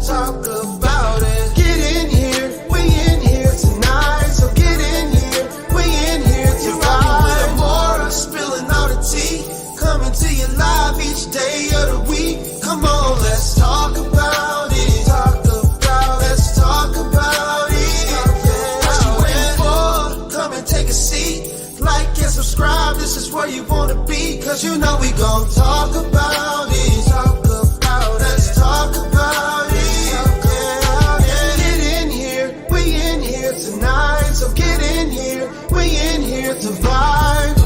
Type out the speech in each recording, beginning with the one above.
talk about it. Get in here, we in here tonight. So get in here, we in here to ride with Amora, spilling all the tea. Coming to you live each day of the week. Come on, let's talk about it. Let's talk about it. What you waiting for? Come and take a seat. Like and subscribe, this is where you wanna be. Cause you know we gon' talk about it. Let's talk about it. Get in here, we in here tonight. So get in here, we in here to vibe.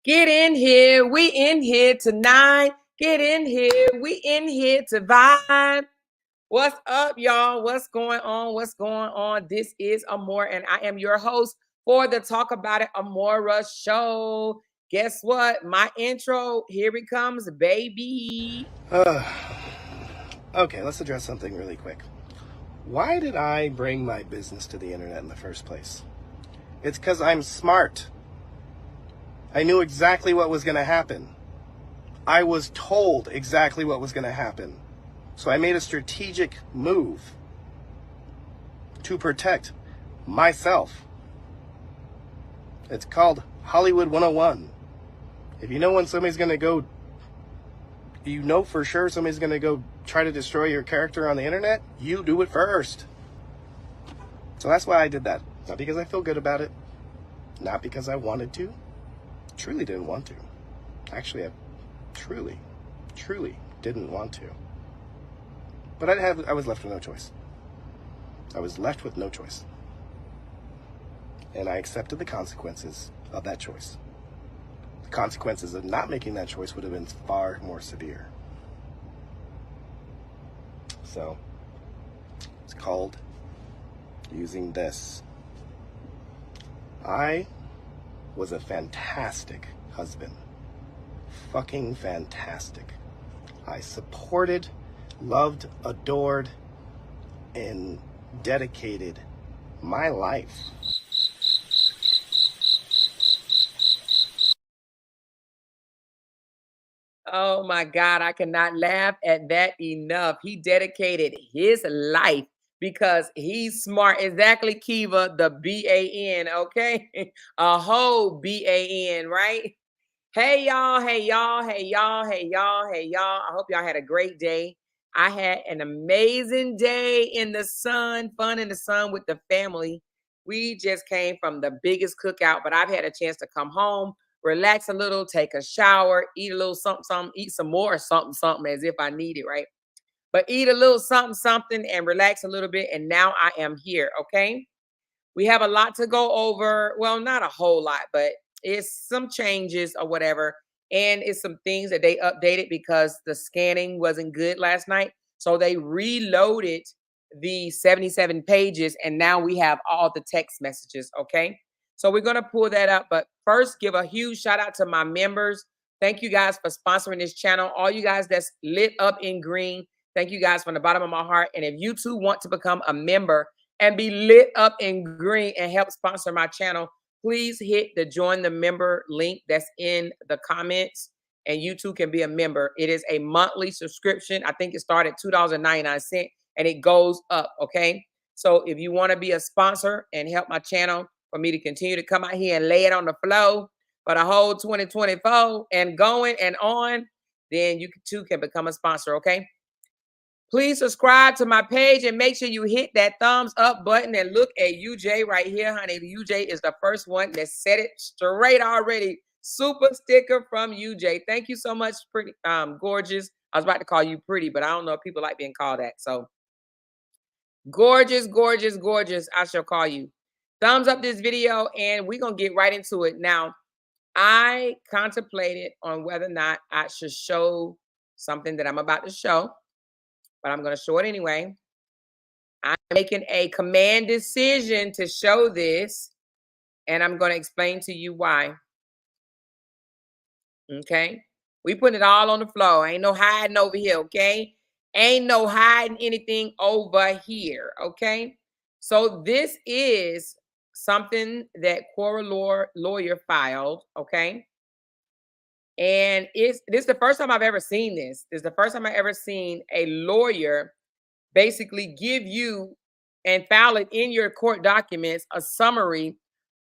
Get in here. We in here tonight. Get in here. We in here to vibe. What's up, y'all? What's going on? What's going on? This is Amore, and I am your host for the Talk About It Amora show. Guess what? My intro, here it comes, baby. Okay, let's address something really quick. Why did I bring my business to the internet in the first place? It's because I'm smart. I knew exactly what was going to happen. I was told exactly what was going to happen. So I made a strategic move to protect myself. It's called Hollywood 101. If you know when somebody's going to go, you know for sure somebody's going to go try to destroy your character on the internet, you do it first. So that's why I did that. Not because I feel good about it. Not because I wanted to. Truly didn't want to. Actually, I truly didn't want to. But I was left with no choice. I was left with no choice. And I accepted the consequences of that choice. The consequences of not making that choice would have been far more severe. So, it's called using this. I was a fantastic husband. Fucking fantastic. I supported, loved, adored, and dedicated my life. Oh my God, I cannot laugh at that enough. He dedicated his life because he's smart. Exactly, Kiva, the B-A-N, okay? A whole B-A-N, right? Hey y'all, hey y'all, hey y'all, hey y'all, hey y'all. I hope y'all had a great day. I had an amazing day in the sun, fun in the sun with the family. We just came from the biggest cookout, but I've had a chance to come home, relax a little, take a shower, eat a little something, something, eat some more something, something as if I need it, right? But eat a little something, something, and relax a little bit. And now I am here, okay? We have a lot to go over. Well, not a whole lot, but it's some changes or whatever. And it's some things that they updated because the scanning wasn't good last night. So they reloaded the 77 pages and now we have all the text messages. Okay. So we're going to pull that up. But first, give a huge shout out to my members. Thank you guys for sponsoring this channel. All you guys that's lit up in green. Thank you guys from the bottom of my heart. And if you too want to become a member, and be lit up in green and help sponsor my channel, please hit the join the member link that's in the comments and you too can be a member. It is a monthly subscription. I think it started $2.99 and it goes up, okay? So if you want to be a sponsor and help my channel for me to continue to come out here and lay it on the flow for the whole 2024 and going and on, then you too can become a sponsor, okay? Please subscribe to my page and make sure you hit that thumbs up button and look at UJ right here, honey. UJ is the first one that said it straight already. Super sticker from UJ. Thank you so much, pretty gorgeous. I was about to call you pretty, but I don't know if people like being called that. So gorgeous, gorgeous, gorgeous. I shall call you. Thumbs up this video and we're going to get right into it. Now, I contemplated on whether or not I should show something that I'm about to show, but I'm going to show it anyway. I'm making a command decision to show this, and I'm going to explain to you why. Okay? We putting it all on the floor. Ain't no hiding over here, okay? Ain't no hiding anything over here, okay? So this is something that Korra lawyer filed, okay? And this is the first time I've ever seen this. This is the first time I've ever seen a lawyer basically give you and file it in your court documents a summary,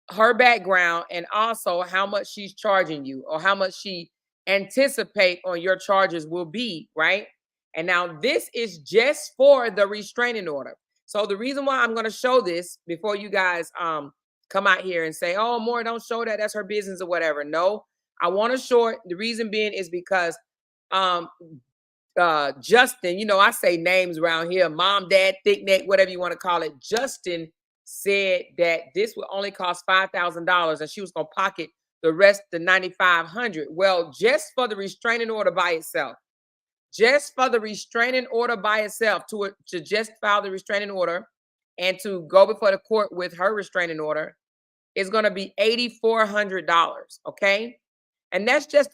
her background, and also how much she's charging you or how much she anticipate on your charges will be, right? And now this is just for the restraining order. So the reason why I'm going to show this before you guys come out here and say, oh, more don't show that, that's her business or whatever. No, I want to show it. The reason being is because Justin, you know, I say names around here, mom, dad, thick neck, whatever you want to call it. Justin said that this would only cost $5,000 and she was going to pocket the rest, the $9,500. Well, just for the restraining order by itself, just for the restraining order by itself, to just file the restraining order and to go before the court with her restraining order is going to be $8,400. Okay. And that's just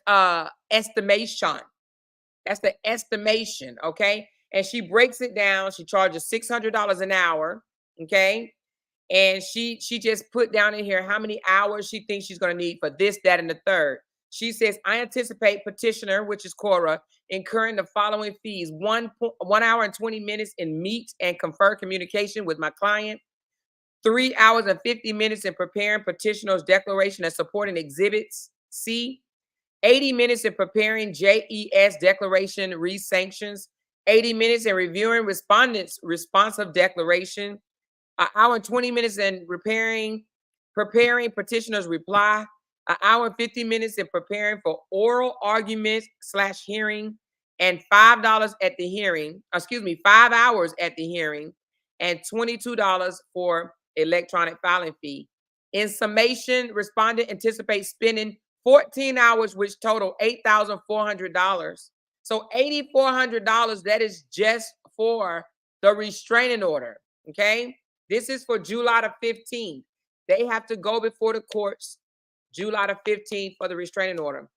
estimation. That's the estimation. Okay. And she breaks it down. She charges $600 an hour. Okay. And she just put down in here how many hours she thinks she's going to need for this, that, and the third. She says, I anticipate petitioner, which is Korra, incurring the following fees: 1 hour and 20 minutes in meet and confer communication with my client, 3 hours and 50 minutes in preparing petitioner's declaration and supporting exhibits C, 80 minutes in preparing JES declaration re-sanctions, 80 minutes in reviewing respondents' responsive declaration, 1 hour and 20 minutes in preparing petitioner's reply, 1 hour and 50 minutes in preparing for oral argument / hearing, and $5 at the hearing, 5 hours at the hearing, and $22 for electronic filing fee. In summation, respondent anticipates spending 14 hours, which total $8,400. So $8,400, that is just for the restraining order. Okay. This is for July the 15th. They have to go before the courts July the 15th for the restraining order.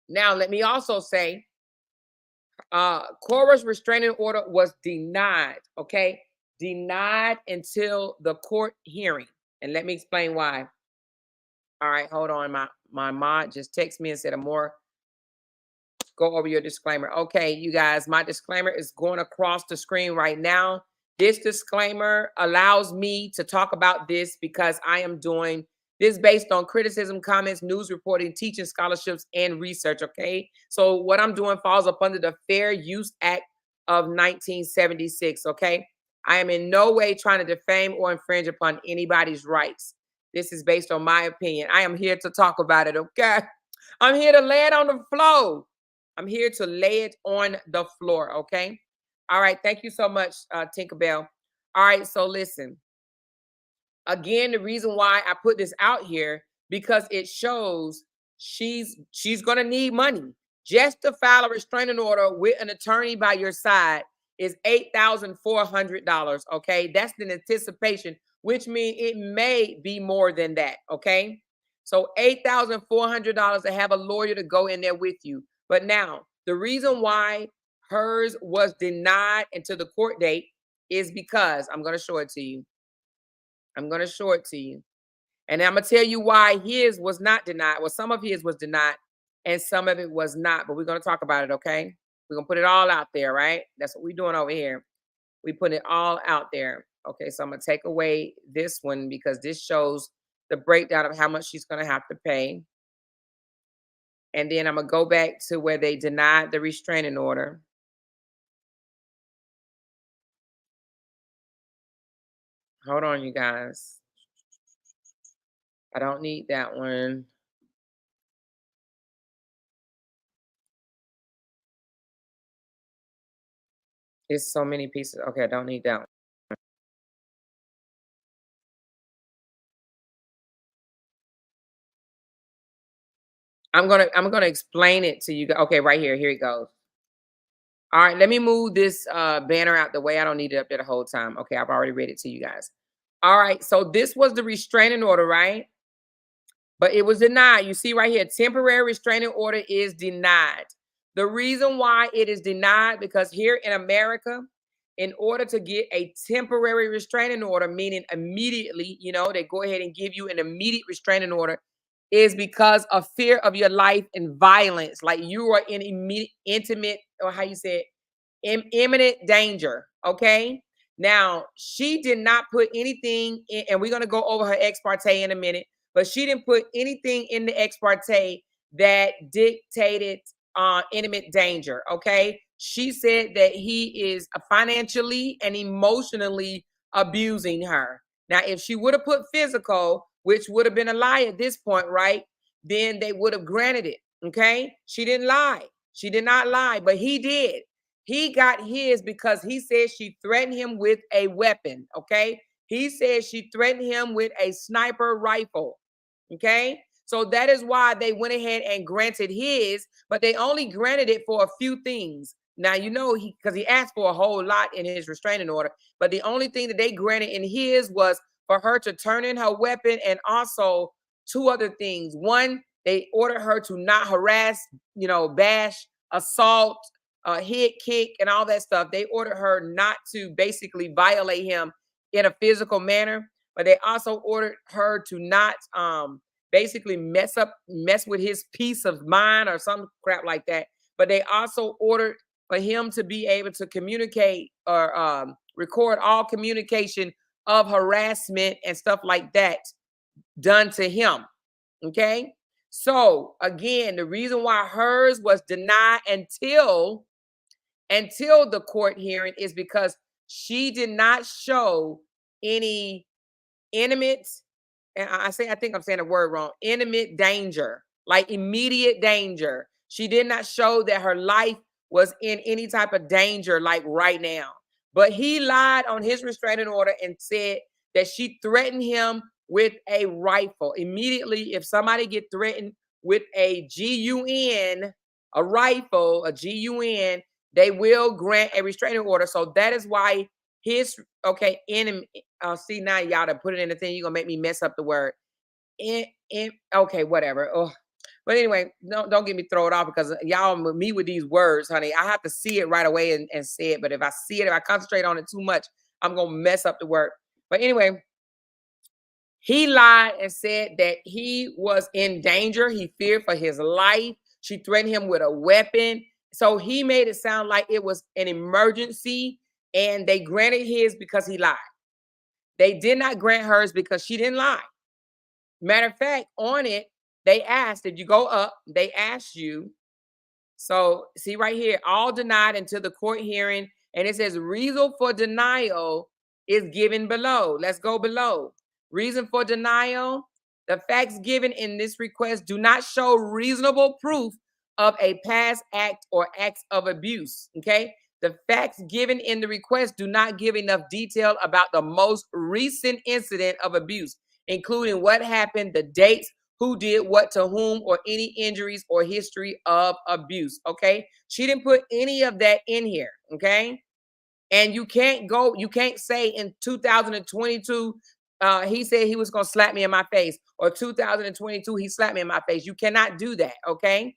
Now, let me also say, Korra's restraining order was denied, okay? Denied until the court hearing. And let me explain why. All right, hold on. My mod just texted me and said, Amor, go over your disclaimer. Okay, you guys, my disclaimer is going across the screen right now. This disclaimer allows me to talk about this because I am doing this based on criticism, comments, news reporting, teaching, scholarships, and research, okay? So what I'm doing falls up under the Fair Use Act of 1976, okay? I am in no way trying to defame or infringe upon anybody's rights. This is based on my opinion. I am here to talk about it, okay? I'm here to lay it on the floor. I'm here to lay it on the floor, okay? All right, thank you so much, Tinkerbell. All right, so listen. Again, the reason why I put this out here, because it shows she's going to need money. Just to file a restraining order with an attorney by your side is $8,400, okay? That's the anticipation, which means it may be more than that, okay? So $8,400 to have a lawyer to go in there with you. But now, the reason why hers was denied until the court date is because I'm going to show it to you. I'm going to show it to you. And I'm going to tell you why his was not denied. Well, some of his was denied and some of it was not. But we're going to talk about it, okay? We're going to put it all out there, right? That's what we're doing over here. We put it all out there. Okay, so I'm going to take away this one because this shows the breakdown of how much she's going to have to pay. And then I'm going to go back to where they denied the restraining order. Hold on, you guys. I don't need that one. It's so many pieces. Okay, I don't need that one. I'm gonna explain it to you. Okay, right here. Here it goes. All right, let me move this banner out the way. I don't need it up there the whole time. Okay, I've already read it to you guys. All right, so this was the restraining order, right? But it was denied. You see right here, temporary restraining order is denied. The reason why it is denied, because here in America, in order to get a temporary restraining order, meaning immediately, they go ahead and give you an immediate restraining order, is because of fear of your life and violence. Like you are in immediate, intimate, or how you say it, imminent danger, okay? Now, she did not put anything in, and we're going to go over her ex parte in a minute, but she didn't put anything in the ex parte that dictated intimate danger, okay? She said that he is financially and emotionally abusing her. Now, if she would have put physical, which would have been a lie at this point, right? Then they would have granted it, okay? She didn't lie. She did not lie, but he did. He got his because he said she threatened him with a weapon, okay? He said she threatened him with a sniper rifle, okay? So that is why they went ahead and granted his, but they only granted it for a few things. Now, you know, because he asked for a whole lot in his restraining order, but the only thing that they granted in his was for her to turn in her weapon, and also two other things. One, they ordered her to not harass, bash, assault, hit, kick, and all that stuff. They ordered her not to basically violate him in a physical manner, but they also ordered her to not basically mess with his peace of mind or some crap like that. But they also ordered for him to be able to communicate or record all communication of harassment and stuff like that done to him. Okay. So again, the reason why hers was denied until the court hearing is because she did not show any intimate, and I think I'm saying the word wrong, intimate danger, like immediate danger. She did not show that her life was in any type of danger, like right now. But he lied on his restraining order and said that she threatened him with a rifle. Immediately, if somebody get threatened with a GUN, a rifle, a GUN, they will grant a restraining order. So that is why his enemy. See, now y'all to put it in the thing. You're gonna make me mess up the word. Okay, whatever. Oh. But anyway, don't get me thrown off, because y'all me with these words, honey. I have to see it right away and say it. But if I see it, if I concentrate on it too much, I'm gonna mess up the word. But anyway, he lied and said that he was in danger. He feared for his life. She threatened him with a weapon. So he made it sound like it was an emergency, and they granted his because he lied. They did not grant hers because she didn't lie. Matter of fact, on it, they asked, if you go up, they asked you. So see right here, all denied until the court hearing. And it says reason for denial is given below. Let's go below. Reason for denial. The facts given in this request do not show reasonable proof of a past act or acts of abuse. Okay. The facts given in the request do not give enough detail about the most recent incident of abuse, including what happened, the dates, who did what to whom, or any injuries or history of abuse. Okay. She didn't put any of that in here. Okay. And you can't say in 2022, he said he was going to slap me in my face, or 2022, he slapped me in my face. You cannot do that. Okay.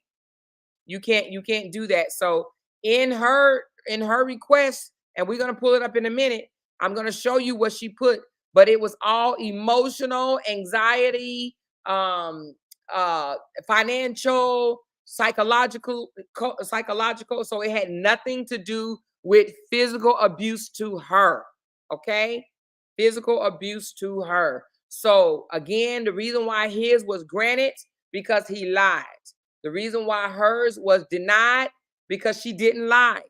You can't do that. So in her request, and we're going to pull it up in a minute, I'm going to show you what she put, but it was all emotional, anxiety, financial, psychological. So it had nothing to do with physical abuse to her. Okay. Physical abuse to her. So again, the reason why his was granted, because he lied. The reason why hers was denied, because she didn't lie.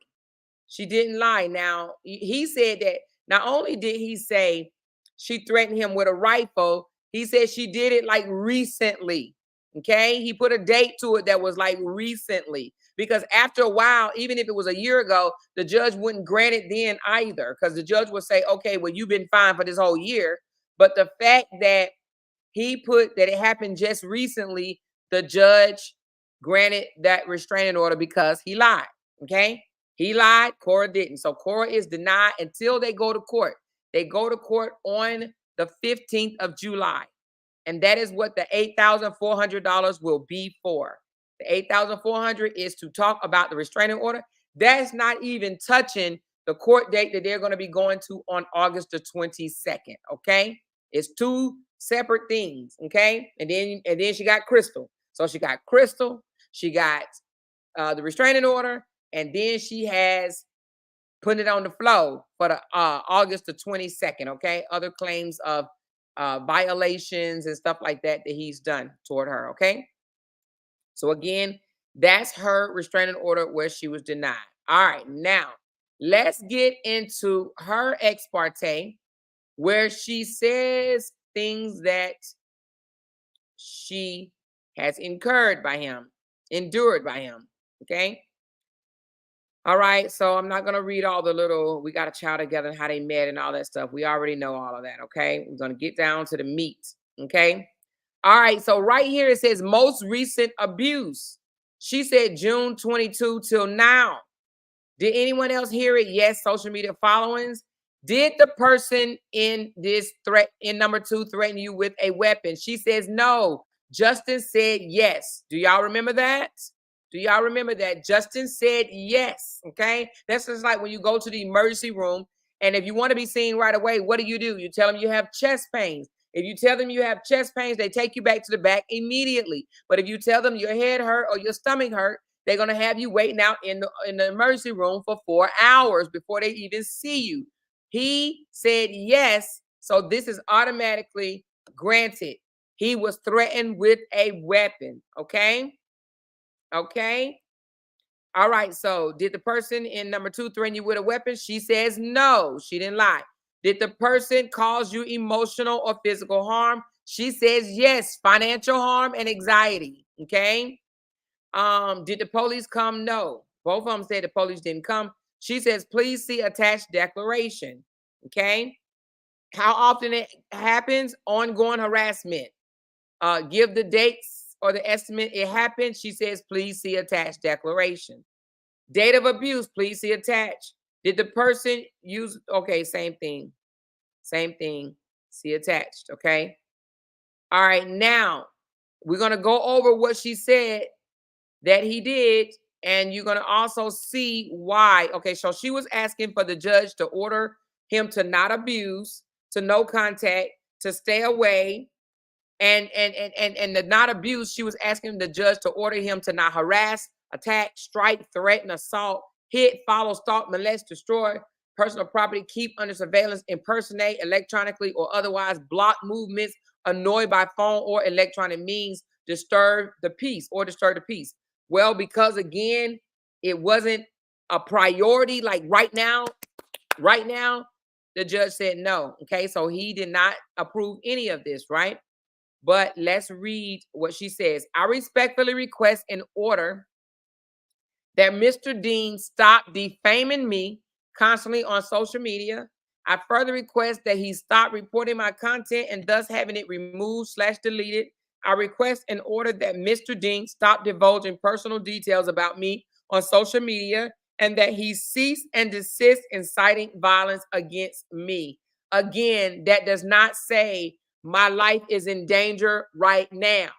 She didn't lie. Now, he said that not only did he say she threatened him with a rifle, he said she did it like recently. Okay. He put a date to it that was like recently, because after a while, even if it was a year ago, the judge wouldn't grant it then either, because the judge would say, okay, well, you've been fine for this whole year. But the fact that he put that it happened just recently, the judge granted that restraining order because he lied. Okay. He lied. Korra didn't. So Korra is denied until they go to court. They go to court on the 15th of July. And that is what the $8,400 will be for. The $8,400 is to talk about the restraining order. That's not even touching the court date that they're going to be going to on August the 22nd. Okay. It's two separate things. Okay. And then she got Crystal. So she got Crystal. She got the restraining order. And then she has put it on the flow for the August the 22nd. Okay. Other claims of violations and stuff like that he's done toward her. Okay. So again, that's her restraining order where she was denied. All right. Now let's get into her ex parte, where she says things that she has endured by him. Okay. All right. So I'm not going to read all the little, we got a child together and how they met and all that stuff. We already know all of that. Okay. We're going to get down to the meat. Okay. All right, so right here it says most recent abuse. She said June 22 till now. Did anyone else hear it? Yes, social media followings. Did the person in this threat, in number 2, threaten you with a weapon? She says no. Justin said yes. Do y'all remember that? Do y'all remember that? Justin said yes. Okay. That's just like when you go to the emergency room, and if you want to be seen right away, what do? You tell them you have chest pains. If you tell them you have chest pains, they take you back to the back immediately. But if you tell them your head hurt or your stomach hurt, they're going to have you waiting out in the emergency room for 4 hours before they even see you. He said yes, so this is automatically granted. He was threatened with a weapon, okay? Okay? All right, so did the person in number 2 threaten you with a weapon? She says no, she didn't lie. Did the person cause you emotional or physical harm? She says yes, financial harm and anxiety, okay? Did the police come? No. Both of them said the police didn't come. She says, please see attached declaration. Okay. How often it happens? Ongoing harassment. Give the dates or the estimate it happened. She says, please see attached declaration. Date of abuse, please see attached. Did the person use, okay, same thing. Same thing. See attached. Okay. All right. Now we're going to go over what she said that he did, and you're going to also see why. Okay, so she was asking for the judge to order him to not abuse, to no contact, to stay away, and the not abuse. She was asking the judge to order him to not harass, attack, strike, threaten, assault, hit, follow, stalk, molest, destroy personal property, keep under surveillance, impersonate electronically or otherwise, block movements, annoy by phone or electronic means, disturb the peace. Well, because again, it wasn't a priority. Like right now, the judge said no. Okay, so he did not approve any of this, right? But let's read what she says. I respectfully request an order that Mr. Dean stop defaming me constantly on social media. I further request that he stop reporting my content and thus having it removed/deleted. I request an order that Mr. Dean stop divulging personal details about me on social media and that he cease and desist inciting violence against me. Again, that does not say my life is in danger right now.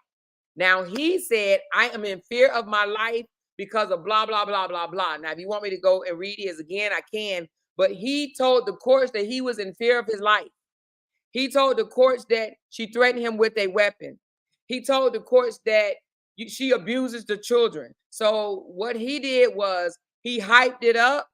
Now, he said, I am in fear of my life because of blah, blah, blah, blah, blah. Now, if you want me to go and read his again, I can. But he told the courts that he was in fear of his life. He told the courts that she threatened him with a weapon. He told the courts that she abuses the children. So what he did was he hyped it up.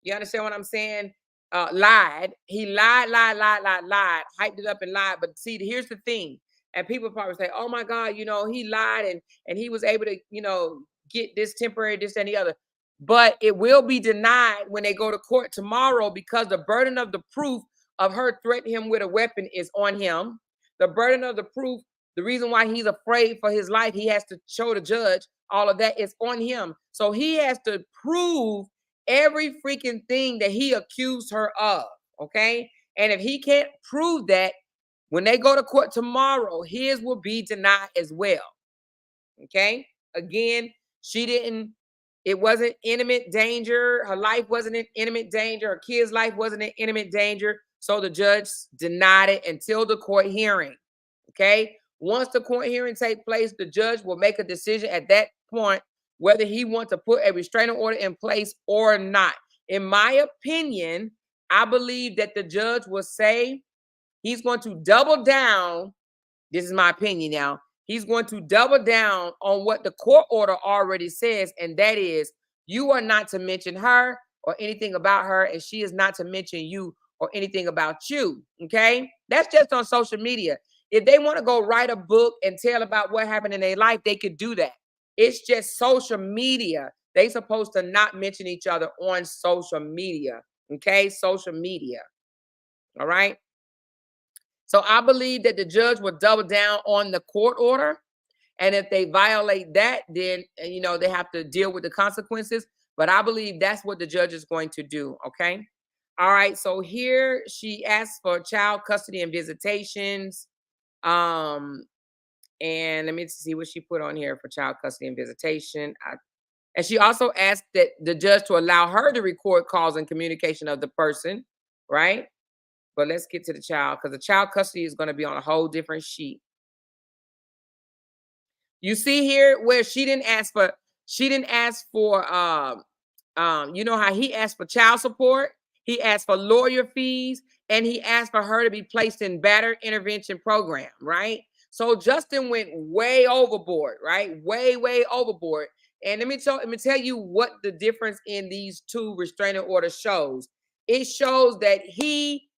You understand what I'm saying? Lied. He lied, hyped it up and lied. But see, here's the thing. And people probably say, oh my God, he lied and he was able to, get this temporary, this and the other. But it will be denied when they go to court tomorrow because the burden of the proof of her threatening him with a weapon is on him. The burden of the proof, the reason why he's afraid for his life, he has to show the judge all of that is on him. So he has to prove every freaking thing that he accused her of, okay? And if he can't prove that, when they go to court tomorrow, his will be denied as well, okay? Again, it wasn't imminent danger. Her life wasn't in imminent danger. Her kid's life wasn't in imminent danger. So the judge denied it until the court hearing, okay? Once the court hearing takes place, the judge will make a decision at that point whether he wants to put a restraining order in place or not. In my opinion, I believe that the judge will say he's going to double down. This is my opinion now. He's going to double down on what the court order already says, and that is you are not to mention her or anything about her, and she is not to mention you or anything about you, okay? That's just on social media. If they want to go write a book and tell about what happened in their life, they could do that. It's just social media. They supposed to not mention each other on social media, okay? Social media, all right? So I believe that the judge will double down on the court order. And if they violate that, then, they have to deal with the consequences. But I believe that's what the judge is going to do, okay? All right, so here she asks for child custody and visitations. And And let me see what she put on here for child custody and visitation. And she also asked that the judge to allow her to record calls and communication of the person, right? But let's get to the child, because the child custody is going to be on a whole different sheet. You see here where she didn't ask for, you know how he asked for child support, he asked for lawyer fees, and he asked for her to be placed in battered intervention program, right? So Justin went way overboard, right? Way overboard. And let me tell you what the difference in these two restraining orders shows. It shows that he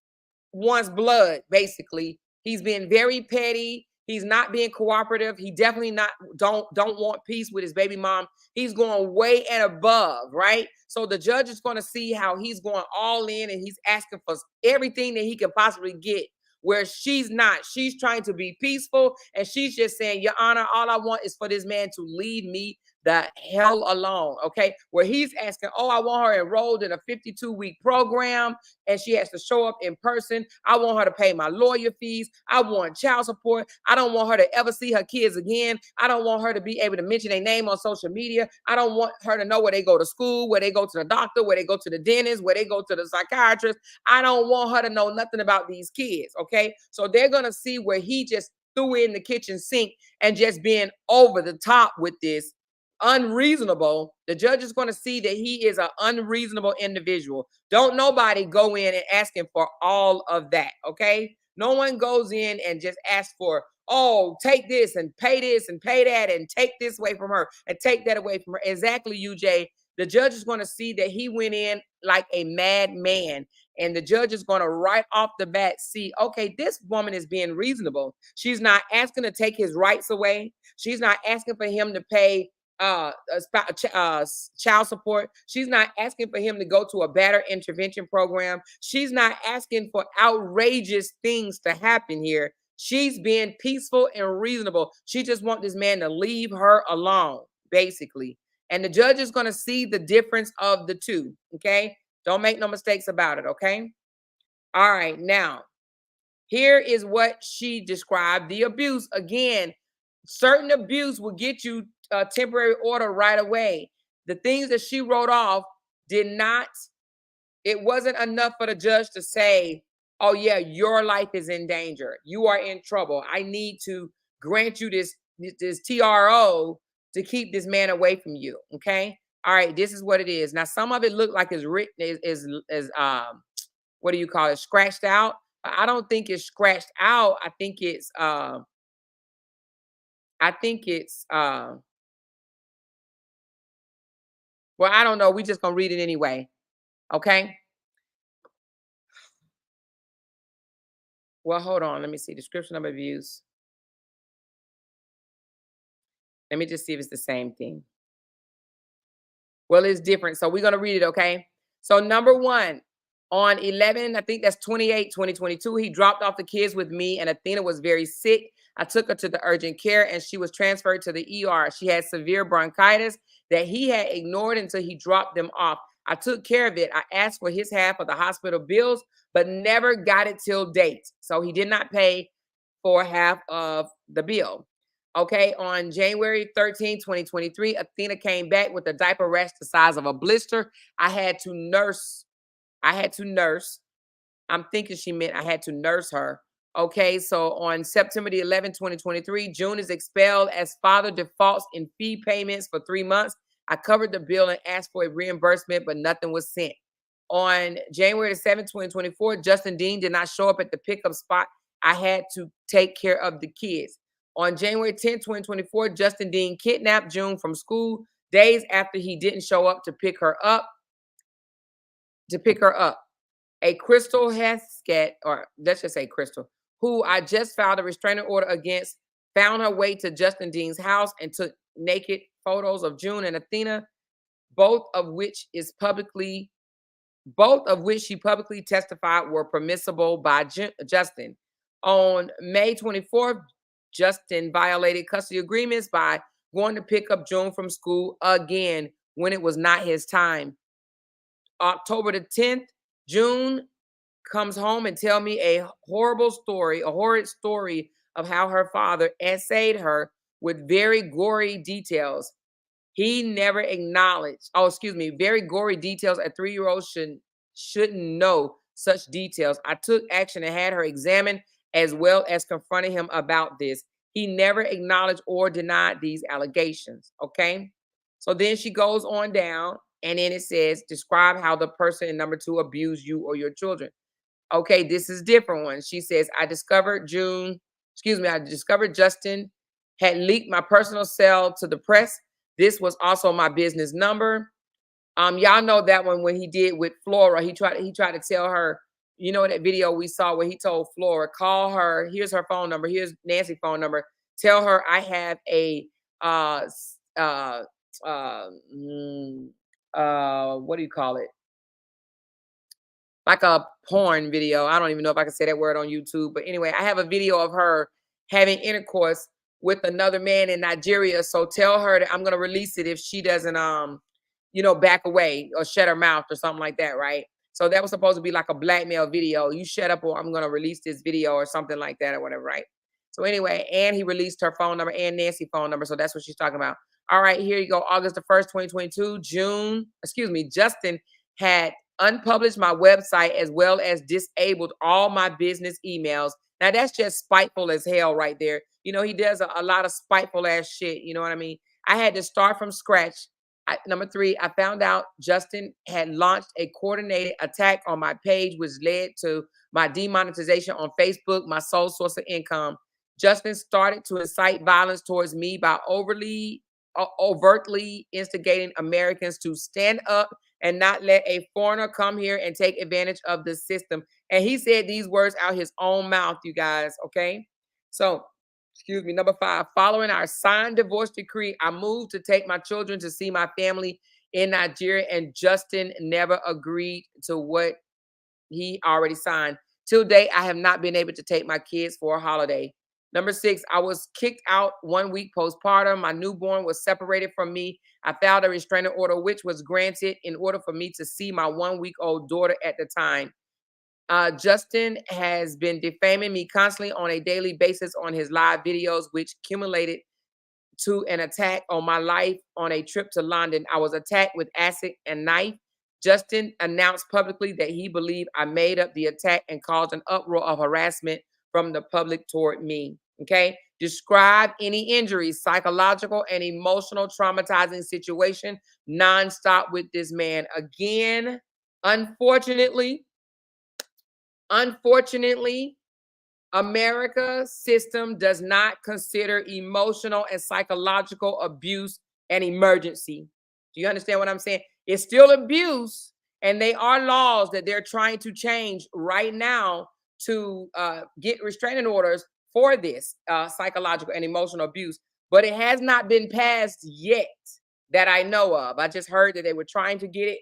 wants blood, basically. He's being very petty. He's not being cooperative. He definitely don't want peace with his baby mom. He's going way and above, right? So the judge is going to see how he's going all in, and he's asking for everything that he can possibly get, where she's not. She's trying to be peaceful, and she's just saying, Your Honor, all I want is for this man to leave me the hell alone, okay? Where he's asking, oh, I want her enrolled in a 52-week program, and she has to show up in person. I want her to pay my lawyer fees. I want child support. I don't want her to ever see her kids again. I don't want her to be able to mention their name on social media. I don't want her to know where they go to school, where they go to the doctor, where they go to the dentist, where they go to the psychiatrist. I don't want her to know nothing about these kids, okay? So they're going to see where he just threw in the kitchen sink and just being over the top with this. Unreasonable. The judge is going to see that he is an unreasonable individual. Don't nobody go in and asking for all of that, okay? No one goes in and just asks for, oh, take this and pay that and take this away from her and take that away from her. Exactly, UJ. The judge is going to see that he went in like a madman, and the judge is going to right off the bat see, okay, this woman is being reasonable. She's not asking to take his rights away. She's not asking for him to pay child support. She's not asking for him to go to a battered intervention program. She's not asking for outrageous things to happen here. She's being peaceful and reasonable. She just wants this man to leave her alone, basically. And the judge is going to see the difference of the two, okay? Don't make no mistakes about it, okay? All right, now, here is what she described the abuse. Again, certain abuse will get you a temporary order right away. The things that she wrote off it wasn't enough for the judge to say, oh yeah, your life is in danger. You are in trouble. I need to grant you this TRO to keep this man away from you, okay? All right, this is what it is. Now, some of it looked like it's written, what do you call it, scratched out. I don't think it's scratched out. I think it's well, I don't know. We just gonna read it anyway. Okay. Well, hold on. Let me see. Description of abuse. Let me just see if it's the same thing. Well, it's different. So we're gonna read it, okay? So number one, on 11, I think that's 28/2022, he dropped off the kids with me, and Athena was very sick. I took her to the urgent care, and she was transferred to the ER. She had severe bronchitis that he had ignored until he dropped them off. I took care of it. I asked for his half of the hospital bills, but never got it till date. So he did not pay for half of the bill. Okay, on January 13, 2023, Athena came back with a diaper rash the size of a blister. I had to nurse. I'm thinking she meant I had to nurse her. Okay, so on September the 11th, 2023, June is expelled as father defaults in fee payments for 3 months. I covered the bill and asked for a reimbursement, but nothing was sent. On January the 7th, 2024, Justin Dean did not show up at the pickup spot. I had to take care of the kids. On January 10th, 2024, Justin Dean kidnapped June from school days after he didn't show up to pick her up. A Crystal Heskett, or let's just say Crystal, who I just filed a restraining order against, found her way to Justin Dean's house and took naked photos of June and Athena, both of which she publicly testified were permissible by Justin. On May 24th, Justin violated custody agreements by going to pick up June from school again when it was not his time. October the 10th, June comes home and tell me a horrid story of how her father essayed her with very gory details. He never acknowledged, oh, excuse me, very gory details. A 3-year-old shouldn't know such details. I took action and had her examined as well as confronted him about this. He never acknowledged or denied these allegations. Okay. So then she goes on down, and then it says, describe how the person in number 2 abused you or your children. Okay, this is different one. She says, I discovered Justin had leaked my personal cell to the press. This was also my business number. Y'all know that one when he did with Flora. He tried to tell her, you know, that video we saw where he told Flora, call her, here's her phone number, here's Nancy's phone number. Tell her I have a what do you call it? Like a porn video. I don't even know if I can say that word on YouTube. But anyway, I have a video of her having intercourse with another man in Nigeria. So tell her that I'm going to release it if she doesn't, back away or shut her mouth or something like that, right? So that was supposed to be like a blackmail video. You shut up or I'm going to release this video or something like that or whatever, right? So anyway, and he released her phone number and Nancy's phone number. So that's what she's talking about. All right, here you go. August the 1st, 2022. Justin had unpublished my website as well as disabled all my business emails. Now that's just spiteful as hell right there. You know, he does a lot of spiteful ass shit. You know what I mean? I had to start from scratch. Number 3, I found out Justin had launched a coordinated attack on my page, which led to my demonetization on Facebook, my sole source of income. Justin started to incite violence towards me by overtly instigating Americans to stand up and not let a foreigner come here and take advantage of the system. And he said these words out his own mouth, you guys, okay? So, number 5, following our signed divorce decree, I moved to take my children to see my family in Nigeria, and Justin never agreed to what he already signed. Till date, I have not been able to take my kids for a holiday. Number 6, I was kicked out 1 week postpartum. My newborn was separated from me. I filed a restraining order, which was granted in order for me to see my 1-week-old daughter at the time. Justin has been defaming me constantly on a daily basis on his live videos, which accumulated to an attack on my life on a trip to London. I was attacked with acid and knife. Justin announced publicly that he believed I made up the attack and caused an uproar of harassment from the public toward me. Okay. Describe any injuries, psychological and emotional traumatizing situation nonstop with this man. Again, unfortunately, America's system does not consider emotional and psychological abuse an emergency. Do you understand what I'm saying? It's still abuse, and they are laws that they're trying to change right now to get restraining orders for this psychological and emotional abuse, but it has not been passed yet that I know of. I just heard that they were trying to get it.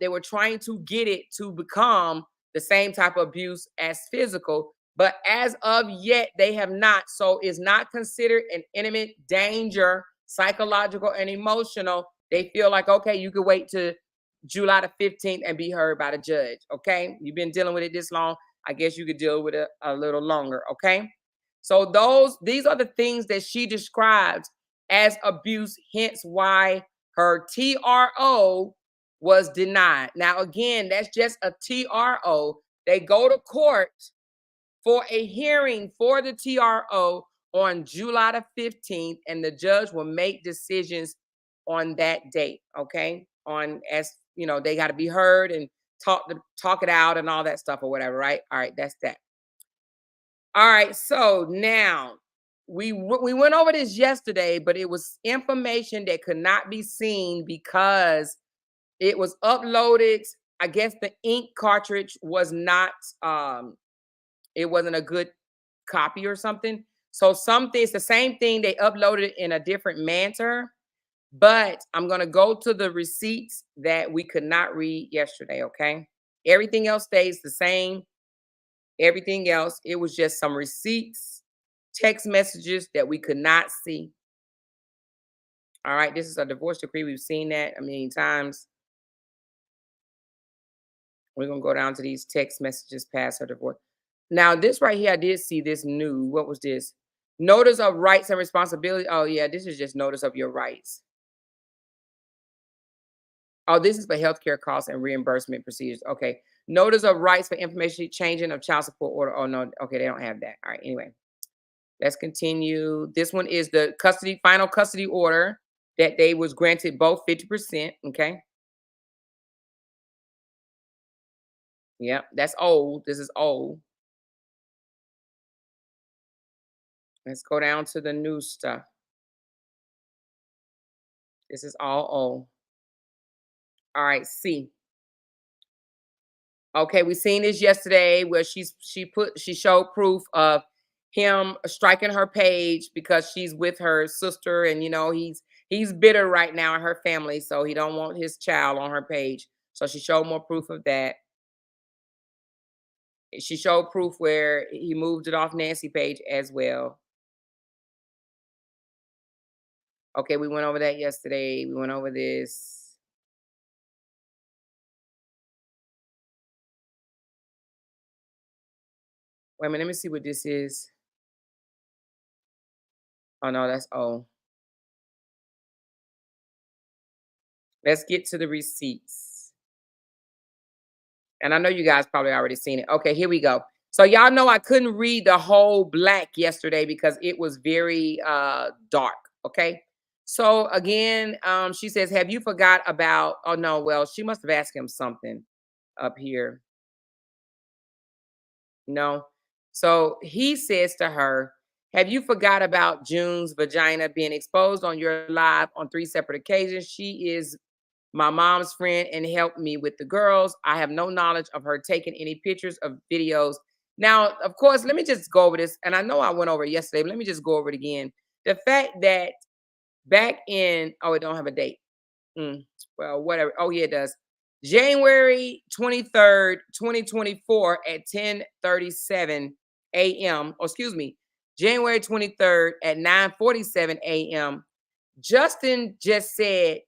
They were trying to get it to become the same type of abuse as physical, but as of yet, they have not. So it's not considered an imminent danger, psychological and emotional. They feel like, okay, you could wait to July the 15th and be heard by the judge. Okay. You've been dealing with it this long. I guess you could deal with it a little longer. Okay. So these are the things that she describes as abuse, hence why her TRO was denied. Now, again, that's just a TRO. They go to court for a hearing for the TRO on July the 15th, and the judge will make decisions on that date. Okay. As you know, they got to be heard and talk it out and all that stuff or whatever, right? All right, that's that. All right, so now we went over this yesterday, but it was information that could not be seen because it was uploaded. I guess the ink cartridge was not it wasn't a good copy or something. So it's the same thing, they uploaded it in a different manner. But I'm going to go to the receipts that we could not read yesterday, okay? Everything else stays the same. Everything else, it was just some receipts, text messages that we could not see. All right, this is a divorce decree. We've seen that a million times. We're going to go down to these text messages past her divorce. Now, this right here, I did see this new. What was this? Notice of rights and responsibility. Oh, yeah, this is just notice of your rights. Oh, this is for healthcare costs and reimbursement procedures. Okay. Notice of rights for information changing of child support order. Oh, no. Okay, they don't have that. All right. Anyway, let's continue. This one is the final custody order that they was granted both 50%. Okay. Yep. That's old. This is old. Let's go down to the new stuff. This is all old. All right. C. Okay, we seen this yesterday where she showed proof of him striking her page because she's with her sister, and he's bitter right now in her family, so he don't want his child on her page. So she showed more proof of that. She showed proof where he moved it off Nancy page as well. Okay, we went over that yesterday. We went over this. Wait a minute, let me see what this is. Oh no, that's O. Let's get to the receipts. And I know you guys probably already seen it. Okay, here we go. So y'all know I couldn't read the whole black yesterday because it was very dark. Okay. So again, she says, have you forgot about, oh no, well, she must have asked him something up here. No. So he says to her, have you forgot about June's vagina being exposed on your live on 3 separate occasions? She is my mom's friend and helped me with the girls. I have no knowledge of her taking any pictures of videos. Now, of course, let me just go over this. And I know I went over it yesterday, but let me just go over it again. The fact that back in, oh, it don't have a date. Well, whatever. Oh, yeah, it does. January 23rd, 2024 at 10:37 a.m. Or excuse me, January 23rd at 9:47 a.m. Justin just said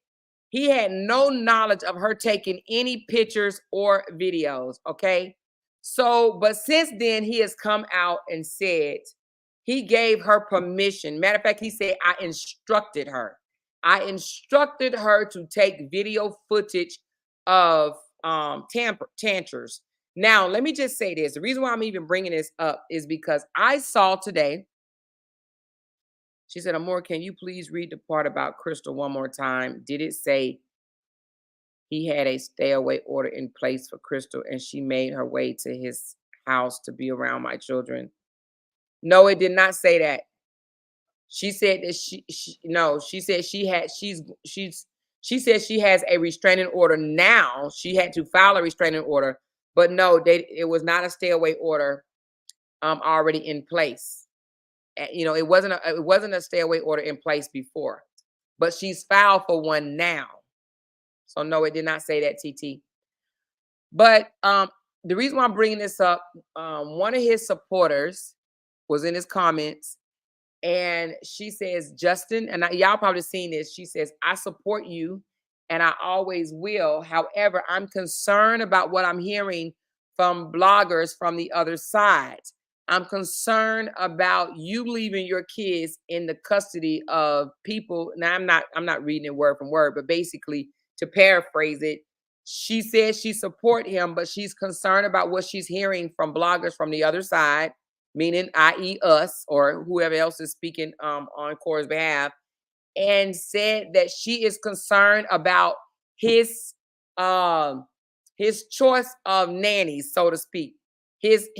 he had no knowledge of her taking any pictures or videos. Okay. So, but since then, he has come out and said he gave her permission. Matter of fact, he said, I instructed her. I instructed her to take video footage of tantrums. Now, let me just say this. The reason why I'm even bringing this up is because I saw today, she said, Amor, can you please read the part about Crystal one more time? Did it say he had a stay away order in place for Crystal and she made her way to his house to be around my children? No, it did not say that. She said that no, she said she said she has a restraining order now. She had to file a restraining order, but no, it was not a stay away order already in place. It wasn't a stay away order in place before, but she's filed for one now. So no, it did not say that, TT. But the reason why I'm bringing this up, one of his supporters was in his comments, and she says, Justin, and y'all probably seen this. She says, I support you, and I always will. However, I'm concerned about what I'm hearing from bloggers from the other side. I'm concerned about you leaving your kids in the custody of people. Now, I'm not reading it word from word, but basically, to paraphrase it, she says she support him, but she's concerned about what she's hearing from bloggers from the other side, meaning i.e. us or whoever else is speaking on Korra's behalf, and said that she is concerned about his choice of nannies, so to speak. She's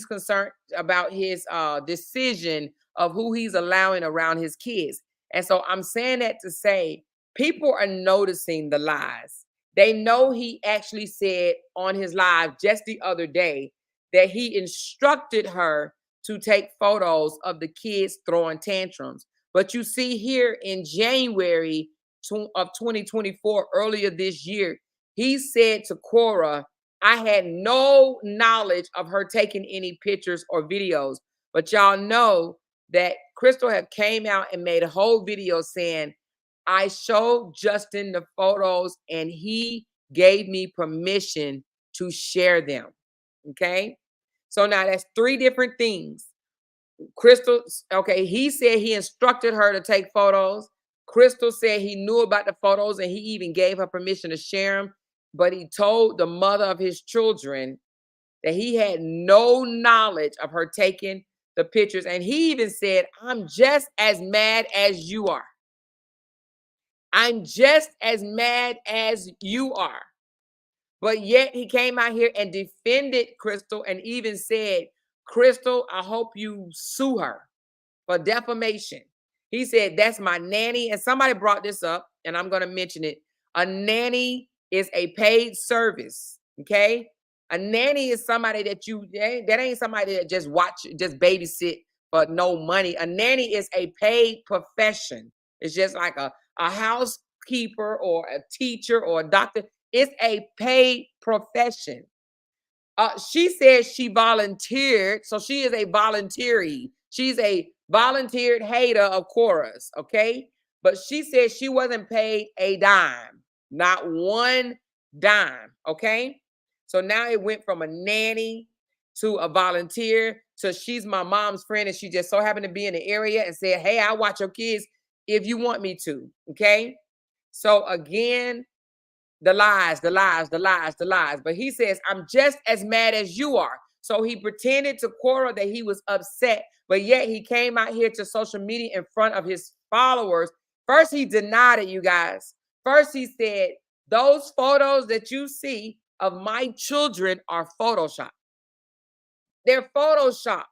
concerned about his decision of who he's allowing around his kids. And so I'm saying that to say people are noticing the lies. They know he actually said on his live just the other day that he instructed her to take photos of the kids throwing tantrums. But you see here in January of 2024, earlier this year, he said to Korra, I had no knowledge of her taking any pictures or videos. But y'all know that Crystal have came out and made a whole video saying, I showed Justin the photos and he gave me permission to share them. Okay. So now that's 3 different things. Crystal, okay, he said he instructed her to take photos. Crystal said he knew about the photos and he even gave her permission to share them. But he told the mother of his children that he had no knowledge of her taking the pictures. And he even said, I'm just as mad as you are. I'm just as mad as you are. But yet he came out here and defended Crystal and even said, Crystal, I hope you sue her for defamation. He said, that's my nanny. And somebody brought this up, and I'm going to mention it. A nanny is a paid service, okay? A nanny is somebody that that ain't somebody that just babysit for no money. A nanny is a paid profession. It's just like a housekeeper or a teacher or a doctor. It's a paid profession. She says she volunteered, so she is a volunteeree. She's a volunteered hater of Korra's, okay? But she said she wasn't paid a dime, not one dime, okay? So now it went from a nanny to a volunteer to she's my mom's friend and she just so happened to be in the area and said, hey, I'll watch your kids if you want me to, okay? So again, the lies, the lies, the lies, the lies. But he says, I'm just as mad as you are. So he pretended to Korra that he was upset, but yet he came out here to social media in front of his followers. First, he denied it, you guys. First, he said, those photos that you see of my children are Photoshopped. They're Photoshopped.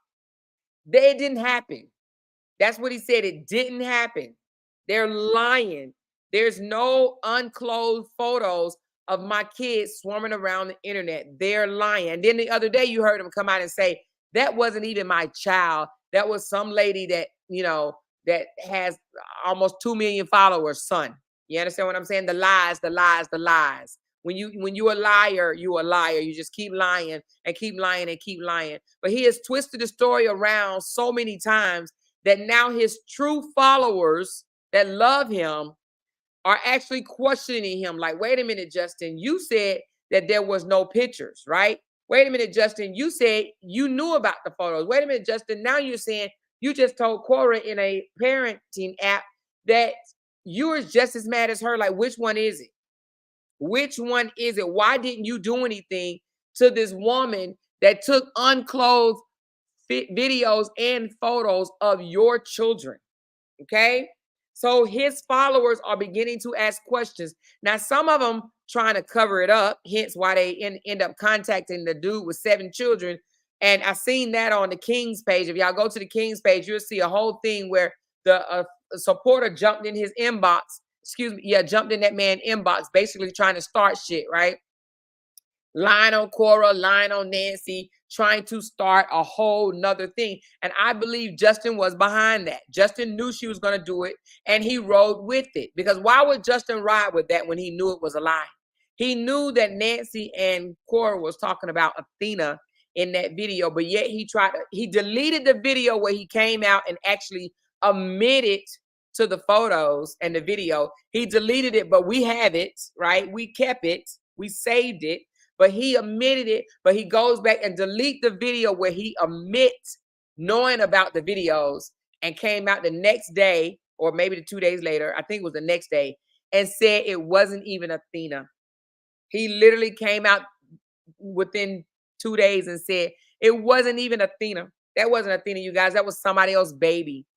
They didn't happen. That's what he said. It didn't happen. They're lying. There's no unclothed photos of my kids swarming around the internet. They're lying. And then the other day you heard him come out and say, that wasn't even my child. That was some lady that, that has almost 2 million followers, son. You understand what I'm saying? The lies, the lies, the lies. When you a liar, you a liar. You just keep lying and keep lying and keep lying. But he has twisted the story around so many times that now his true followers that love him are actually questioning him. Like, wait a minute, Justin, you said that there was no pictures, right? Wait a minute, Justin, you said you knew about the photos. Wait a minute, Justin, now you're saying you just told Korra in a parenting app that you were just as mad as her. Like, which one is it? Which one is it? Why didn't you do anything to this woman that took unclothed videos and photos of your children? Okay. So his followers are beginning to ask questions. Now, some of them trying to cover it up, hence why they end up contacting the dude with 7 children. And I seen that on the King's page. If y'all go to the King's page, you'll see a whole thing where the supporter jumped in his inbox. Jumped in that man's inbox, basically trying to start shit, right? Lying on Korra, lying on Nancy, trying to start a whole nother thing. And I believe Justin was behind that. Justin knew she was going to do it, and he rode with it. Because why would Justin ride with that when he knew it was a lie? He knew that Nancy and Korra was talking about Athena in that video, but yet he deleted the video where he came out and actually admitted to the photos and the video. He deleted it, but we have it, right? We kept it. We saved it. But he admitted it, but he goes back and delete the video where he admits knowing about the videos and came out the next day, or maybe the 2 days later, I think it was the next day, and said it wasn't even Athena. He literally came out within 2 days and said it wasn't even Athena. That wasn't Athena, you guys. That was somebody else's baby.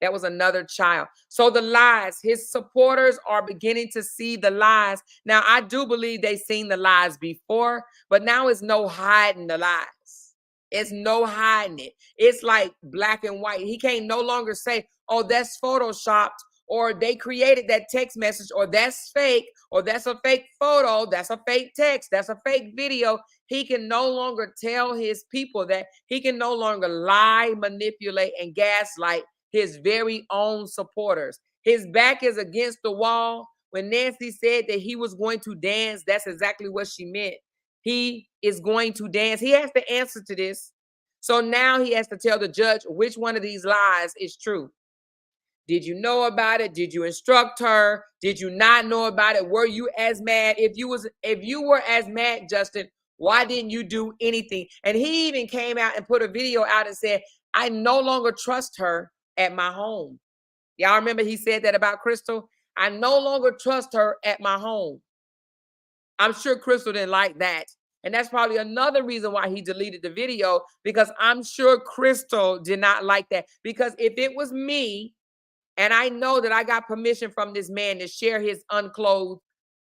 That was another child. So the lies, his supporters are beginning to see the lies. Now, I do believe they've seen the lies before, but now it's no hiding the lies. It's no hiding it. It's like black and white. He can't no longer say, oh, that's photoshopped, or they created that text message, or that's fake, or that's a fake photo, that's a fake text, that's a fake video. He can no longer tell his people that. He can no longer lie, manipulate, and gaslight his very own supporters. His back is against the wall. When Nancy said that he was going to dance, that's exactly what she meant. He is going to dance. He has to answer to this. So now he has to tell the judge which one of these lies is true. Did you know about it? Did you instruct her? Did you not know about it? Were you as mad? If you were as mad, Justin, Why didn't you do anything? And he even came out and put a video out and said, I no longer trust her at my home. Y'all remember he said that about Crystal? I no longer trust her at my home. I'm sure Crystal didn't like that. And that's probably another reason why he deleted the video, because I'm sure Crystal did not like that. Because if it was me, and I know that I got permission from this man to share his unclothed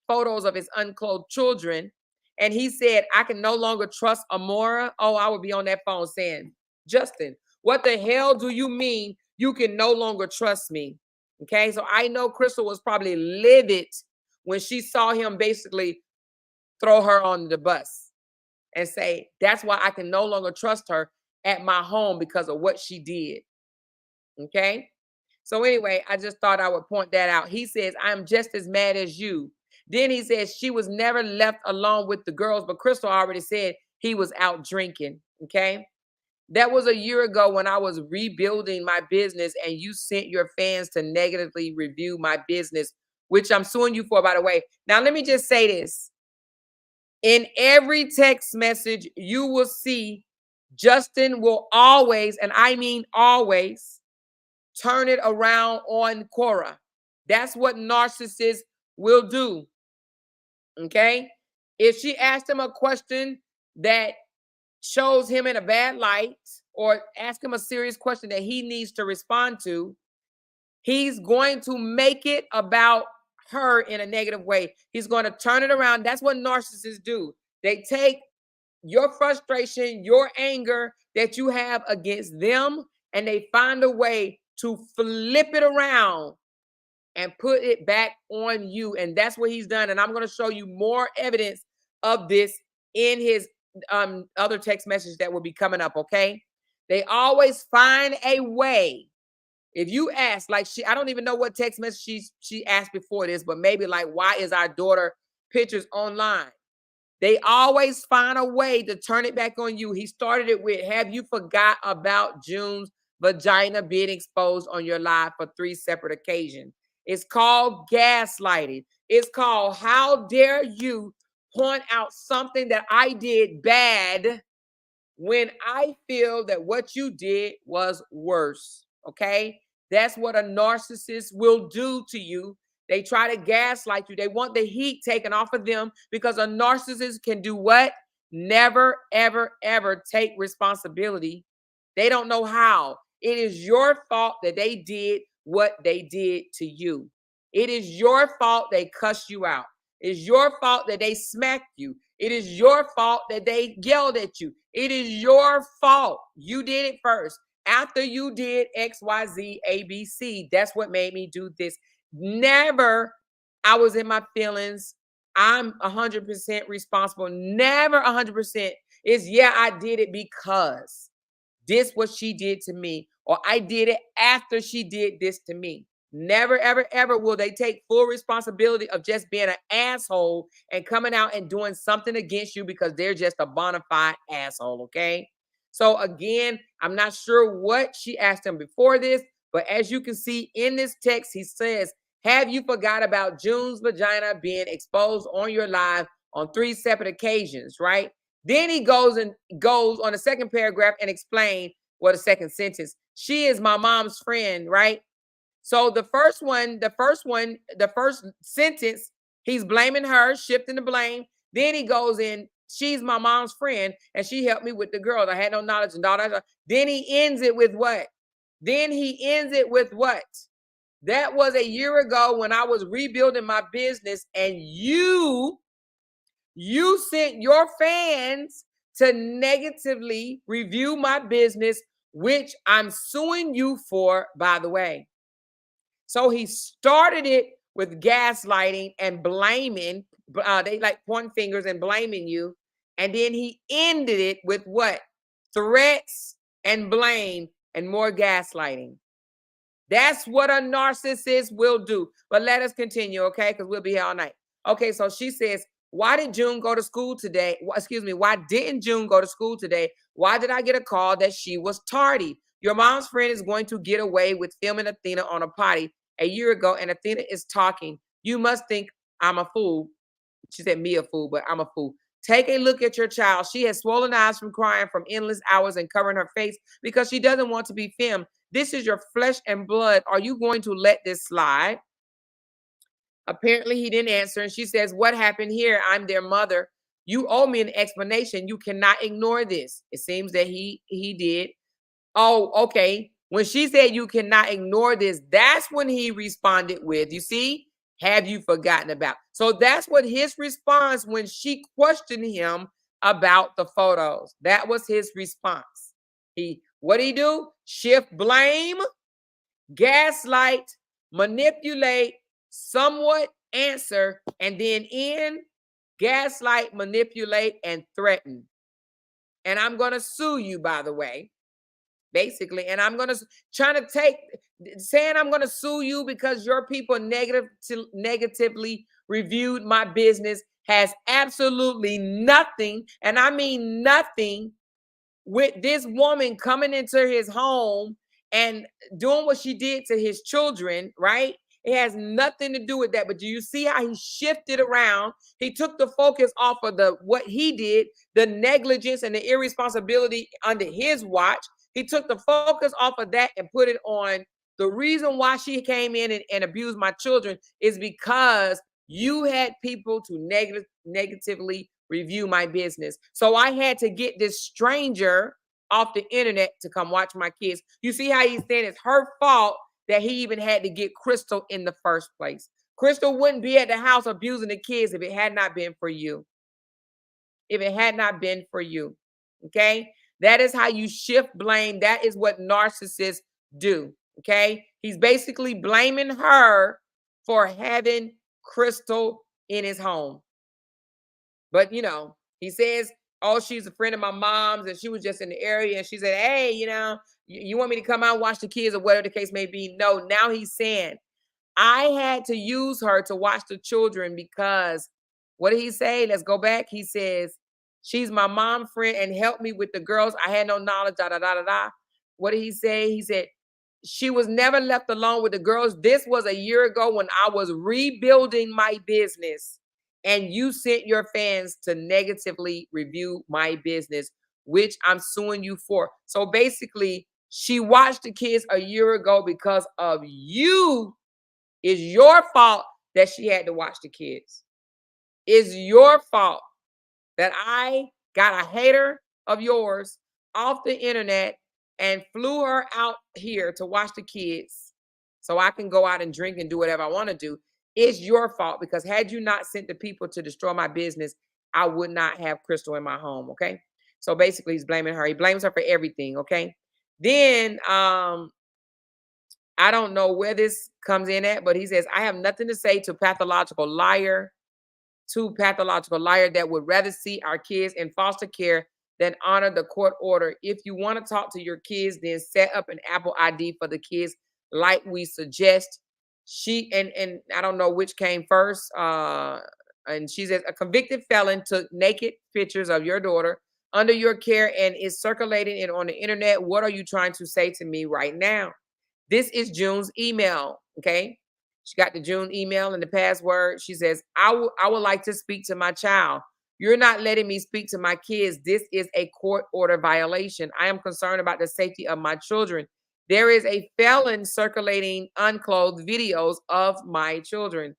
photos of his unclothed children, and he said, I can no longer trust Amora. Oh, I would be on that phone saying, Justin, what the hell do you mean you can no longer trust me? Okay, so I know Crystal was probably livid when she saw him basically throw her on the bus and say, that's why I can no longer trust her at my home because of what she did. Okay. So anyway, I just thought I would point that out. He says, I'm just as mad as you. Then he says she was never left alone with the girls, but Crystal already said he was out drinking. Okay. That was a year ago when I was rebuilding my business and you sent your fans to negatively review my business, which I'm suing you for, by the way. Now, let me just say this. In every text message, you will see Justin will always, and I mean always, turn it around on Korra. That's what narcissists will do. Okay? If she asked him a question that shows him in a bad light, or ask him a serious question that he needs to respond to, he's going to make it about her in a negative way. He's going to turn it around. That's what narcissists do. They take your frustration, your anger that you have against them, and they find a way to flip it around and put it back on you. And that's what he's done. And I'm going to show you more evidence of this in his other text message that will be coming up. Okay. They always find a way. If you ask, like I don't even know what text message she asked before this, but maybe like, why is our daughter pictures online? They always find a way to turn it back on you. He started it with, have you forgot about June's vagina being exposed on your live for 3 separate occasions? It's called gaslighting. It's called, how dare you point out something that I did bad when I feel that what you did was worse. Okay? That's what a narcissist will do to you. They try to gaslight you. They want the heat taken off of them, because a narcissist can do what? Never, ever, ever take responsibility. They don't know how. It is your fault that they did what they did to you. It is your fault they cussed you out. It's your fault that they smacked you. It is your fault that they yelled at you. It is your fault. You did it first. After you did X, Y, Z, A, B, C, that's what made me do this. Never, I was in my feelings. I'm 100% responsible. Never 100%. It's, yeah, I did it because this what she did to me, or I did it after she did this to me. Never, ever, ever will they take full responsibility of just being an asshole and coming out and doing something against you because they're just a bona fide asshole, okay? So again, I'm not sure what she asked him before this, but as you can see in this text, he says, have you forgot about June's vagina being exposed on your live on 3 separate occasions, right? Then he goes on the second paragraph and explain what a second sentence. She is my mom's friend, right? So the first sentence, he's blaming her, shifting the blame. Then he goes in, she's my mom's friend, and she helped me with the girls. I had no knowledge and all that. Then he ends it with what? That was a year ago when I was rebuilding my business, and you sent your fans to negatively review my business, which I'm suing you for, by the way. So he started it with gaslighting and blaming. They like pointing fingers and blaming you. And then he ended it with what? Threats and blame and more gaslighting. That's what a narcissist will do. But let us continue, okay? Because we'll be here all night. Okay, so she says, why did June go to school today? Why didn't June go to school today? Why did I get a call that she was tardy? Your mom's friend is going to get away with filming Athena on a potty a year ago, and Athena is talking. You must think I'm a fool. She said me a fool, but I'm a fool. Take a look at your child. She has swollen eyes from crying from endless hours and covering her face because she doesn't want to be filmed. This is your flesh and blood. Are you going to let this slide? Apparently he didn't answer. And she says, what happened here? I'm their mother. You owe me an explanation. You cannot ignore this. It seems that he did. Oh, okay. When she said you cannot ignore this, that's when he responded with, you see, have you forgotten about? So that's what his response when she questioned him about the photos. That was his response. What did he do? Shift blame, gaslight, manipulate, somewhat answer, and then end, gaslight, manipulate, and threaten. And I'm going to sue you, by the way. Basically, and I'm gonna saying I'm gonna sue you because your people negatively reviewed my business has absolutely nothing, and I mean nothing, with this woman coming into his home and doing what she did to his children, right? It has nothing to do with that. But do you see how he shifted around? He took the focus off of what he did, the negligence and the irresponsibility under his watch. He took the focus off of that and put it on the reason why she came in and abused my children is because you had people to negatively review my business. So I had to get this stranger off the internet to come watch my kids. You see how he's saying it's her fault that he even had to get Crystal in the first place. Crystal wouldn't be at the house abusing the kids if it had not been for you. If it had not been for you. Okay? That is how you shift blame. That is what narcissists do. Okay? He's basically blaming her for having Crystal in his home. But, he says, oh, she's a friend of my mom's and she was just in the area. And she said, hey, you want me to come out and watch the kids or whatever the case may be? No, now he's saying, I had to use her to watch the children because, what did he say? Let's go back. He says, she's my mom friend and helped me with the girls. I had no knowledge, da, da, da, da, da. What did he say? He said, she was never left alone with the girls. This was a year ago when I was rebuilding my business. And you sent your fans to negatively review my business, which I'm suing you for. So basically, she watched the kids a year ago because of you. It's your fault that she had to watch the kids. It's your fault that I got a hater of yours off the internet and flew her out here to watch the kids so I can go out and drink and do whatever I want to do. It's your fault because had you not sent the people to destroy my business, I would not have Crystal in my home, okay? So basically, he's blaming her. He blames her for everything, okay? Then, I don't know where this comes in at, but he says, I have nothing to say to pathological liar that would rather see our kids in foster care than honor the court order. If you want to talk to your kids, then set up an Apple ID for the kids like we suggest. She and I don't know which came first. And she says a convicted felon took naked pictures of your daughter under your care and is circulating it on the internet. What are you trying to say to me right now? This is June's email. Okay. She got the June email and the password. She says, I would like to speak to my child. You're not letting me speak to my kids. This is a court order violation. I am concerned about the safety of my children. There is a felon circulating unclothed videos of my children.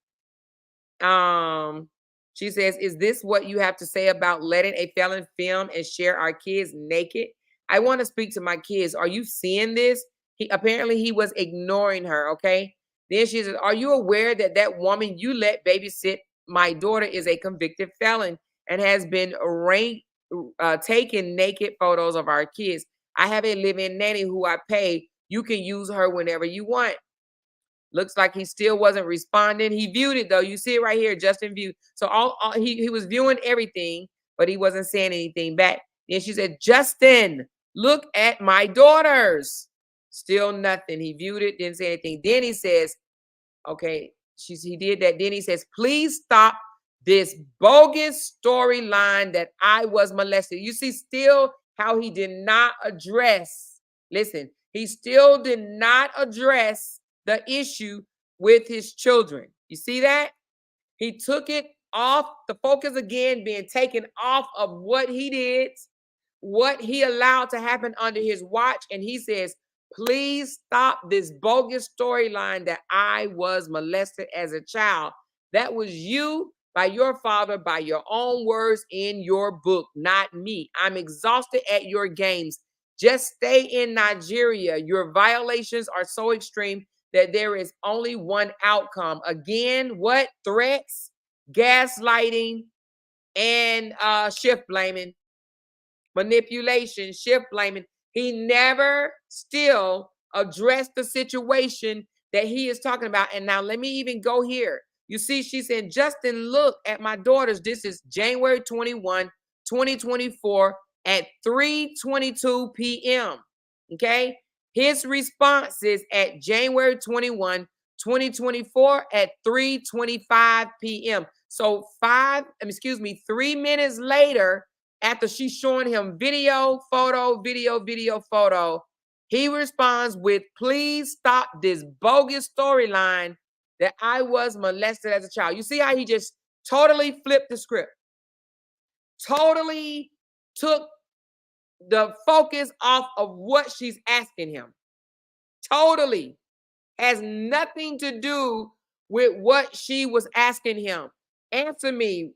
She says, is this what you have to say about letting a felon film and share our kids naked? I want to speak to my kids. Are you seeing this? Apparently he was ignoring her, okay? Then she says, are you aware that that woman you let babysit my daughter is a convicted felon and has been taking naked photos of our kids? I have a live-in nanny who I pay. You can use her whenever you want. Looks like he still wasn't responding. He viewed it though. You see it right here, Justin viewed. So he was viewing everything, but he wasn't saying anything back. Then she said, Justin, look at my daughters. Still nothing. He viewed it, didn't say anything. Then he says, okay, he did that. Then he says, please stop this bogus storyline that I was molested. You see still how he did not address, listen, he still did not address the issue with his children. You see that? He took it off, the focus again being taken off of what he did, what he allowed to happen under his watch. And he says, please stop this bogus storyline that I was molested as a child. That was you by your father, by your own words in your book, not me. I'm exhausted at your games. Just stay in Nigeria. Your violations are so extreme that there is only one outcome. Again, what? Threats, gaslighting, and shift blaming, manipulation, shift blaming. He never still addressed the situation that he is talking about. And now let me even go here. You see, she said, Justin, look at my daughters. This is January 21, 2024 at 3:22 p.m. Okay. His response is at January 21, 2024 at 3:25 p.m. So 3 minutes later, after she's showing him video, photo, he responds with, please stop this bogus storyline that I was molested as a child. You see how he just totally flipped the script, totally took the focus off of what she's asking him. Totally has nothing to do with what she was asking him. Answer me.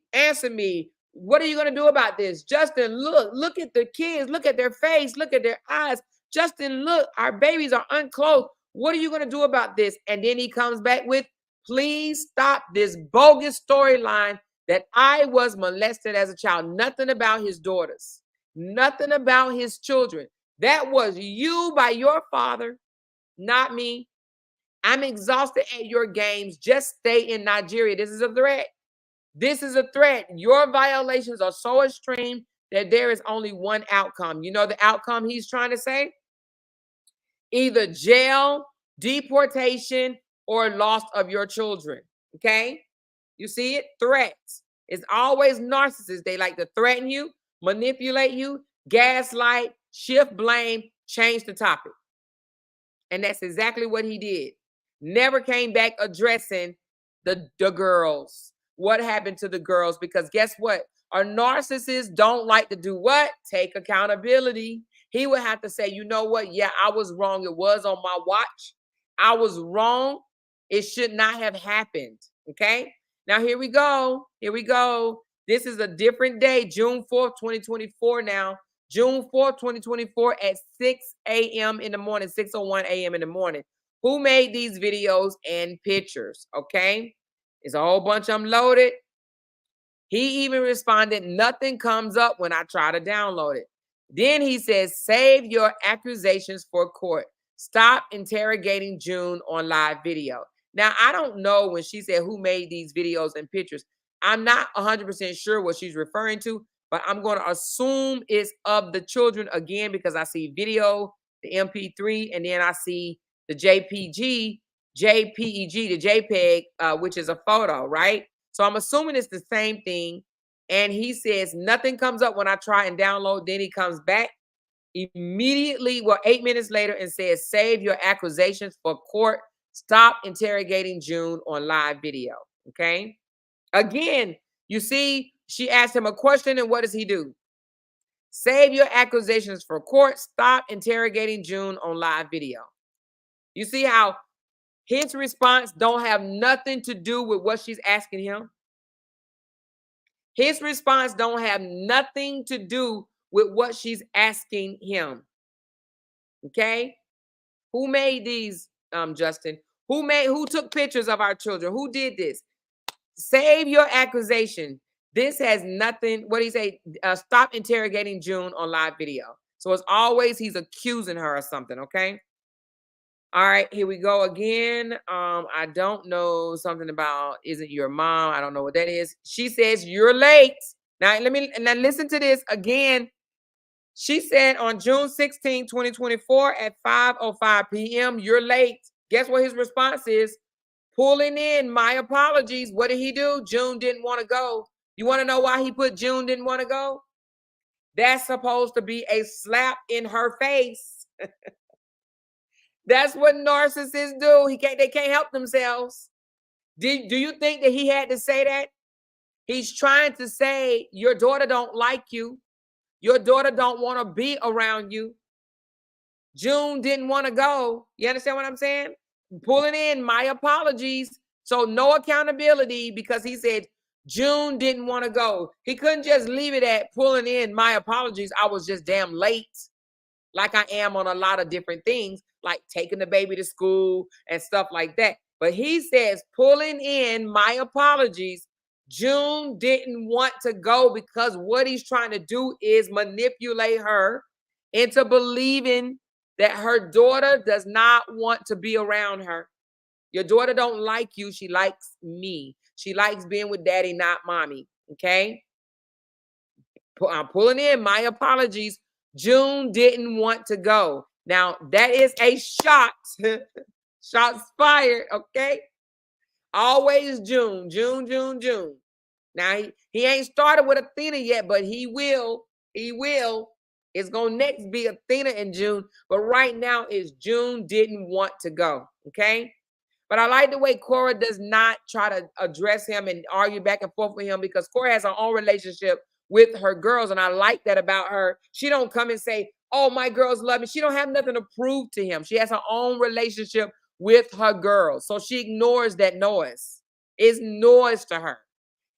What are you going to do about this? Justin, look at the kids. Look at their face. Look at their eyes. Justin, look, our babies are unclothed. What are you going to do about this? And then he comes back with, please stop this bogus storyline that I was molested as a child. Nothing about his daughters. Nothing about his children. That was you by your father, not me. I'm exhausted at your games. Just stay in Nigeria. This is a threat. This is a threat. Your violations are so extreme that there is only one outcome. You know the outcome he's trying to say? Either jail, deportation, or loss of your children. Okay? You see it? Threats. It's always narcissists. They like to threaten you, manipulate you, gaslight, shift blame, change the topic. And that's exactly what he did. Never came back addressing the girls. What happened to the girls? Because guess what? A narcissist don't like to do what? Take accountability. He would have to say, you know what? Yeah, I was wrong. It was on my watch. I was wrong. It should not have happened. Okay? Now, here we go. Here we go. This is a different day, June 4th, 2024 now. June 4th, 2024 at 6 a.m. in the morning, 6:01 a.m. in the morning. Who made these videos and pictures? Okay? It's a whole bunch of them loaded. He even responded, nothing comes up when I try to download it. Then he says, save your accusations for court. Stop interrogating June on live video. Now, I don't know when she said who made these videos and pictures. I'm not 100% sure what she's referring to, but I'm going to assume it's of the children again because I see video, the MP3, and then I see the JPEG, the JPEG, which is a photo, right? So I'm assuming it's the same thing. And he says, nothing comes up when I try and download. Then he comes back immediately, 8 minutes later, and says, save your accusations for court. Stop interrogating June on live video. Okay. Again, you see, she asked him a question, and what does he do? Save your accusations for court. Stop interrogating June on live video. You see how his response don't have nothing to do with what she's asking him? His response don't have nothing to do with what she's asking him. Okay? Who made these, Justin? Who took pictures of our children? Who did this? Save your accusation. This has nothing, what do you say? Stop interrogating June on live video. So it's always he's accusing her of something, okay? All right, here we go again. I don't know something about isn't your mom. I don't know what that is. She says you're late. Now listen to this again. She said on June 16, 2024 at 5:05 p.m. you're late. Guess what his response is? Pulling in my apologies. What did he do? June didn't want to go. You want to know why he put June didn't want to go? That's supposed to be a slap in her face. That's what narcissists do. They can't help themselves. Do you think that he had to say that? He's trying to say your daughter don't like you. Your daughter don't want to be around you. June didn't want to go. You understand what I'm saying? Pulling in my apologies. So no accountability because he said June didn't want to go. He couldn't just leave it at pulling in my apologies. I was just damn late, like I am on a lot of different things, like taking the baby to school and stuff like that. But he says pulling in my apologies. June didn't want to go because what he's trying to do is manipulate her into believing that her daughter does not want to be around her. Your daughter don't like you. She likes me. She likes being with daddy, not mommy. Okay? I'm pulling in my apologies. June didn't want to go. Now, that is a shot. Shots fired, okay? Always June, June, June, June. Now, he ain't started with Athena yet, but he will. He will. It's going to next be Athena in June. But right now, it's June didn't want to go, okay? But I like the way Korra does not try to address him and argue back and forth with him because Korra has her own relationship with her girls. And I like that about her. She don't come and say, oh, my girls love me. She don't have nothing to prove to him. She has her own relationship with her girls. So she ignores that noise. It's noise to her.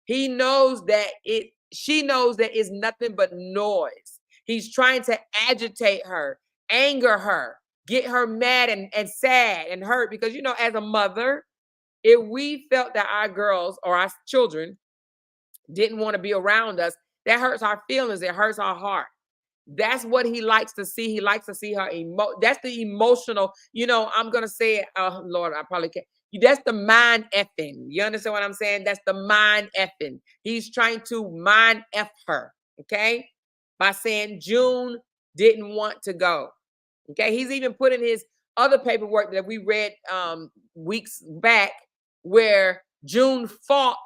He knows that she knows that it's nothing but noise. He's trying to agitate her, anger her, get her mad and sad and hurt because, you know, as a mother, if we felt that our girls or our children didn't want to be around us, that hurts our feelings. It hurts our heart. That's what he likes to see. He likes to see her that's the emotional, you know, I'm going to say it. Oh, Lord, I probably can't. That's the mind effing. You understand what I'm saying? That's the mind effing. He's trying to mind F her, okay? By saying June didn't want to go. Okay, he's even put in his other paperwork that we read weeks back where June fought,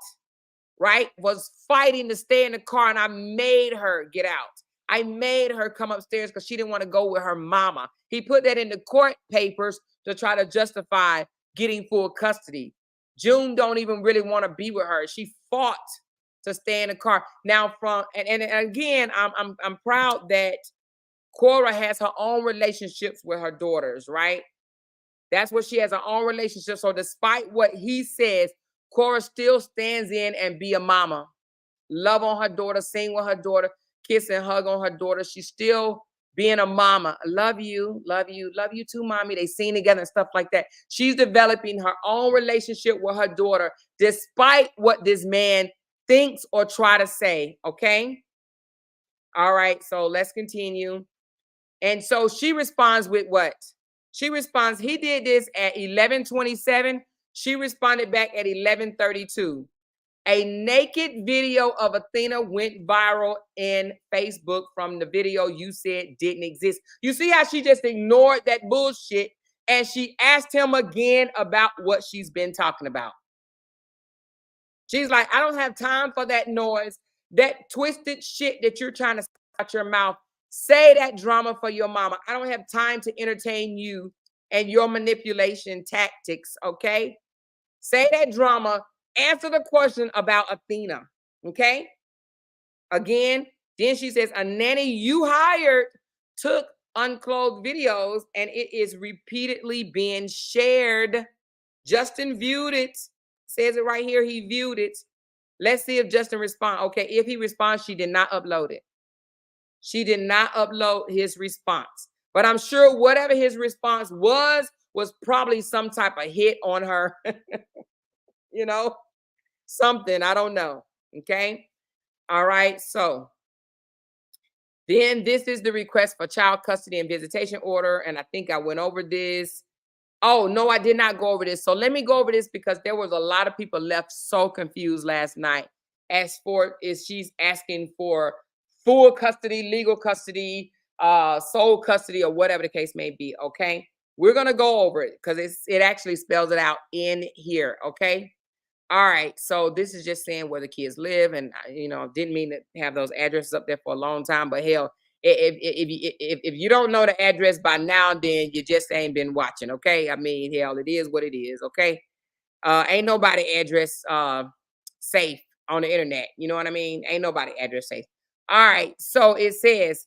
right? Was fighting to stay in the car and I made her get out. I made her come upstairs because she didn't want to go with her mama. He put that in the court papers to try to justify getting full custody. June don't even really want to be with her. She fought to stay in the car. Now and again, I'm proud that Korra has her own relationships with her daughters, right? That's what she has her own relationship. So despite what he says, Korra still stands in and be a mama. Love on her daughter, sing with her daughter, kiss and hug on her daughter. She's still being a mama. Love you, love you, love you too, mommy. They sing together and stuff like that. She's developing her own relationship with her daughter, despite what this man thinks or try to say, okay? All right, so let's continue. And so she responds with what? She responds, he did this at 11:27. She responded back at 11:32. A naked video of Athena went viral in Facebook from the video you said didn't exist. You see how she just ignored that bullshit and she asked him again about what she's been talking about. She's like, I don't have time for that noise, that twisted shit that you're trying to say out your mouth. Say that drama for your mama. I don't have time to entertain you and your manipulation tactics, okay? Say that drama. Answer the question about Athena, okay? Again, then she says, a nanny you hired took unclothed videos and it is repeatedly being shared. Justin viewed it. Says it right here. He viewed it. Let's see if Justin responds. Okay, if he responds, she did not upload it. She did not upload his response. But I'm sure whatever his response was probably some type of hit on her. You know, something, I don't know. Okay. All right. So then this is the request for child custody and visitation order. And I think I went over this. Oh, no, I did not go over this. So let me go over this because there was a lot of people left so confused last night. As for is she's asking for full custody, legal custody, sole custody, or whatever the case may be. Okay. We're going to go over it because it actually spells it out in here. Okay. All right, so this is just saying where the kids live, and you know, didn't mean to have those addresses up there for a long time, but hell, if you don't know the address by now, then you just ain't been watching, okay? I mean, hell, it is what it is, okay? Ain't nobody address safe on the internet. You know what I mean? Ain't nobody address safe. All right. So it says,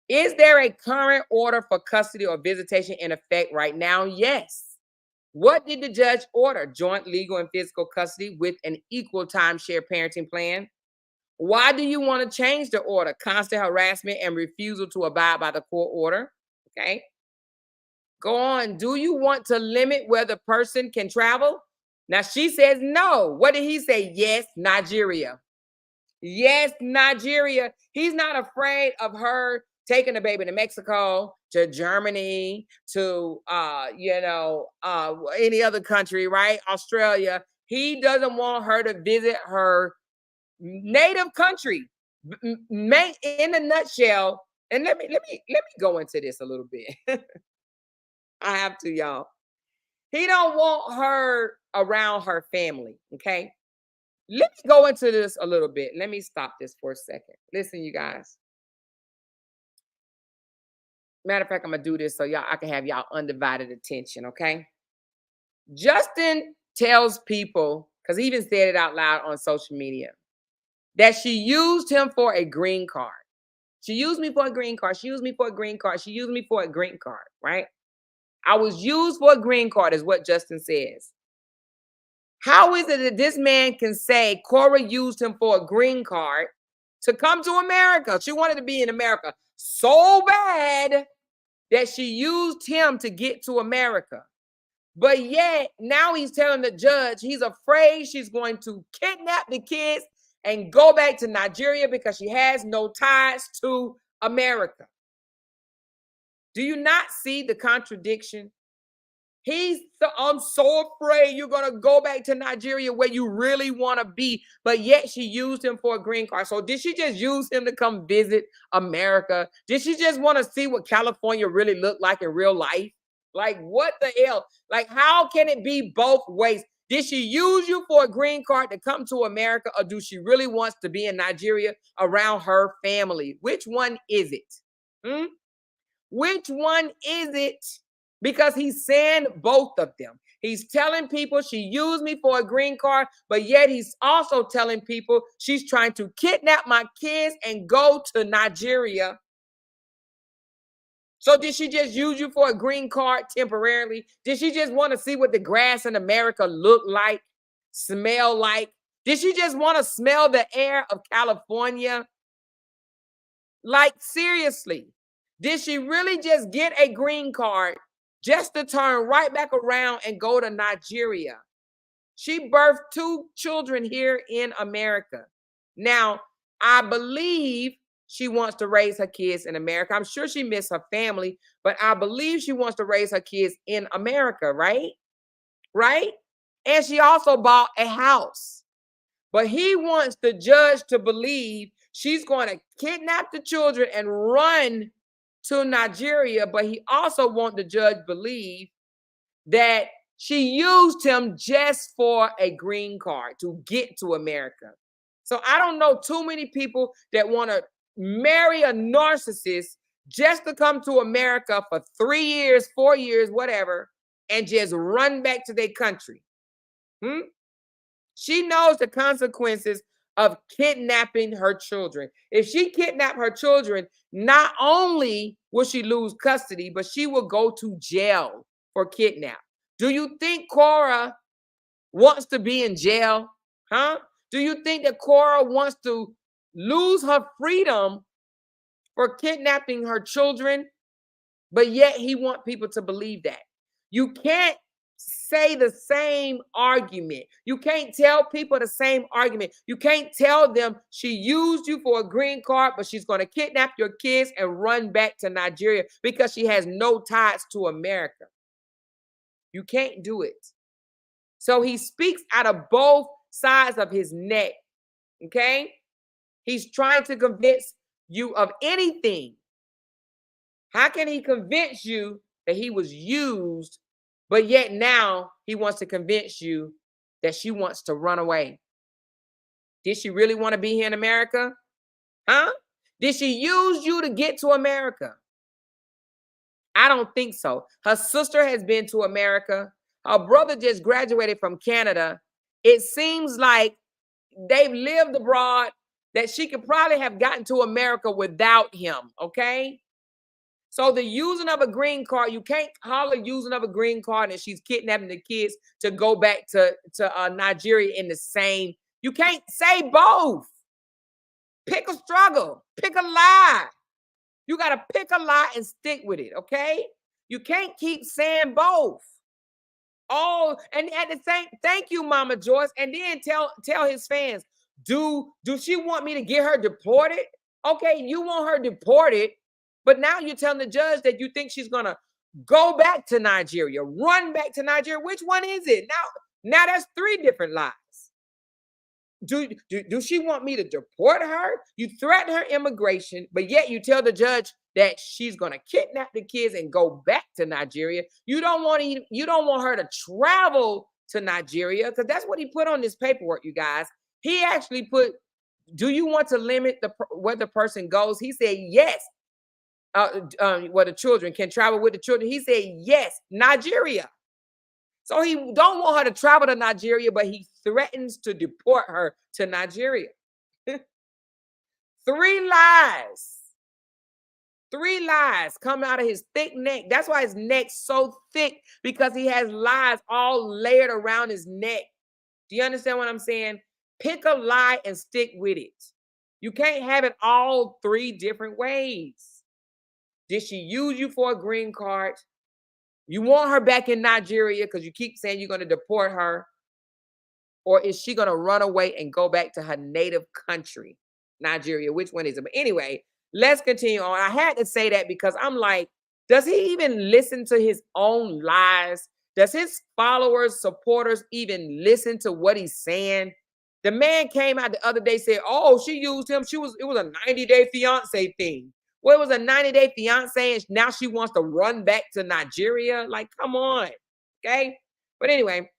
is there a current order for custody or visitation in effect right now? Yes. What did the judge order? Joint legal and physical custody with an equal timeshare parenting plan. Why do you want to change the order? Constant harassment and refusal to abide by the court order. Okay. Go on. Do you want to limit where the person can travel? Now she says no. What did he say? Yes, Nigeria. Yes, Nigeria. He's not afraid of her taking the baby to Mexico, to Germany, to any other country, right? Australia. He doesn't want her to visit her native country. In a nutshell, and let me go into this a little bit. I have to, y'all. He don't want her around her family. Okay. Let me go into this a little bit. Let me stop this for a second. Listen, you guys. Matter of fact, I'm gonna do this so I can have y'all undivided attention. Okay. Justin tells people, because he even said it out loud on social media, that she used him for a green card. She used me for a green card. She used me for a green card. She used me for a green card, right? I was used for a green card, is what Justin says. How is it that this man can say Korra used him for a green card to come to America? She wanted to be in America so bad that she used him to get to America. But yet, now he's telling the judge he's afraid she's going to kidnap the kids and go back to Nigeria because she has no ties to America. Do you not see the contradiction? I'm so afraid you're going to go back to Nigeria where you really want to be, but yet she used him for a green card. So did she just use him to come visit America? Did she just want to see what California really looked like in real life? Like, what the hell? Like, how can it be both ways? Did she use you for a green card to come to America, or do she really wants to be in Nigeria around her family? Which one is it? Which one is it? Because he's saying both of them. He's telling people she used me for a green card, but yet he's also telling people she's trying to kidnap my kids and go to Nigeria. So did she just use you for a green card temporarily? Did she just want to see what the grass in America look like, smell like? Did she just want to smell the air of California? Like, seriously, did she really just get a green card just to turn right back around and go to Nigeria? She birthed 2 children here in America. Now, I believe she wants to raise her kids in America. I'm sure she missed her family, but I believe she wants to raise her kids in America, right? Right? And she also bought a house. But he wants the judge to believe she's going to kidnap the children and run to Nigeria, but he also wants the judge believe that she used him just for a green card to get to America. So I don't know too many people that want to marry a narcissist just to come to America for 3 years, 4 years, whatever, and just run back to their country. She knows the consequences of kidnapping her children. If she kidnapped her children, not only will she lose custody, but she will go to jail for kidnap. Do you think Korra wants to be in jail? Do you think that Korra wants to lose her freedom for kidnapping her children? But yet he wants people to believe that. You can't say the same argument. You can't tell people the same argument. You can't tell them she used you for a green card, but she's going to kidnap your kids and run back to Nigeria because she has no ties to America. You can't do it. So he speaks out of both sides of his neck. Okay? He's trying to convince you of anything. How can he convince you that he was used, but yet now he wants to convince you that she wants to run away? Did she really want to be here in America? Did she use you to get to America? I don't think so. Her sister has been to America. Her brother just graduated from Canada. It seems like they've lived abroad, that she could probably have gotten to America without him, okay? So the using of a green card, you can't call her using of a green card and she's kidnapping the kids to go back to Nigeria in the same. You can't say both. Pick a struggle. Pick a lie. You got to pick a lie and stick with it, okay? You can't keep saying both. Oh, and at the same, thank you, Mama Joyce. And then tell his fans, do she want me to get her deported? Okay, you want her deported, but now you're telling the judge that you think she's gonna go back to Nigeria, run back to Nigeria. Which one is it? Now that's 3 different lies. Do she want me to deport her? You threaten her immigration, but yet you tell the judge that she's going to kidnap the kids and go back to Nigeria. You don't want her to travel to Nigeria, because that's what he put on this paperwork, you guys. He actually put, do you want to limit where the person goes? He said yes. Where the children can travel with the children. He said yes, Nigeria. So he don't want her to travel to Nigeria, but he threatens to deport her to Nigeria. 3 lies. 3 lies come out of his thick neck. That's why his neck's so thick, because he has lies all layered around his neck. Do you understand what I'm saying? Pick a lie and stick with it. You can't have it all 3 different ways. Did she use you for a green card? You want her back in Nigeria because you keep saying you're going to deport her? Or is she going to run away and go back to her native country, Nigeria? Which one is it? But anyway, let's continue on. I had to say that because I'm like, does he even listen to his own lies? Does his followers, supporters even listen to what he's saying? The man came out the other day, said, oh, she used him. It was a 90-day fiance thing. Well, it was a 90-day fiance, and now she wants to run back to Nigeria. Like, come on. Okay. But anyway,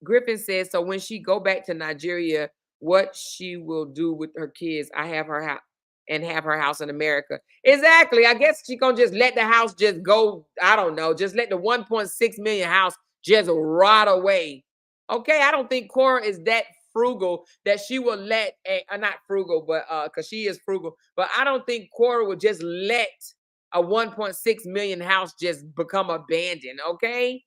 Griffin says, so when she go back to Nigeria, what she will do with her kids, I have her house and have her house in America. Exactly. I guess she gonna just let the house just go. I don't know. Just let the 1.6 million house just rot away. Okay. I don't think Korra is that frugal that she will let not frugal, but because she is frugal, but I don't think Korra would just let a 1.6 million house just become abandoned. Okay.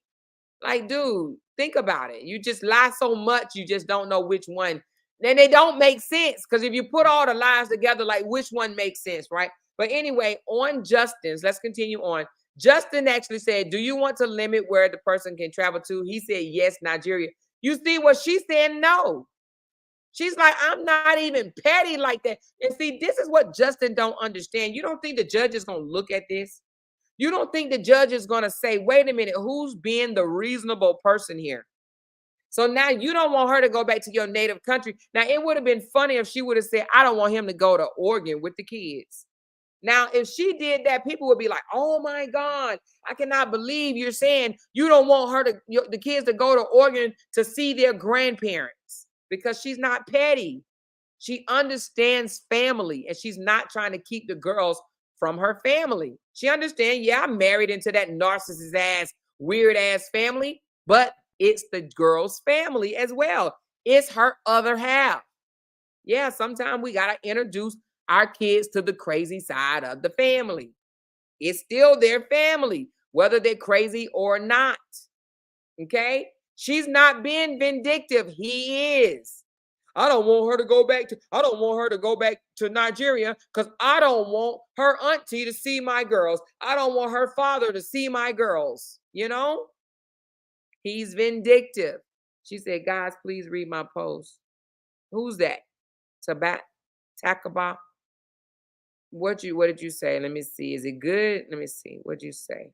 Like, dude, think about it. You just lie so much, you just don't know which one. Then they don't make sense, because if you put all the lies together, like, which one makes sense, right? But anyway, on Justin's, let's continue on. Justin actually said, do you want to limit where the person can travel to? He said, yes, Nigeria. You see what she's saying? No. She's like, I'm not even petty like that. And see, this is what Justin don't understand. You don't think the judge is going to look at this? You don't think the judge is going to say, wait a minute, who's being the reasonable person here? So now you don't want her to go back to your native country. Now, it would have been funny if she would have said, I don't want him to go to Oregon with the kids. Now, if she did that, people would be like, oh my God, I cannot believe you're saying you don't want the kids to go to Oregon to see their grandparents, because she's not petty. She understands family, and she's not trying to keep the girls from her family. She understands, yeah, I'm married into that narcissist ass, weird ass family, but it's the girl's family as well. It's her other half. Yeah, sometimes we got to introduce our kids to the crazy side of the family. It's still their family, whether they're crazy or not. Okay? She's not being vindictive. He is. I don't want her to go back to Nigeria because I don't want her auntie to see my girls. I don't want her father to see my girls. You know? He's vindictive. She said, guys, please read my post. Who's that? Takaba? What did you say? Let me see. Is it good? Let me see. What'd you say?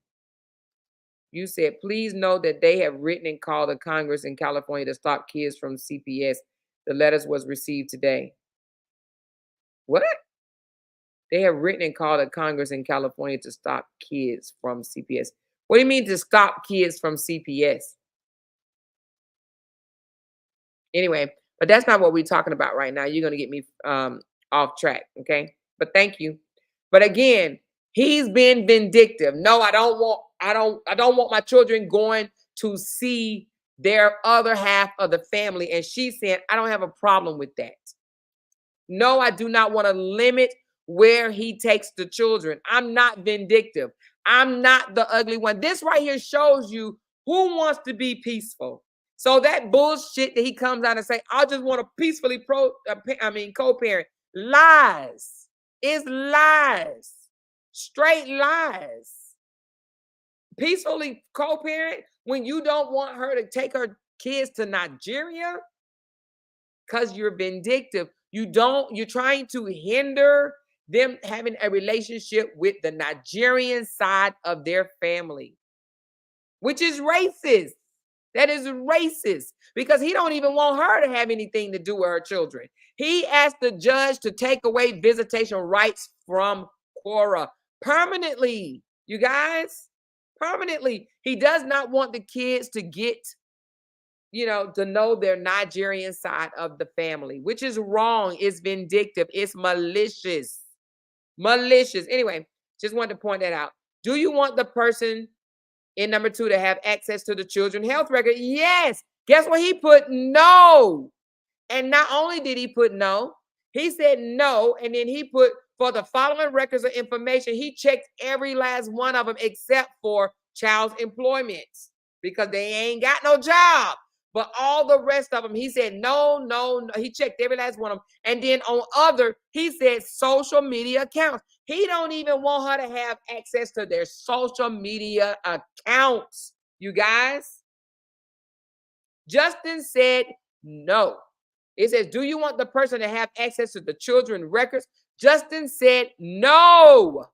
You said, please know that they have written and called the Congress in California to stop kids from CPS. The letters was received today. What? They have written and called the Congress in California to stop kids from CPS. What do you mean to stop kids from CPS? Anyway, but that's not what we're talking about right now. You're going to get me off track, okay? But thank you. But again, he's been vindictive. No, I don't want my children going to see their other half of the family. And she's saying, I don't have a problem with that. No, I do not want to limit where he takes the children. I'm not vindictive. I'm not the ugly one. This right here shows you who wants to be peaceful. So that bullshit that he comes out and say, I just want to peacefully co-parent. Lies. It's lies. Straight lies. Peacefully co-parent when you don't want her to take her kids to Nigeria because you're vindictive. You're trying to hinder them having a relationship with the Nigerian side of their family, which is racist. That is racist because he don't even want her to have anything to do with her children. He asked the judge to take away visitation rights from Korra permanently, you guys, permanently. He does not want the kids to get, to know their Nigerian side of the family, which is wrong. It's vindictive. It's malicious. Malicious. Anyway, just wanted to point that out. Do you want the person in number 2 to have access to the children's health record? Yes. Guess what he put? No. And not only did he put no, he said no. And then he put for the following records of information. He checked every last one of them except for child's employment because they ain't got no job. But all the rest of them, he said, no. He checked every last one of them. And then on other, he said social media accounts. He don't even want her to have access to their social media accounts, you guys. Justin said no. It says, do you want the person to have access to the children's records? Justin said no.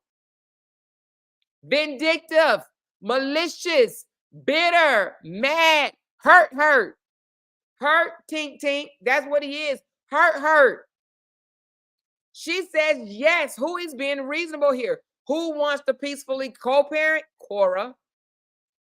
Vindictive, malicious, bitter, mad, hurt, tink. That's what he is. Hurt. She says yes. Who is being reasonable here? Who wants to peacefully co-parent? Korra.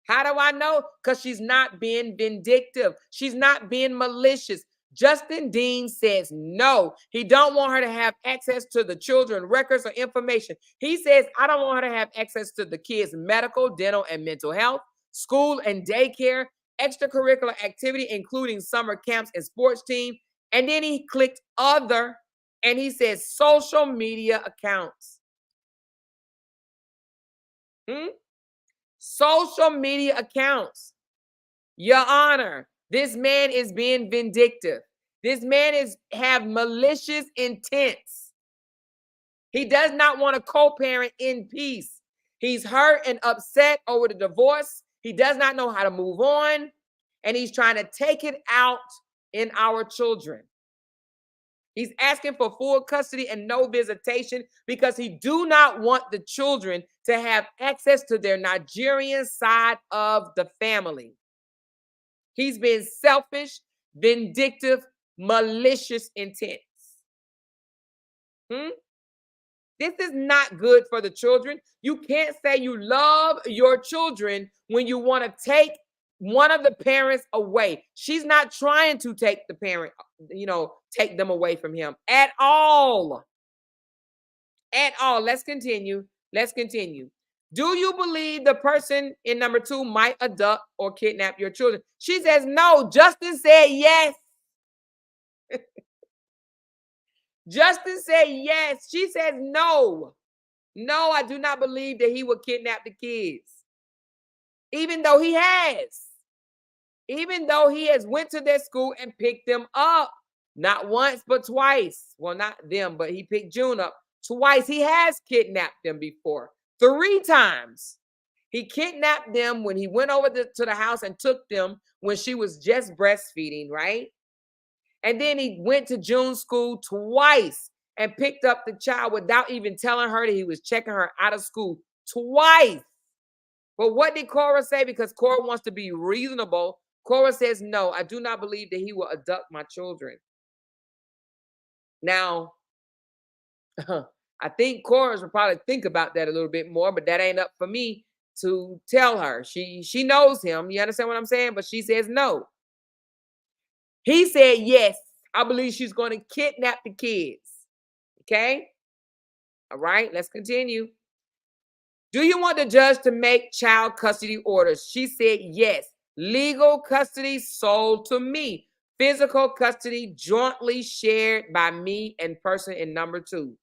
How do I know? Because she's not being vindictive. She's not being malicious. Justin Dean says no. He don't want her to have access to the children's records or information. He says, I don't want her to have access to the kids' medical, dental, and mental health, school and daycare, extracurricular activity, including summer camps and sports team. And then he clicked other, and he says social media accounts. Social media accounts. Your Honor, this man is being vindictive. This man have malicious intents. He does not want to co-parent in peace. He's hurt and upset over the divorce. He does not know how to move on. And he's trying to take it out in our children. He's asking for full custody and no visitation because he do not want the children to have access to their Nigerian side of the family. He's been selfish, vindictive, malicious intents. This is not good for the children. You can't say you love your children when you want to take one of the parents away. She's not trying to take the parent, take them away from him at all. At all. Let's continue. Do you believe the person in number 2 might abduct or kidnap your children? She says no. Justin said yes. Justin said yes. She says no. No, I do not believe that he would kidnap the kids. Even though he has. Even though he has went to their school and picked them up. Not once, but twice. Well, not them, but he picked June up twice. He has kidnapped them before. 3 times. He kidnapped them when he went over to the house and took them when she was just breastfeeding, right? And then he went to June's school twice and picked up the child without even telling her that he was checking her out of school twice. But what did Korra say? Because Korra wants to be reasonable. Korra says, no, I do not believe that he will abduct my children. Now, I think Korra will probably think about that a little bit more, but that ain't up for me to tell her. She knows him. You understand what I'm saying? But she says no. He said, yes, I believe she's going to kidnap the kids. Okay? All right, let's continue. Do you want the judge to make child custody orders? She said, yes. Legal custody sold to me. Physical custody jointly shared by me and person in number 2.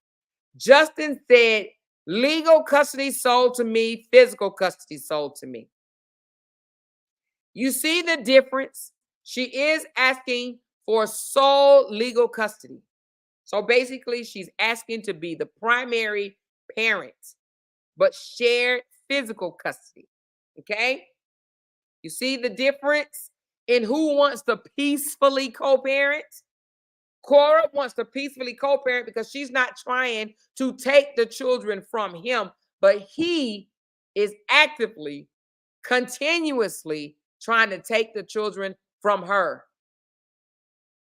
Justin said, legal custody sold to me, physical custody sold to me. You see the difference? She is asking for sole legal custody. So basically, she's asking to be the primary parent, but shared physical custody. Okay? You see the difference in who wants to peacefully co-parent? Korra wants to peacefully co-parent because she's not trying to take the children from him, but he is actively, continuously trying to take the children from her.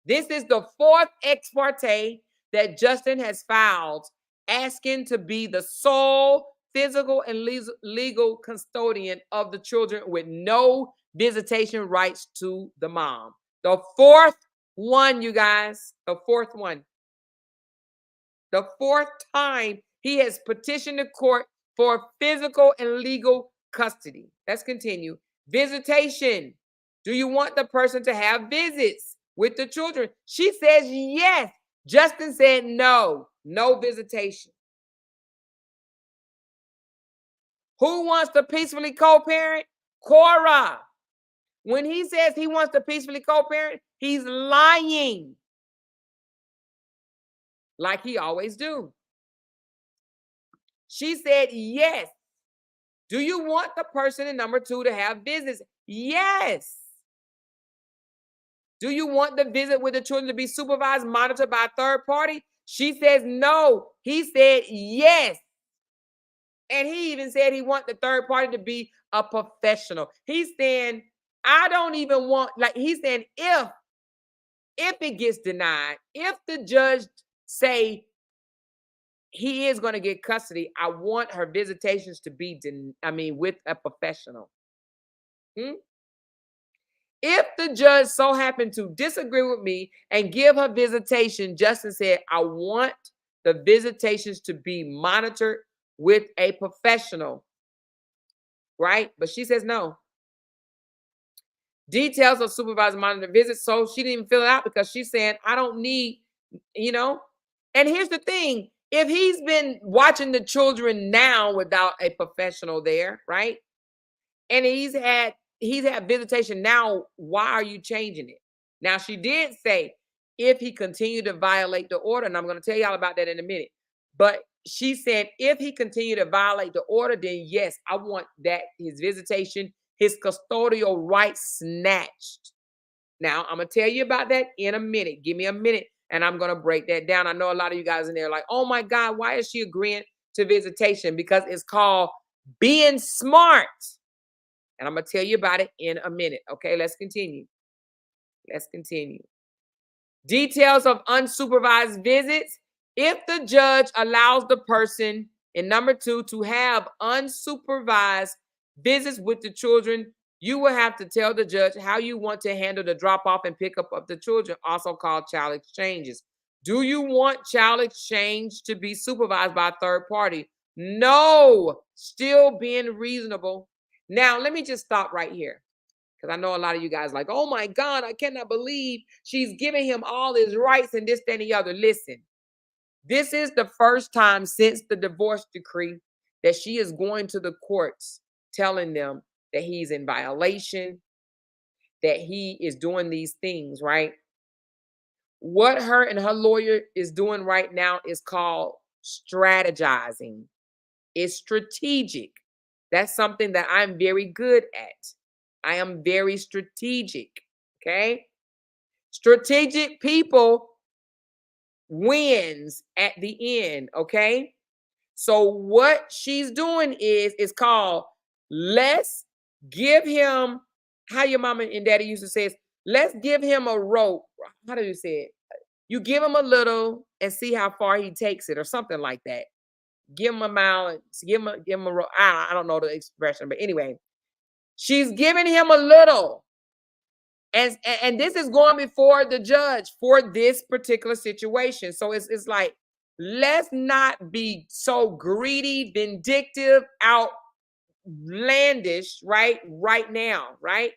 This is the 4th ex parte that Justin has filed, asking to be the sole physical and legal custodian of the children with no visitation rights to the mom. The 4th one, you guys, the 4th one. The 4th time he has petitioned the court for physical and legal custody. Let's continue. Visitation. Do you want the person to have visits with the children? She says yes. Justin said no. No visitation. Who wants to peacefully co-parent? Korra. When he says he wants to peacefully co-parent, he's lying. Like he always do. She said yes. Do you want the person in number 2 to have visits? Yes. Do you want the visit with the children to be supervised, monitored by a third party? She says no. He said yes. And he even said he want the third party to be a professional. He's saying, I don't even want, like he's saying, if it gets denied, if the judge say he is going to get custody, I want her visitations to be, with a professional. If the judge so happened to disagree with me and give her visitation, Justin said, I want the visitations to be monitored with a professional, right? But she says no. Details of supervised monitor visits. So she didn't even fill it out because she's saying, I don't need, And here's the thing. If he's been watching the children now without a professional there, right? And he's had visitation now, why are you changing it? Now, she did say if he continued to violate the order, and I'm going to tell y'all about that in a minute. But she said if he continued to violate the order, then yes, I want that his visitation, his custodial rights snatched. Now, I'm going to tell you about that in a minute. Give me a minute, and I'm going to break that down. I know a lot of you guys in there are like, oh my God, why is she agreeing to visitation? Because it's called being smart. And I'm going to tell you about it in a minute. Okay, let's continue. Let's continue. Details of unsupervised visits. If the judge allows the person in number 2 to have unsupervised visits with the children, you will have to tell the judge how you want to handle the drop-off and pickup of the children, also called child exchanges. Do you want child exchange to be supervised by a third party? No, still being reasonable. Now, let me just stop right here because I know a lot of you guys are like, oh my God, I cannot believe she's giving him all his rights and this, that, and the other. Listen, this is the first time since the divorce decree that she is going to the courts telling them that he's in violation, that he is doing these things, right? What her and her lawyer is doing right now is called strategizing. It's strategic. That's something that I'm very good at. I am very strategic, okay? Strategic people wins at the end, okay? So what she's doing is called, let's give him, how your mama and daddy used to say, let's give him a rope. How do you say it? You give him a little and see how far he takes it or something like that. Give him a mile, give him a rope. I don't know the expression, but anyway, she's giving him a little. And this is going before the judge for this particular situation. So it's like, let's not be so greedy, vindictive, outlandish, right now, right?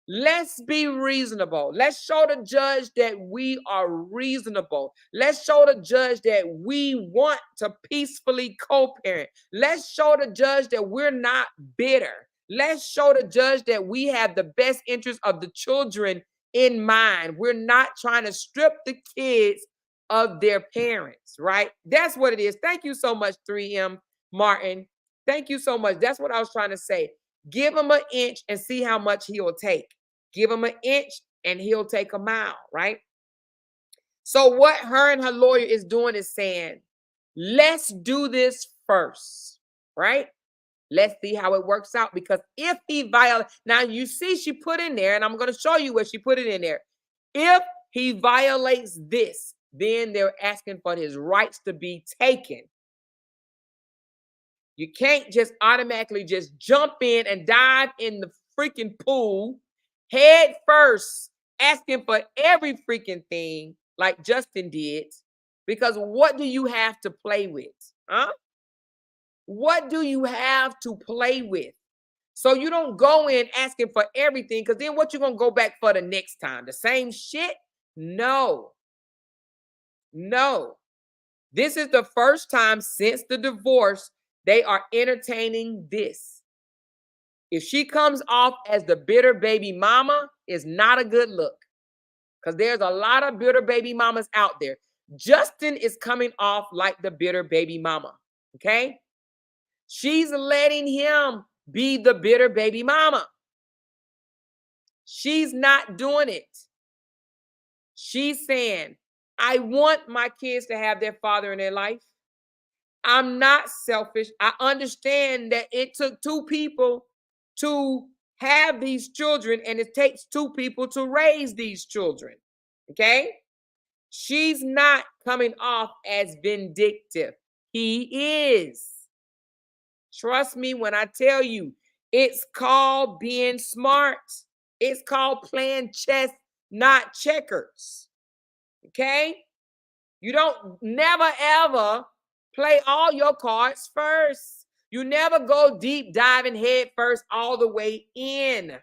Let's be reasonable. Let's show the judge that we are reasonable. Let's show the judge that we want to peacefully co-parent. Let's show the judge that we're not bitter. Let's show the judge that we have the best interest of the children in mind. We're not trying to strip the kids of their parents, right? That's what it is. Thank you so much, 3M Martin. Thank you so much. That's what I was trying to say. Give him an inch and see how much he'll take. Give him an inch and he'll take a mile, right? So what her and her lawyer is doing is saying, let's do this first, right? Let's see how it works out, because if he violates, now you see she put in there, and I'm going to show you where she put it in there. If he violates this, then they're asking for his rights to be taken. You can't just automatically just jump in and dive in the freaking pool head first, asking for every freaking thing like Justin did, because what do you have to play with? Huh? What do you have to play with? So you don't go in asking for everything, because then what you going to go back for the next time? The same shit? No. No. This is the first time since the divorce they are entertaining this. If she comes off as the bitter baby mama, it's not a good look, because there's a lot of bitter baby mamas out there. Justin is coming off like the bitter baby mama, okay? She's letting him be the bitter baby mama. She's not doing it. She's saying, I want my kids to have their father in their life. I'm not selfish. I understand that it took two people to have these children, and it takes two people to raise these children. Okay? She's not coming off as vindictive. He is. Trust me when I tell you, it's called being smart. It's called playing chess, not checkers. Okay? You don't never ever play all your cards first. You never go deep diving head first all the way in. A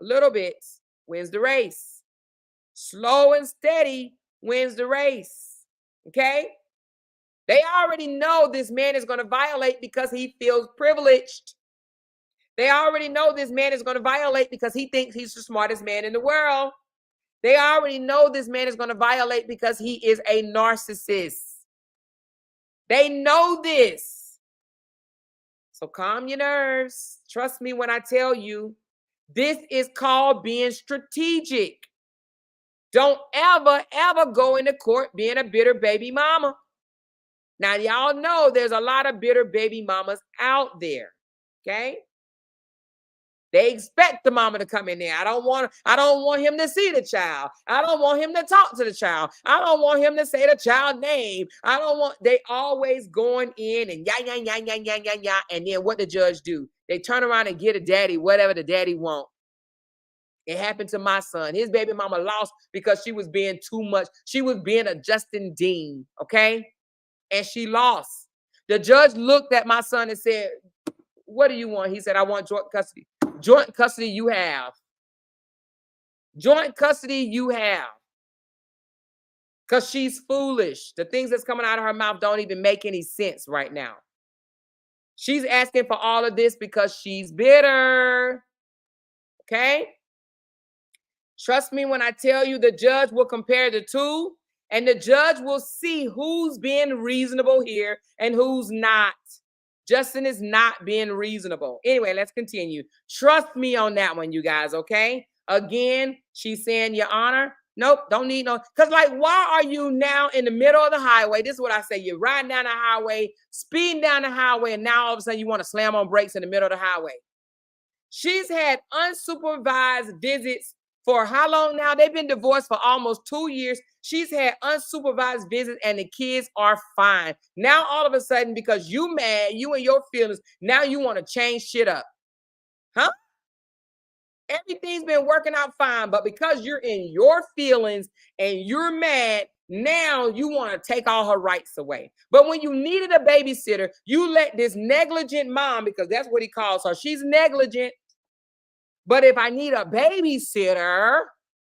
little bit wins the race. Slow and steady wins the race. Okay? They already know this man is going to violate because he feels privileged. They already know this man is going to violate because he thinks he's the smartest man in the world. They already know this man is going to violate because he is a narcissist. They know this. So calm your nerves. Trust me when I tell you, this is called being strategic. Don't ever, ever go into court being a bitter baby mama. Now, y'all know there's a lot of bitter baby mamas out there, okay? They expect the mama to come in there. I don't want him to see the child. I don't want him to talk to the child. I don't want him to say the child name. They always going in and yeah. And then what the judge do? They turn around and get a daddy, whatever the daddy want. It happened to my son. His baby mama lost because she was being too much. She was being a Justin Dean, okay? And she lost. The judge looked at my son and said, what do you want? He said, I want joint custody. Joint custody you have. Joint custody you have. Because she's foolish. The things that's coming out of her mouth don't even make any sense right now. She's asking for all of this because she's bitter. Okay? Trust me when I tell you, the judge will compare the two, and the judge will see who's being reasonable here and who's not. Justin is not being reasonable. Anyway, let's continue. Trust me on that one, you guys, okay? Again, she's saying, Your Honor, nope, don't need no. Because, like, why are you now in the middle of the highway? This is what I say. You're riding down the highway, speeding down the highway, and now all of a sudden you want to slam on brakes in the middle of the highway. She's had unsupervised visits for how long now? They've been divorced for almost 2 years. She's had unsupervised visits and the kids are fine. Now, all of a sudden, because you mad, you and your feelings, now you want to change shit up. Huh? Everything's been working out fine, but because you're in your feelings and you're mad, now you want to take all her rights away. But when you needed a babysitter, you let this negligent mom, because that's what he calls her, she's negligent. But if I need a babysitter,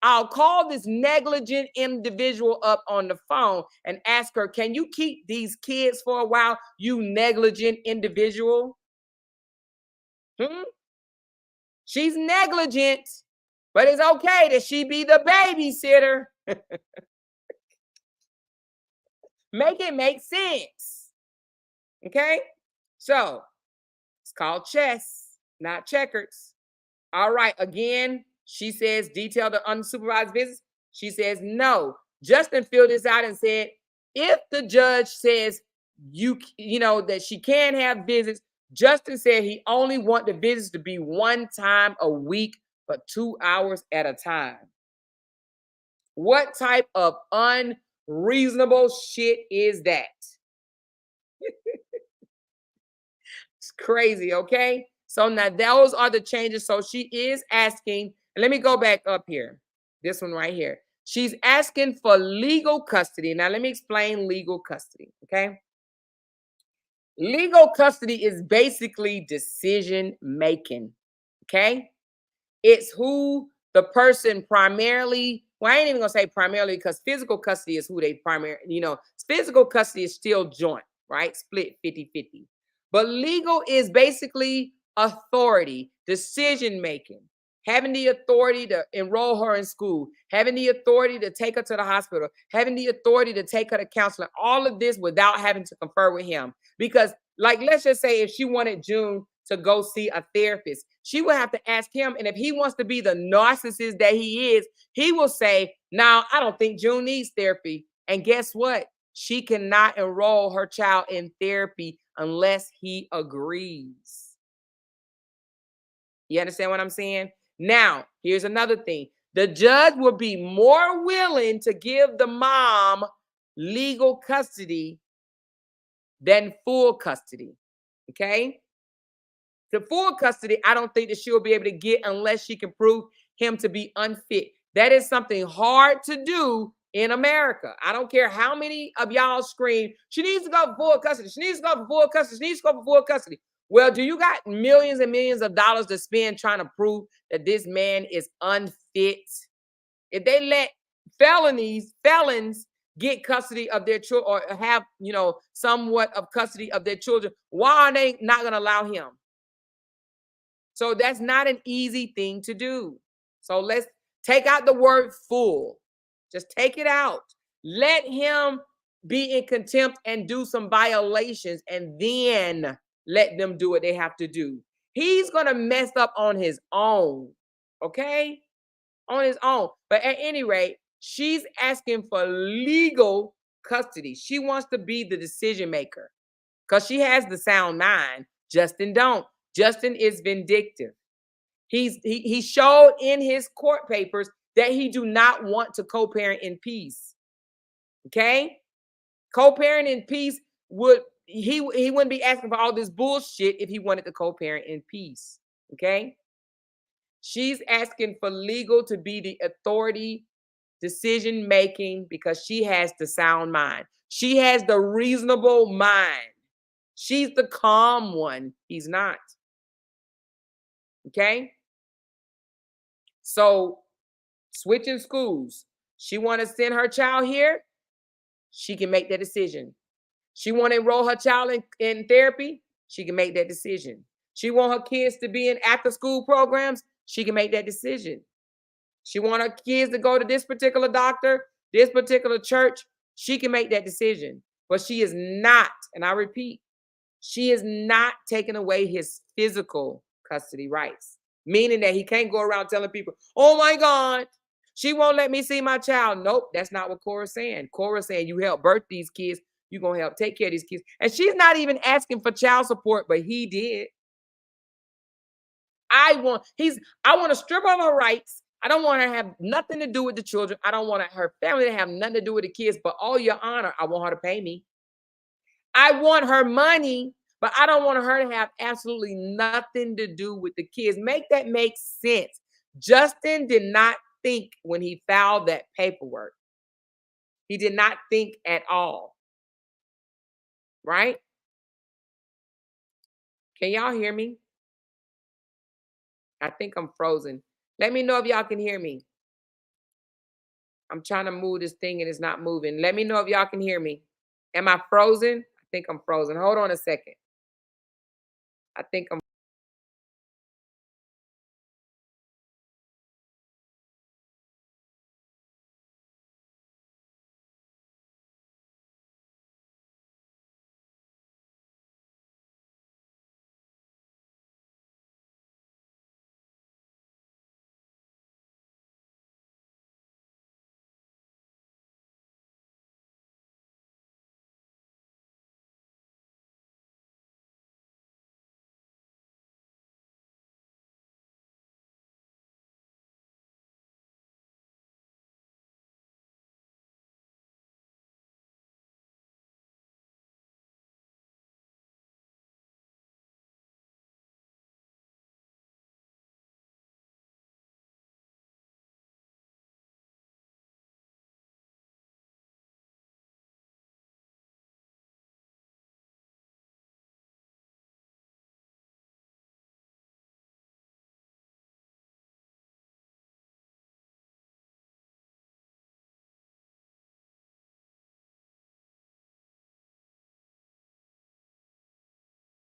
I'll call this negligent individual up on the phone and ask her, can you keep these kids for a while, you negligent individual? She's negligent, but it's okay that she be the babysitter. Make it make sense. Okay? So it's called chess, not checkers. All right. Again, she says detail the unsupervised visits. She says no. Justin filled this out and said, if the judge says you know that she can have visits, Justin said he only want the visits to be one time a week for 2 hours at a time. What type of unreasonable shit is that? It's crazy, okay? So now those are the changes. So she is asking, and let me go back up here. This one right here. She's asking for legal custody. Now let me explain legal custody, okay? Legal custody is basically decision making, okay? It's who the person primarily, well, I ain't even gonna say primarily because physical custody is who they primarily, physical custody is still joint, right? Split 50-50. But legal is basically authority, decision making, having the authority to enroll her in school, having the authority to take her to the hospital, having the authority to take her to counseling, all of this without having to confer with him. Because, like, let's just say if she wanted June to go see a therapist, she will have to ask him. And if he wants to be the narcissist that he is, he will say, "Now, I don't think June needs therapy." And guess what? She cannot enroll her child in therapy unless he agrees. You understand what I'm saying? Now, here's another thing. The judge will be more willing to give the mom legal custody than full custody. Okay? The full custody, I don't think that she'll be able to get unless she can prove him to be unfit. That is something hard to do in America. I don't care how many of y'all scream, she needs to go for full custody. She needs to go for full custody. She needs to go for full custody. Well, do you got millions and millions of dollars to spend trying to prove that this man is unfit? If they let felons get custody of their children or have, somewhat of custody of their children, why are they not going to allow him? So that's not an easy thing to do. So let's take out the word full. Just take it out. Let him be in contempt and do some violations, and then let them do what they have to do. He's going to mess up on his own, okay? On his own. But at any rate, she's asking for legal custody. She wants to be the decision maker because she has the sound mind. Justin don't. Justin is vindictive. He showed in his court papers that he do not want to co-parent in peace. Okay? Co-parent in peace he wouldn't be asking for all this bullshit if he wanted to co-parent in peace. Okay? She's asking for legal to be the authority decision making because she has the sound mind. She has the reasonable mind. She's the calm one. He's not. Okay? So, switching schools. She want to send her child here. She can make that decision. She want to enroll her child in therapy. She can make that decision. She want her kids to be in after school programs. She can make that decision. She want her kids to go to this particular doctor, this particular church. She can make that decision. But she is not, and I repeat, she is not taking away his physical custody rights. Meaning that he can't go around telling people, "Oh my God, she won't let me see my child." Nope, that's not what Korra's saying. Korra's saying you help birth these kids. You're going to help take care of these kids. And she's not even asking for child support, but he did. I want to strip of her rights. I don't want her to have nothing to do with the children. I don't want her family to have nothing to do with the kids. But all your honor, I want her to pay me. I want her money, but I don't want her to have absolutely nothing to do with the kids. Make that make sense. Justin did not think when he filed that paperwork. He did not think at all. Right? Can y'all hear me? I think I'm frozen. Let me know if y'all can hear me. I'm trying to move this thing and it's not moving. Let me know if y'all can hear me. Am I frozen? I think I'm frozen. Hold on a second. I think I'm.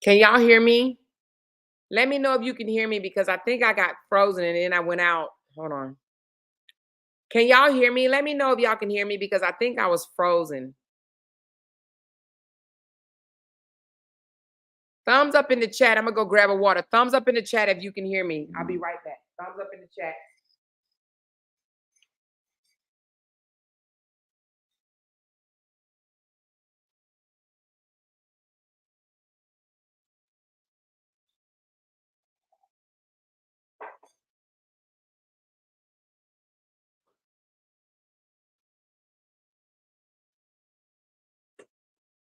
Can y'all hear me? Let me know if you can hear me because I think I got frozen and then I went out. Hold on. Can y'all hear me? Let me know if y'all can hear me because I think I was frozen. Thumbs up in the chat. I'm going to go grab a water. Thumbs up in the chat if you can hear me. I'll be right back. Thumbs up in the chat.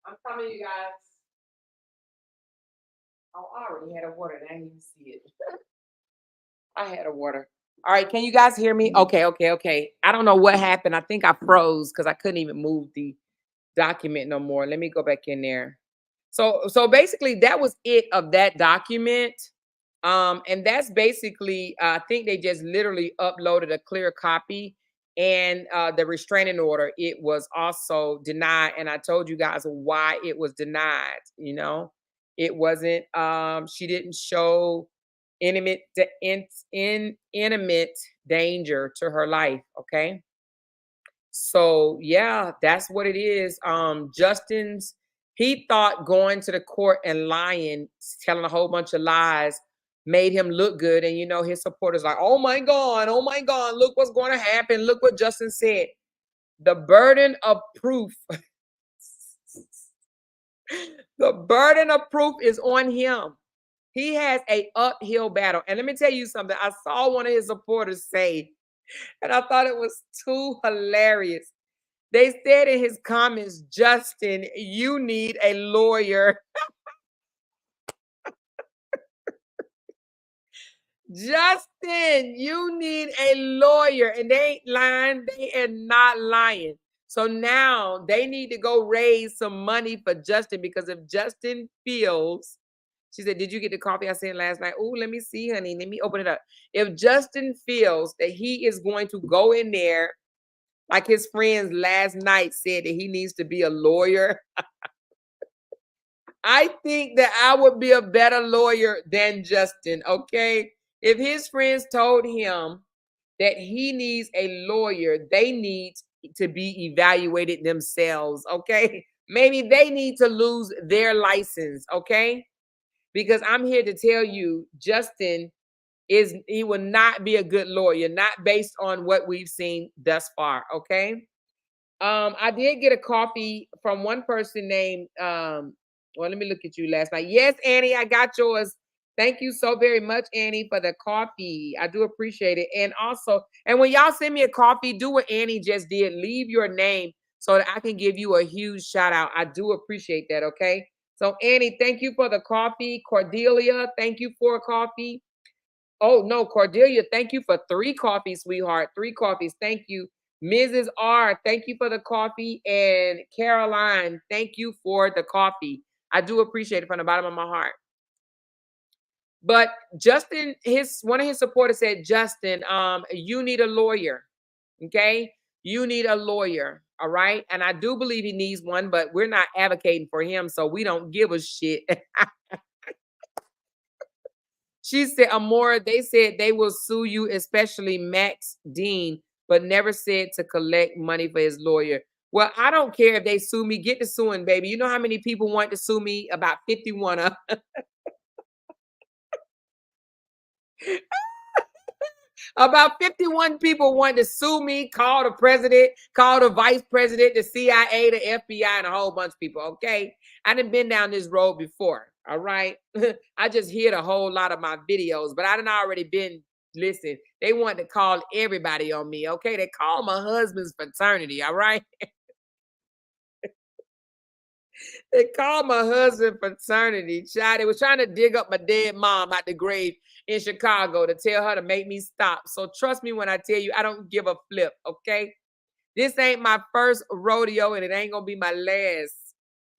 I'm coming, you guys. Oh, I already had a water and I didn't even see it. I had a water. All right, can you guys hear me? Okay. I don't know what happened. I think I froze because I couldn't even move the document no more. Let me go back in there. So basically that was it of that document. And that's basically I think they just literally uploaded a clear copy and the restraining order, it was also denied. And I told you guys why it was denied, you know. It wasn't she didn't show intimate intimate danger to her life, okay? So yeah, that's what it is. Justin's he thought going to the court and lying, telling a whole bunch of lies made him look good. And you know, his supporters like, oh my God, look what's going to happen. Look what Justin said. The burden of proof, the burden of proof is on him. He has a uphill battle. And let me tell you something. I saw one of his supporters say, and I thought it was too hilarious. They said in his comments, Justin, you need a lawyer. Justin, you need a lawyer. And they ain't lying. They are not lying. So now they need to go raise some money for Justin because if Justin feels, she said, did you get the coffee I sent last night? Oh, let me see, honey. Let me open it up. If Justin feels that he is going to go in there, like his friends last night said that he needs to be a lawyer, I think that I would be a better lawyer than Justin, okay? If his friends told him that he needs a lawyer, they need to be evaluated themselves, okay? Maybe they need to lose their license, okay? Because I'm here to tell you, Justin he will not be a good lawyer, not based on what we've seen thus far, okay? I did get a coffee from one person named well, let me look at you last night. Yes, Annie, I got yours. Thank you so very much, Annie, for the coffee. I do appreciate it. And also, and when y'all send me a coffee, do what Annie just did. Leave your name so that I can give you a huge shout out. I do appreciate that, okay? So, Annie, thank you for the coffee. Cordelia, thank you for a coffee. Oh, no, Cordelia, thank you for 3 coffees, sweetheart. 3 coffees. Thank you. Mrs. R, thank you for the coffee. And Caroline, thank you for the coffee. I do appreciate it from the bottom of my heart. But Justin, one of his supporters said, Justin, you need a lawyer. Okay. You need a lawyer. All right. And I do believe he needs one, but we're not advocating for him. So we don't give a shit. She said, Amora, they said they will sue you, especially Max Dean, but never said to collect money for his lawyer. Well, I don't care if they sue me. Get to suing, baby. You know how many people want to sue me? About 51 of them. About 51 people wanted to sue me, call the president, call the vice president, the CIA, the FBI, and a whole bunch of people, okay? I done been down this road before, all right? I just hid a whole lot of my videos, but I done already been, listen, they wanted to call everybody on me, okay? They called my husband's fraternity, all right? They called my husband fraternity. Child, they was trying to dig up my dead mom out the grave in Chicago to tell her to make me stop. So trust me when I tell you, I don't give a flip, okay? This ain't my first rodeo and it ain't gonna be my last.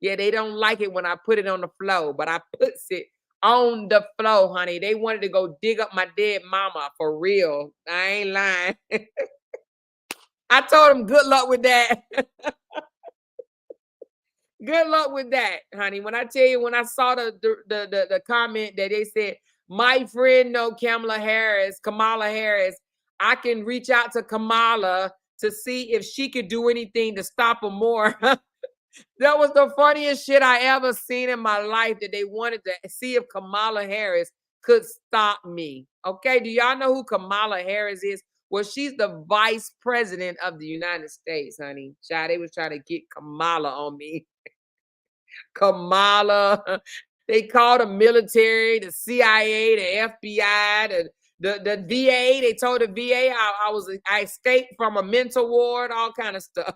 Yeah, they don't like it when I put it on the floor, but I puts it on the floor, honey. They wanted to go dig up my dead mama for real. I ain't lying. I told them good luck with that. Good luck with that, honey. When I tell you, when I saw the comment that they said, my friend know Kamala Harris, I can reach out to Kamala to see if she could do anything to stop him more. That was the funniest shit I ever seen in my life, that they wanted to see if Kamala Harris could stop me. Okay, do y'all know who Kamala Harris is? Well, she's the vice president of the United States, honey. Child, they was trying to get Kamala on me. Kamala. They called the military, the CIA, the FBI, the VA. They told the VA I escaped from a mental ward, all kind of stuff.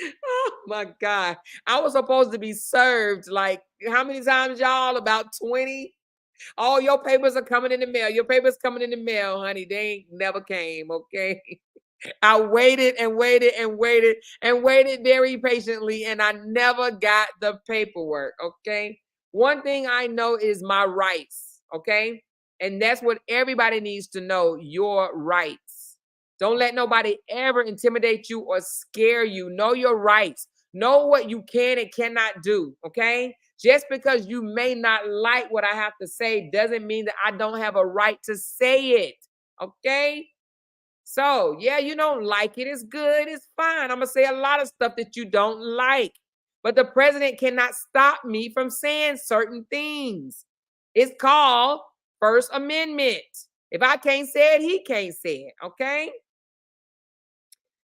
Oh my God. I was supposed to be served like how many times, y'all? About 20. All your papers are coming in the mail. Your papers coming in the mail, honey. They ain't never came, okay? I waited and waited and waited and waited very patiently, and I never got the paperwork, okay? One thing I know is my rights, okay? And that's what everybody needs to know, your rights. Don't let nobody ever intimidate you or scare you. Know your rights. Know what you can and cannot do, okay? Just because you may not like what I have to say doesn't mean that I don't have a right to say it, okay? So, yeah, you don't like it. It's good. It's fine. I'm going to say a lot of stuff that you don't like. But the president cannot stop me from saying certain things. It's called First Amendment. If I can't say it, he can't say it. Okay?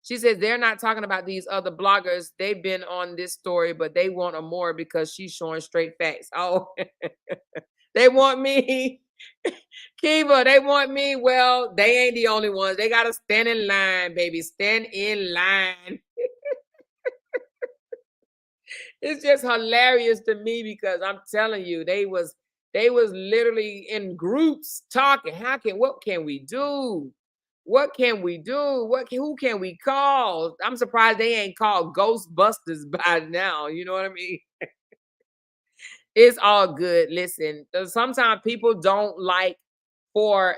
She says they're not talking about these other bloggers. They've been on this story, but they want a more because she's showing straight facts. Oh, they want me. Kiva, they want me. Well, they ain't the only ones. They got to stand in line, baby. Stand in line. It's just hilarious to me because I'm telling you, they was literally in groups talking. What can we do? What can we do? Who can we call? I'm surprised they ain't called Ghostbusters by now. You know what I mean? It's all good. Listen, sometimes people don't like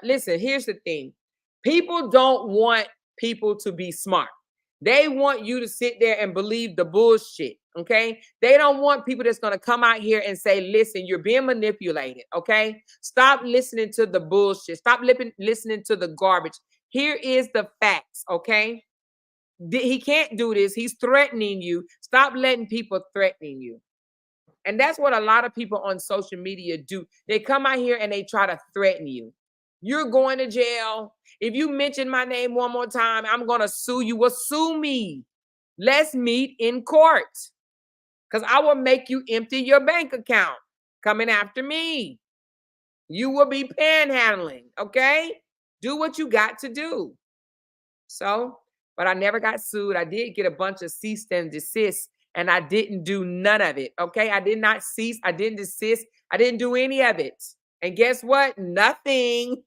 listen, here's the thing. People don't want people to be smart. They want you to sit there and believe the bullshit, okay? They don't want people that's going to come out here and say, listen, you're being manipulated, okay? Stop listening to the bullshit. Stop listening to the garbage. Here is the facts, okay? He can't do this. He's threatening you. Stop letting people threaten you. And that's what a lot of people on social media do. They come out here and they try to threaten you. You're going to jail. If you mention my name one more time, I'm going to sue you. Well, sue me. Let's meet in court. Because I will make you empty your bank account coming after me. You will be panhandling, okay? Do what you got to do. So, but I never got sued. I did get a bunch of cease and desist, and I didn't do none of it, okay? I did not cease. I didn't desist. I didn't do any of it. And guess what? Nothing.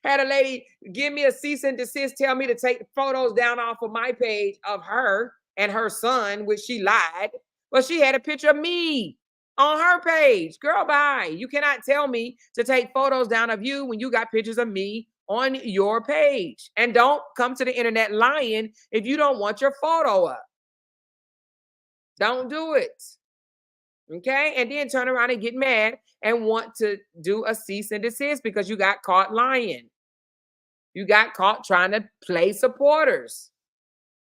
Had a lady give me a cease and desist, tell me to take photos down off of my page of her and her son, which she lied. Well, she had a picture of me on her page. Girl, bye. You cannot tell me to take photos down of you when you got pictures of me on your page. And don't come to the internet lying if you don't want your photo up. Don't do it. Okay? And then turn around and get mad and want to do a cease and desist because you got caught lying. You got caught trying to play supporters.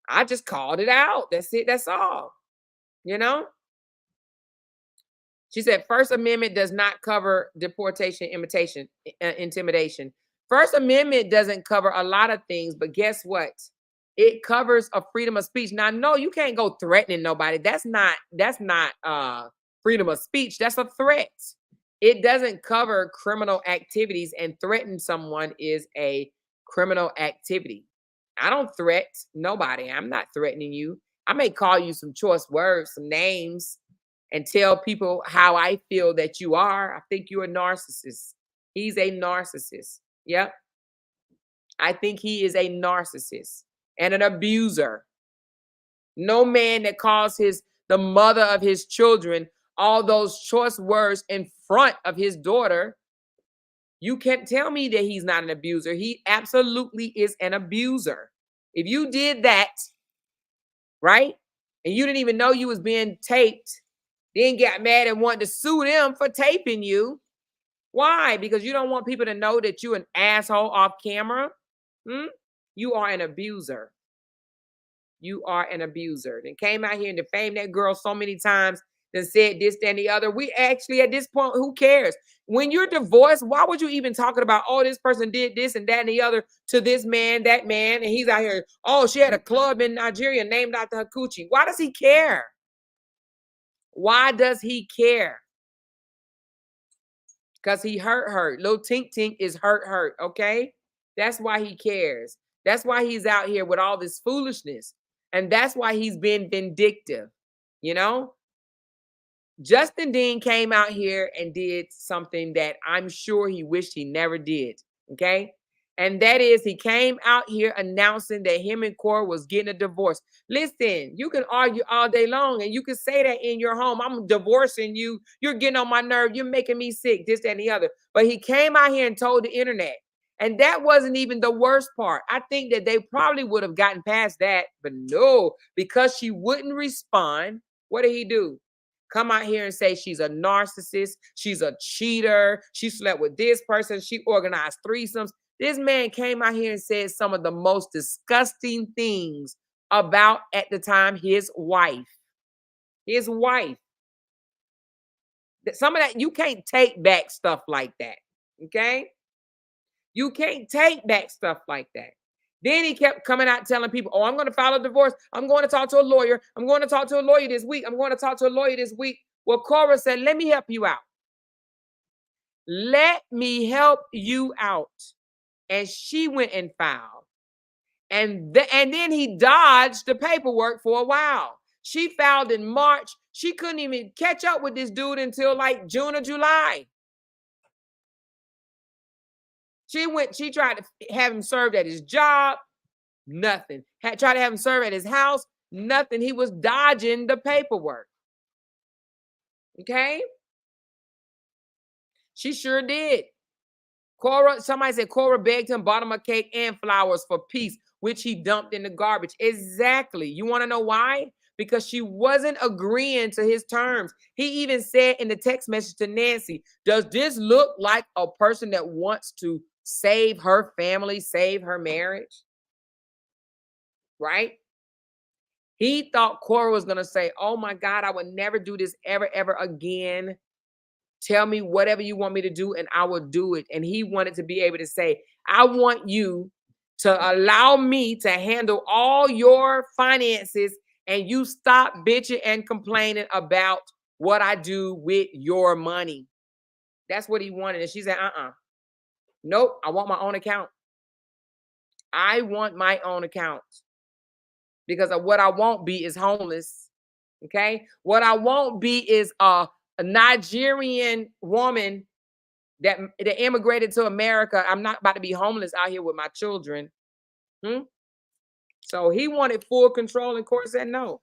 I just called it out. That's it. That's all. You know? She said, First Amendment does not cover deportation, intimidation. First Amendment doesn't cover a lot of things, but guess what? It covers a freedom of speech. Now, no, you can't go threatening nobody. That's not freedom of speech. That's a threat. It doesn't cover criminal activities, and threaten someone is a criminal activity. I don't threat nobody. I'm not threatening you. I may call you some choice words, some names, and tell people how I feel that you are. I think you're a narcissist. He's a narcissist. Yep. I think he is a narcissist and an abuser. No man that calls the mother of his children all those choice words in front of his daughter, you can't tell me that he's not an abuser. He absolutely is an abuser. If you did that, right, and you didn't even know you was being taped, then got mad and wanted to sue them for taping you. Why? Because you don't want people to know that you're an asshole off camera. You are an abuser. You are an abuser. Then came out here and defamed that girl so many times, then said this, that, and the other. We actually, at this point, who cares? When you're divorced, why would you even talking about, oh, this person did this and that and the other to this man, that man, and he's out here, oh, she had a club in Nigeria named after her coochie. Why does he care? Why does he care? Because he hurt. Little Tink Tink is hurt, okay? That's why he cares. That's why he's out here with all this foolishness. And that's why he's been vindictive, you know? Justin Dean came out here and did something that I'm sure he wished he never did, okay? And that is he came out here announcing that him and Korra was getting a divorce. Listen, you can argue all day long and you can say that in your home. I'm divorcing you. You're getting on my nerve. You're making me sick, this, that, and the other. But he came out here and told the internet. And that wasn't even the worst part. I think that they probably would have gotten past that. But no, because she wouldn't respond, what did he do? Come out here and say she's a narcissist. She's a cheater. She slept with this person. She organized threesomes. This man came out here and said some of the most disgusting things about, at the time, his wife. His wife. Some of that, you can't take back stuff like that. Okay? You can't take back stuff like that. Then he kept coming out telling people, oh, I'm going to file a divorce. I'm going to talk to a lawyer. I'm going to talk to a lawyer this week. I'm going to talk to a lawyer this week. Well, Korra said, let me help you out. Let me help you out. And she went and filed. And then he dodged the paperwork for a while. She filed in March. She couldn't even catch up with this dude until like June or July. She tried to have him served at his job. Nothing. Tried to have him served at his house. Nothing. He was dodging the paperwork. Okay? She sure did. Somebody said Korra begged him, bought him a cake and flowers for peace, which he dumped in the garbage. Exactly. You want to know why? Because she wasn't agreeing to his terms. He even said in the text message to Nancy, does this look like a person that wants to save her family, save her marriage? Right? He thought Korra was going to say, oh my God, I would never do this ever again. Tell me whatever you want me to do and I will do it. And he wanted to be able to say, I want you to allow me to handle all your finances and you stop bitching and complaining about what I do with your money. That's what he wanted. And she said, nope, I want my own account. I want my own account. Because of what I won't be is homeless. Okay? What I won't be is a Nigerian woman that immigrated to America. I'm not about to be homeless out here with my children. So he wanted full control and Korra said no.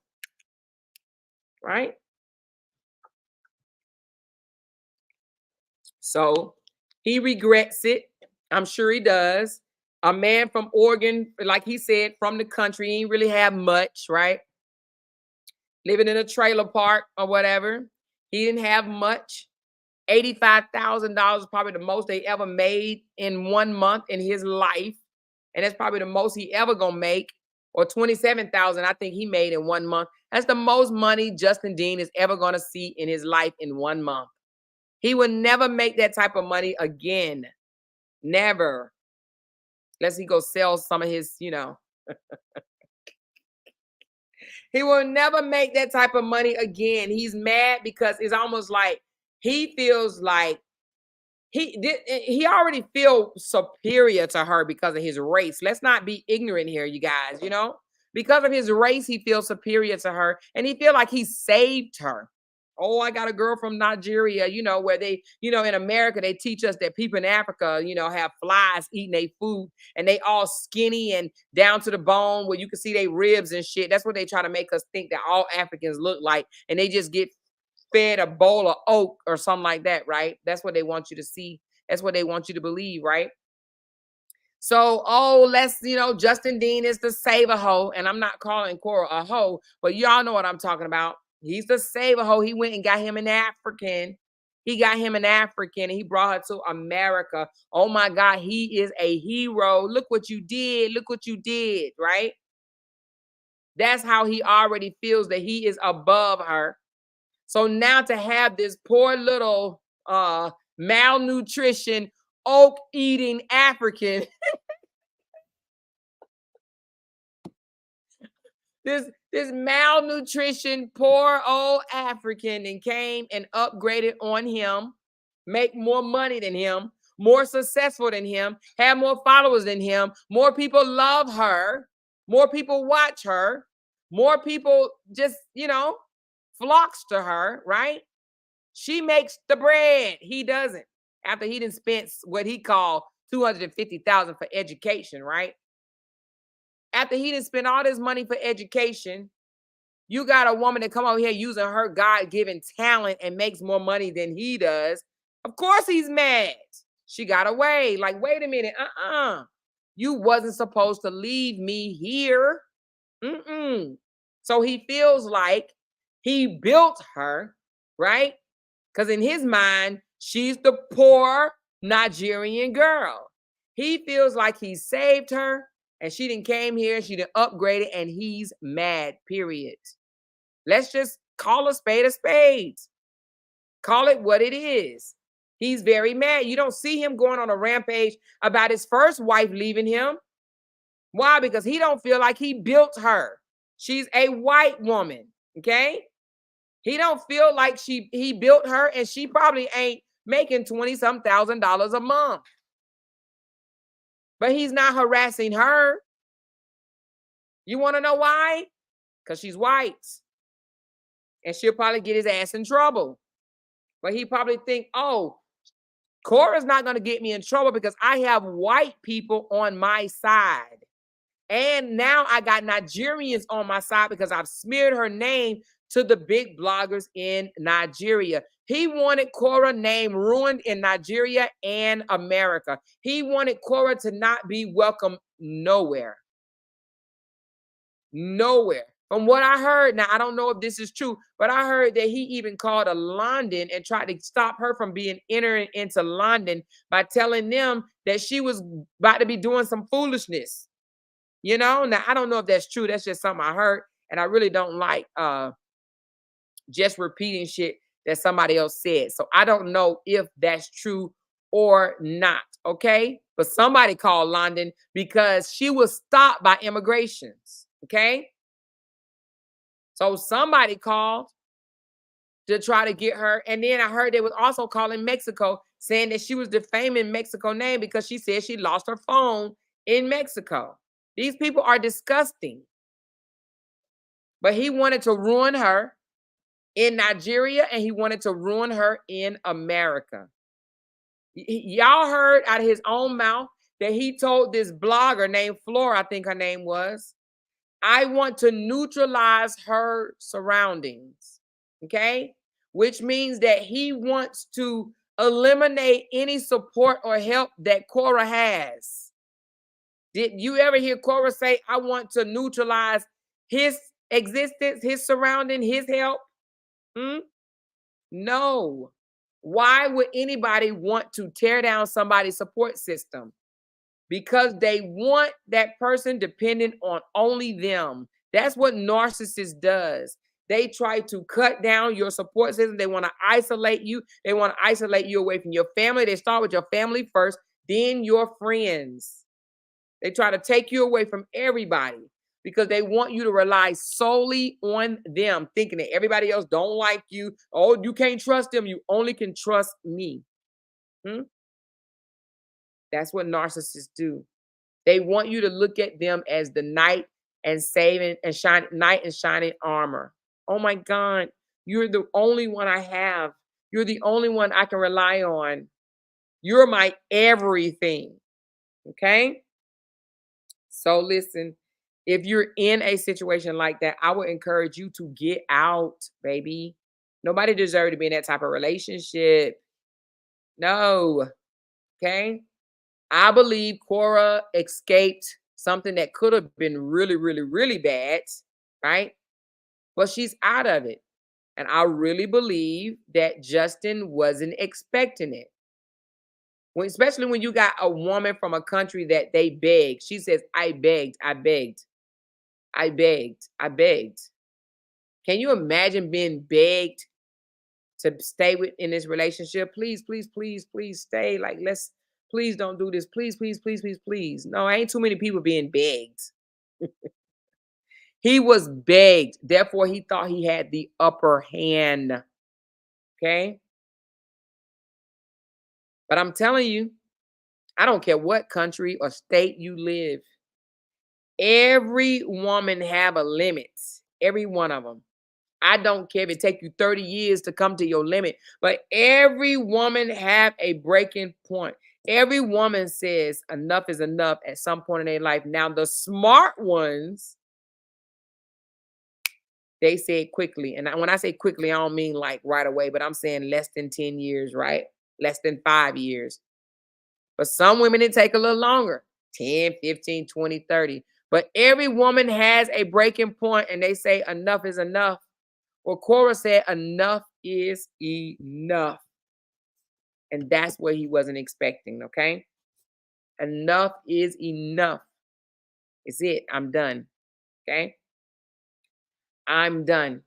Right? So he regrets it. I'm sure he does. A man from Oregon, like he said, from the country, he ain't really have much, right? Living in a trailer park or whatever. He didn't have much. $85,000 probably the most they ever made in 1 month in his life. And that's probably the most he ever gonna make. Or 27,000, I think he made in 1 month. That's the most money Justin Dean is ever gonna see in his life in 1 month. He will never make that type of money again. Never. Unless he go sell some of his, He will never make that type of money again. He's mad because it's almost like he feels like he already feels superior to her because of his race. Let's not be ignorant here, you guys, Because of his race, he feels superior to her and he feel like he saved her. Oh, I got a girl from Nigeria, where they, in America, they teach us that people in Africa, have flies eating their food and they all skinny and down to the bone where you can see their ribs and shit. That's what they try to make us think that all Africans look like. And they just get fed a bowl of oat or something like that, right? That's what they want you to see. That's what they want you to believe, right? So, Justin Dean is the saver hoe, and I'm not calling Korra a hoe, but y'all know what I'm talking about. He's the saver hoe. He went and got him an African. He got him an African, and he brought her to America. Oh my God, he is a hero. Look what you did. Look what you did, right? That's how he already feels that he is above her. So now to have this poor little malnutrition, oak eating African, this malnutrition, poor old African, and came and upgraded on him, make more money than him, more successful than him, have more followers than him, more people love her, more people watch her, more people just, flocks to her, right? She makes the bread. He doesn't. After he done spent what he called $250,000 for education, right? After he done spent all this money for education, you got a woman that come over here using her God-given talent and makes more money than he does. Of course he's mad. She got away. Like, wait a minute. You wasn't supposed to leave me here. So he feels like he built her, right? Because in his mind, she's the poor Nigerian girl. He feels like he saved her and she didn't came here, she didn't upgrade it, and he's mad, period. Let's just call a spade a spade. Call it what it is. He's very mad. You don't see him going on a rampage about his first wife leaving him. Why? Because he don't feel like he built her. She's a white woman, okay? He don't feel like he built her, and she probably ain't making $20-some thousand a month. But he's not harassing her. You want to know why? Because she's white. And she'll probably get his ass in trouble. But he probably think, oh, Korra's not going to get me in trouble because I have white people on my side. And now I got Nigerians on my side because I've smeared her name to the big bloggers in Nigeria. He wanted Korra's name ruined in Nigeria and America. He wanted Korra to not be welcome nowhere. Nowhere. From what I heard, now I don't know if this is true, but I heard that he even called a London and tried to stop her from being entering into London by telling them that she was about to be doing some foolishness. Now I don't know if that's true. That's just something I heard. And I really don't like just repeating shit that somebody else said. So I don't know if that's true or not. Okay. But somebody called London because she was stopped by immigrations. Okay. So somebody called to try to get her. And then I heard they was also calling Mexico saying that she was defaming Mexico's name because she said she lost her phone in Mexico. These people are disgusting. But he wanted to ruin her in Nigeria and he wanted to ruin her in America. Y'all heard out of his own mouth that he told this blogger named Flora, I think her name was, I want to neutralize her surroundings. Okay? Which means that he wants to eliminate any support or help that Korra has. Did you ever hear Korra say, I want to neutralize his existence, his surrounding, his help? No. Why would anybody want to tear down somebody's support system? Because they want that person dependent on only them. That's what narcissist does. They try to cut down your support system. They want to isolate you. They want to isolate you away from your family. They start with your family first, then your friends. They try to take you away from everybody because they want you to rely solely on them, thinking that everybody else don't like you. Oh, you can't trust them. You only can trust me. That's what narcissists do. They want you to look at them as the knight and saving and shining knight and shining armor. Oh my God, you're the only one I have. You're the only one I can rely on. You're my everything. Okay? So listen, if you're in a situation like that, I would encourage you to get out, baby. Nobody deserves to be in that type of relationship. No. Okay? I believe Korra escaped something that could have been really, really, really bad, right? But she's out of it. And I really believe that Justin wasn't expecting it. Especially when you got a woman from a country that they begged. She says, I begged, I begged, I begged, I begged. Can you imagine being begged to stay in this relationship? Please, please, please, please stay. Like, please don't do this. Please, please, please, please, please. No, ain't too many people being begged. He was begged. Therefore, he thought he had the upper hand. Okay? But I'm telling you, I don't care what country or state you live. Every woman have a limit. Every one of them. I don't care if it take you 30 years to come to your limit, but every woman have a breaking point. Every woman says enough is enough at some point in their life. Now, the smart ones, they say it quickly. And when I say quickly, I don't mean like right away, but I'm saying less than 10 years, right? Less than 5 years. But some women, it take a little longer, 10, 15, 20, 30. But every woman has a breaking point and they say enough is enough. Well, Korra said enough is enough. And that's what he wasn't expecting, okay? Enough is enough. It's it. I'm done, okay? I'm done.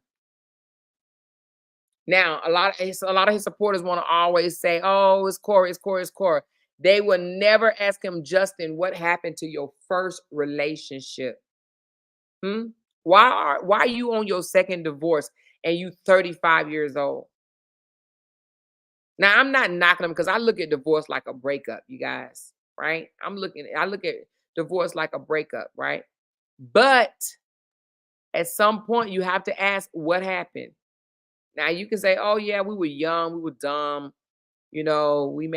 Now, a lot of his supporters want to always say, oh, it's Korra, it's Korra, it's Korra. They will never ask him, Justin, what happened to your first relationship? Why are you on your second divorce and you 35 years old? Now, I'm not knocking him because I look at divorce like a breakup, you guys, right? I look at divorce like a breakup, right? But at some point, you have to ask what happened. Now, you can say, oh, yeah, we were young, we were dumb. You know, we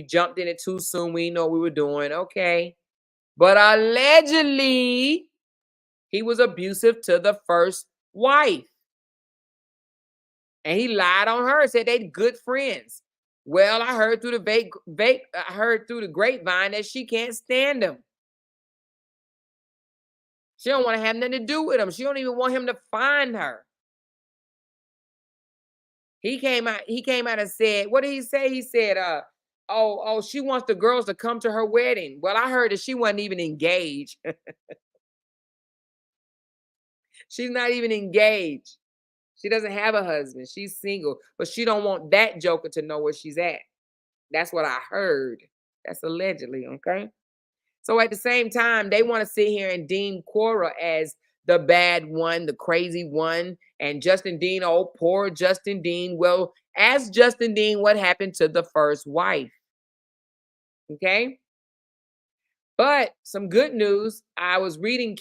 jumped in it too soon. We didn't know what we were doing. Okay. But allegedly, he was abusive to the first wife. And he lied on her and said they good friends. Well, I heard through the grapevine that she can't stand him. She don't want to have nothing to do with him. She don't even want him to find her. He came out and said, what did he say? He said, oh, she wants the girls to come to her wedding. Well, I heard that she wasn't even engaged. She's not even engaged. She doesn't have a husband. She's single, but she don't want that joker to know where she's at. That's what I heard. That's allegedly, okay? So at the same time, they want to sit here and deem Korra as the bad one, the crazy one, and Justin Dean, oh, poor Justin Dean. Well, ask Justin Dean what happened to the first wife, okay? But some good news, I was reading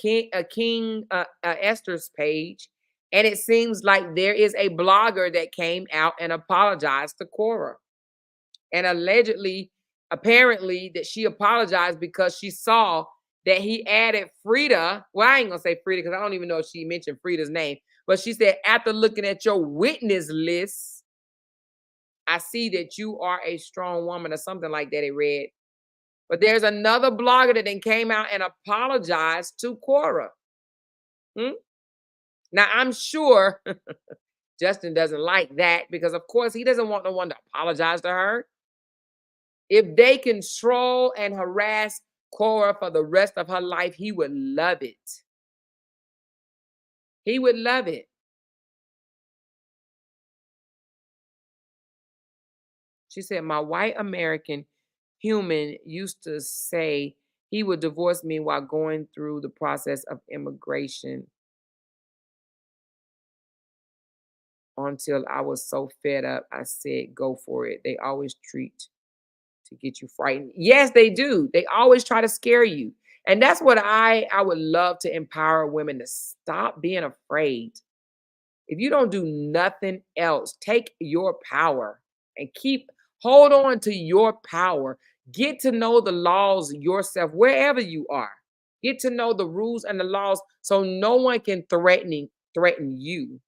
Esther's page, and it seems like there is a blogger that came out and apologized to Korra. And apparently, that she apologized because she saw that he added Frida. Well, I ain't gonna say Frida because I don't even know if she mentioned Frida's name. But she said, after looking at your witness list, I see that you are a strong woman, or something like that, it read. But there's another blogger that then came out and apologized to Korra. Hmm? Now, I'm sure Justin doesn't like that because, of course, he doesn't want no one to apologize to her. If they control and harass Korra for the rest of her life, he would love it. He would love it. She said, my white American human used to say he would divorce me while going through the process of immigration until I was so fed up. I said, go for it. They always treat to get you frightened. Yes, they do. They always try to scare you. And that's what I would love to empower women to stop being afraid. If you don't do nothing else, take your power and hold on to your power. Get to know the laws yourself wherever you are. Get to know the rules and the laws so no one can threaten you.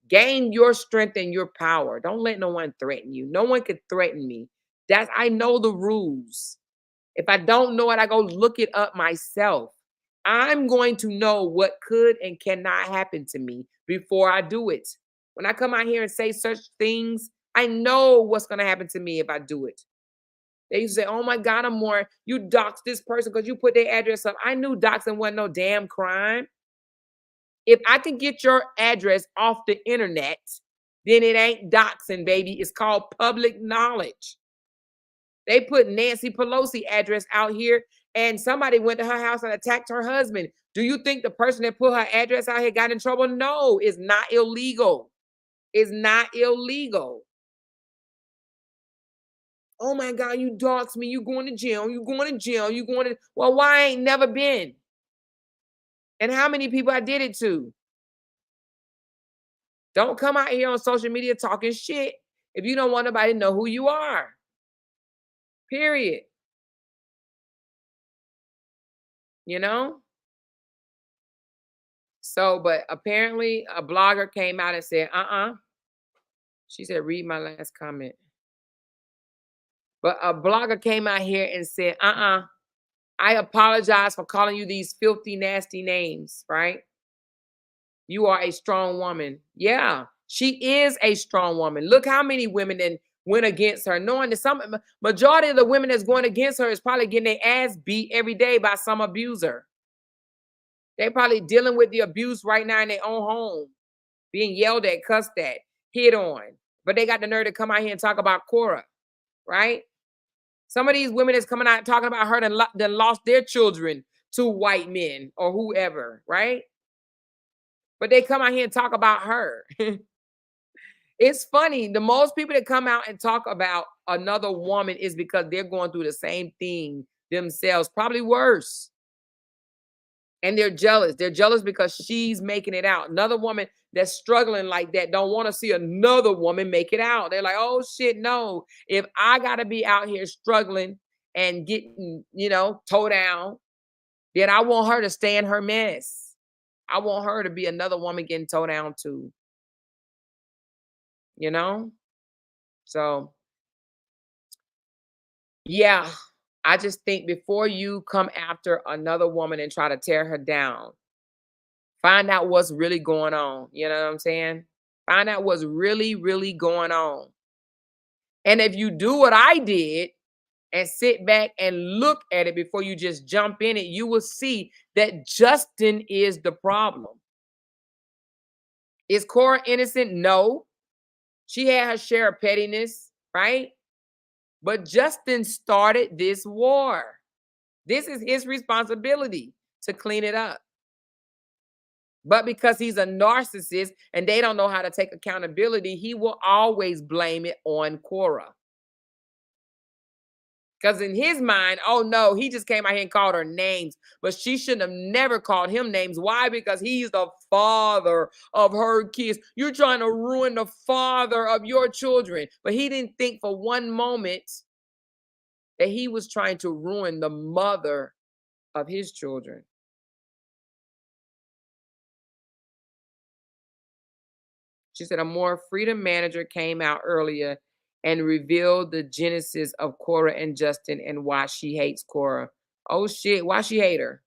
Gain your strength and your power. Don't let no one threaten you. No one can threaten me. I know the rules. If I don't know it, I go look it up myself. I'm going to know what could and cannot happen to me before I do it. When I come out here and say such things, I know what's going to happen to me if I do it. They used to say, oh my God, Amor, you doxed this person because you put their address up. I knew doxing wasn't no damn crime. If I can get your address off the internet, then it ain't doxing, baby. It's called public knowledge. They put Nancy Pelosi address out here, and somebody went to her house and attacked her husband. Do you think the person that put her address out here got in trouble? No, it's not illegal. It's not illegal. Oh my God, you doxed me. You going to jail. You going to jail. You going to, well, why I ain't never been? And how many people I did it to? Don't come out here on social media talking shit if you don't want nobody to know who you are. Period. You know? So, but apparently a blogger came out and said, She said, read my last comment. But a blogger came out here and said, I apologize for calling you these filthy, nasty names, right? You are a strong woman. Yeah, she is a strong woman. Look how many women then went against her, knowing that some majority of the women that's going against her is probably getting their ass beat every day by some abuser. They're probably dealing with the abuse right now in their own home, being yelled at, cussed at, hit on. But they got the nerve to come out here and talk about Korra, right? Some of these women that's coming out talking about her that lost their children to white men or whoever, right? But they come out here and talk about her. It's funny. The most people that come out and talk about another woman is because they're going through the same thing themselves, probably worse. And they're jealous. They're jealous because she's making it out. Another woman that's struggling like that don't want to see another woman make it out. They're like, oh shit, no. If I got to be out here struggling and getting, toe down, then I want her to stay in her mess. I want her to be another woman getting toe down too. So, yeah, I just think before you come after another woman and try to tear her down, find out what's really going on. You know what I'm saying? Find out what's really, really going on. And if you do what I did and sit back and look at it before you just jump in it, you will see that Justin is the problem. Is Korra innocent? No. She had her share of pettiness, right? But Justin started this war. This is his responsibility to clean it up. But because he's a narcissist and they don't know how to take accountability, he will always blame it on Korra. Because in his mind, oh no, he just came out here and called her names. But she shouldn't have never called him names. Why? Because he's the father of her kids. You're trying to ruin the father of your children. But he didn't think for one moment that he was trying to ruin the mother of his children. She said a more freedom manager came out earlier and revealed the genesis of Korra and Justin and why she hates Korra. Oh shit, why she hate her?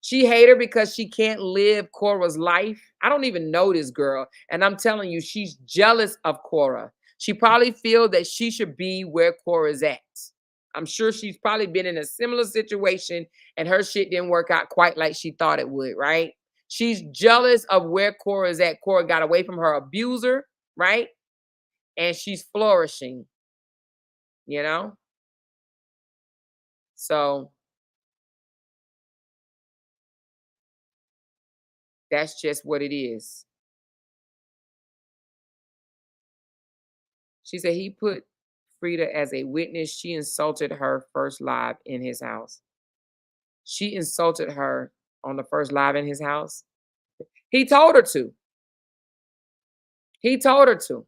She hate her because she can't live Korra's life. I don't even know this girl. And I'm telling you, she's jealous of Korra. She probably feels that she should be where Korra's at. I'm sure she's probably been in a similar situation and her shit didn't work out quite like she thought it would, right? She's jealous of where Korra's at. Korra got away from her abuser, right? And she's flourishing, you know? So that's just what it is. She said he put Frida as a witness. She insulted her first live in his house. She insulted her on the first live in his house. He told her to. He told her to.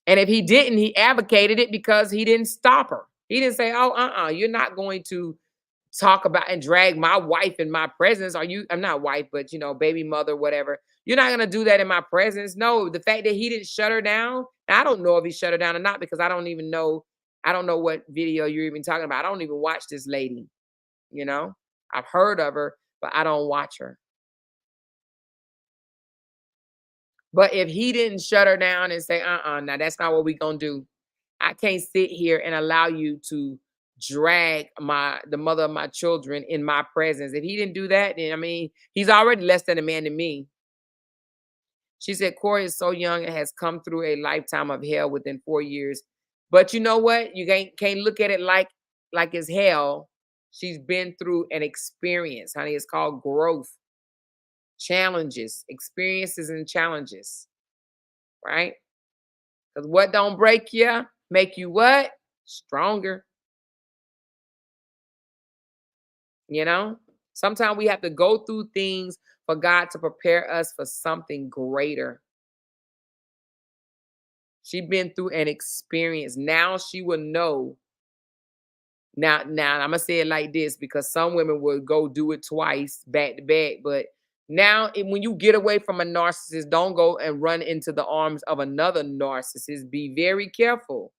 And if he didn't, he advocated it because he didn't stop her. He didn't say, oh, you're not going to talk about and drag my wife in my presence. Are you? I'm not wife, but baby mother, whatever. You're not gonna do that in my presence. No, the fact that he didn't shut her down. I don't know if he shut her down or not because I don't even know. I don't know what video you're even talking about. I don't even watch this lady. I've heard of her, but I don't watch her. But if he didn't shut her down and say, now that's not what we're gonna do. I can't sit here and allow you to drag the mother of my children in my presence. If he didn't do that, then I mean, he's already less than a man to me. She said Corey is so young and has come through a lifetime of hell within 4 years. But you know what? You can't look at it like it's hell. She's been through an experience, honey. It's called growth, challenges, experiences and challenges, right? Because what don't break you make you what? Stronger. Sometimes we have to go through things for God to prepare us for something greater. She's been through an experience. Now she will know. Now I'm gonna say it like this because some women will go do it twice back to back. But now, when you get away from a narcissist, don't go and run into the arms of another narcissist. Be very careful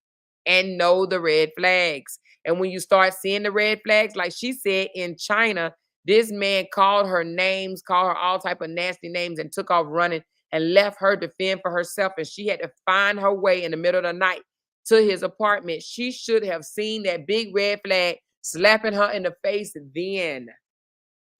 and know the red flags. And when you start seeing the red flags, like she said in China, this man called her names, called her all type of nasty names, and took off running and left her to fend for herself. And she had to find her way in the middle of the night to his apartment. She should have seen that big red flag slapping her in the face then.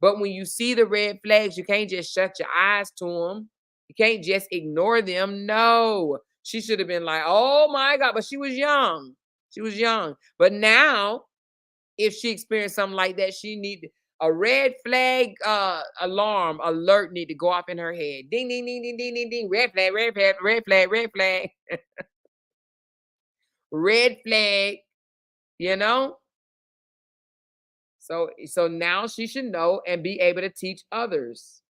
But when you see the red flags, you can't just shut your eyes to them. You can't just ignore them. No. She should have been like, oh my God. But she was young. She was young. But now, if she experienced something like that, she need a red flag alarm alert need to go off in her head. Ding, ding, ding, ding, ding, ding, ding. Red flag, red flag, red flag, red flag. Red flag, you know? So now she should know and be able to teach others.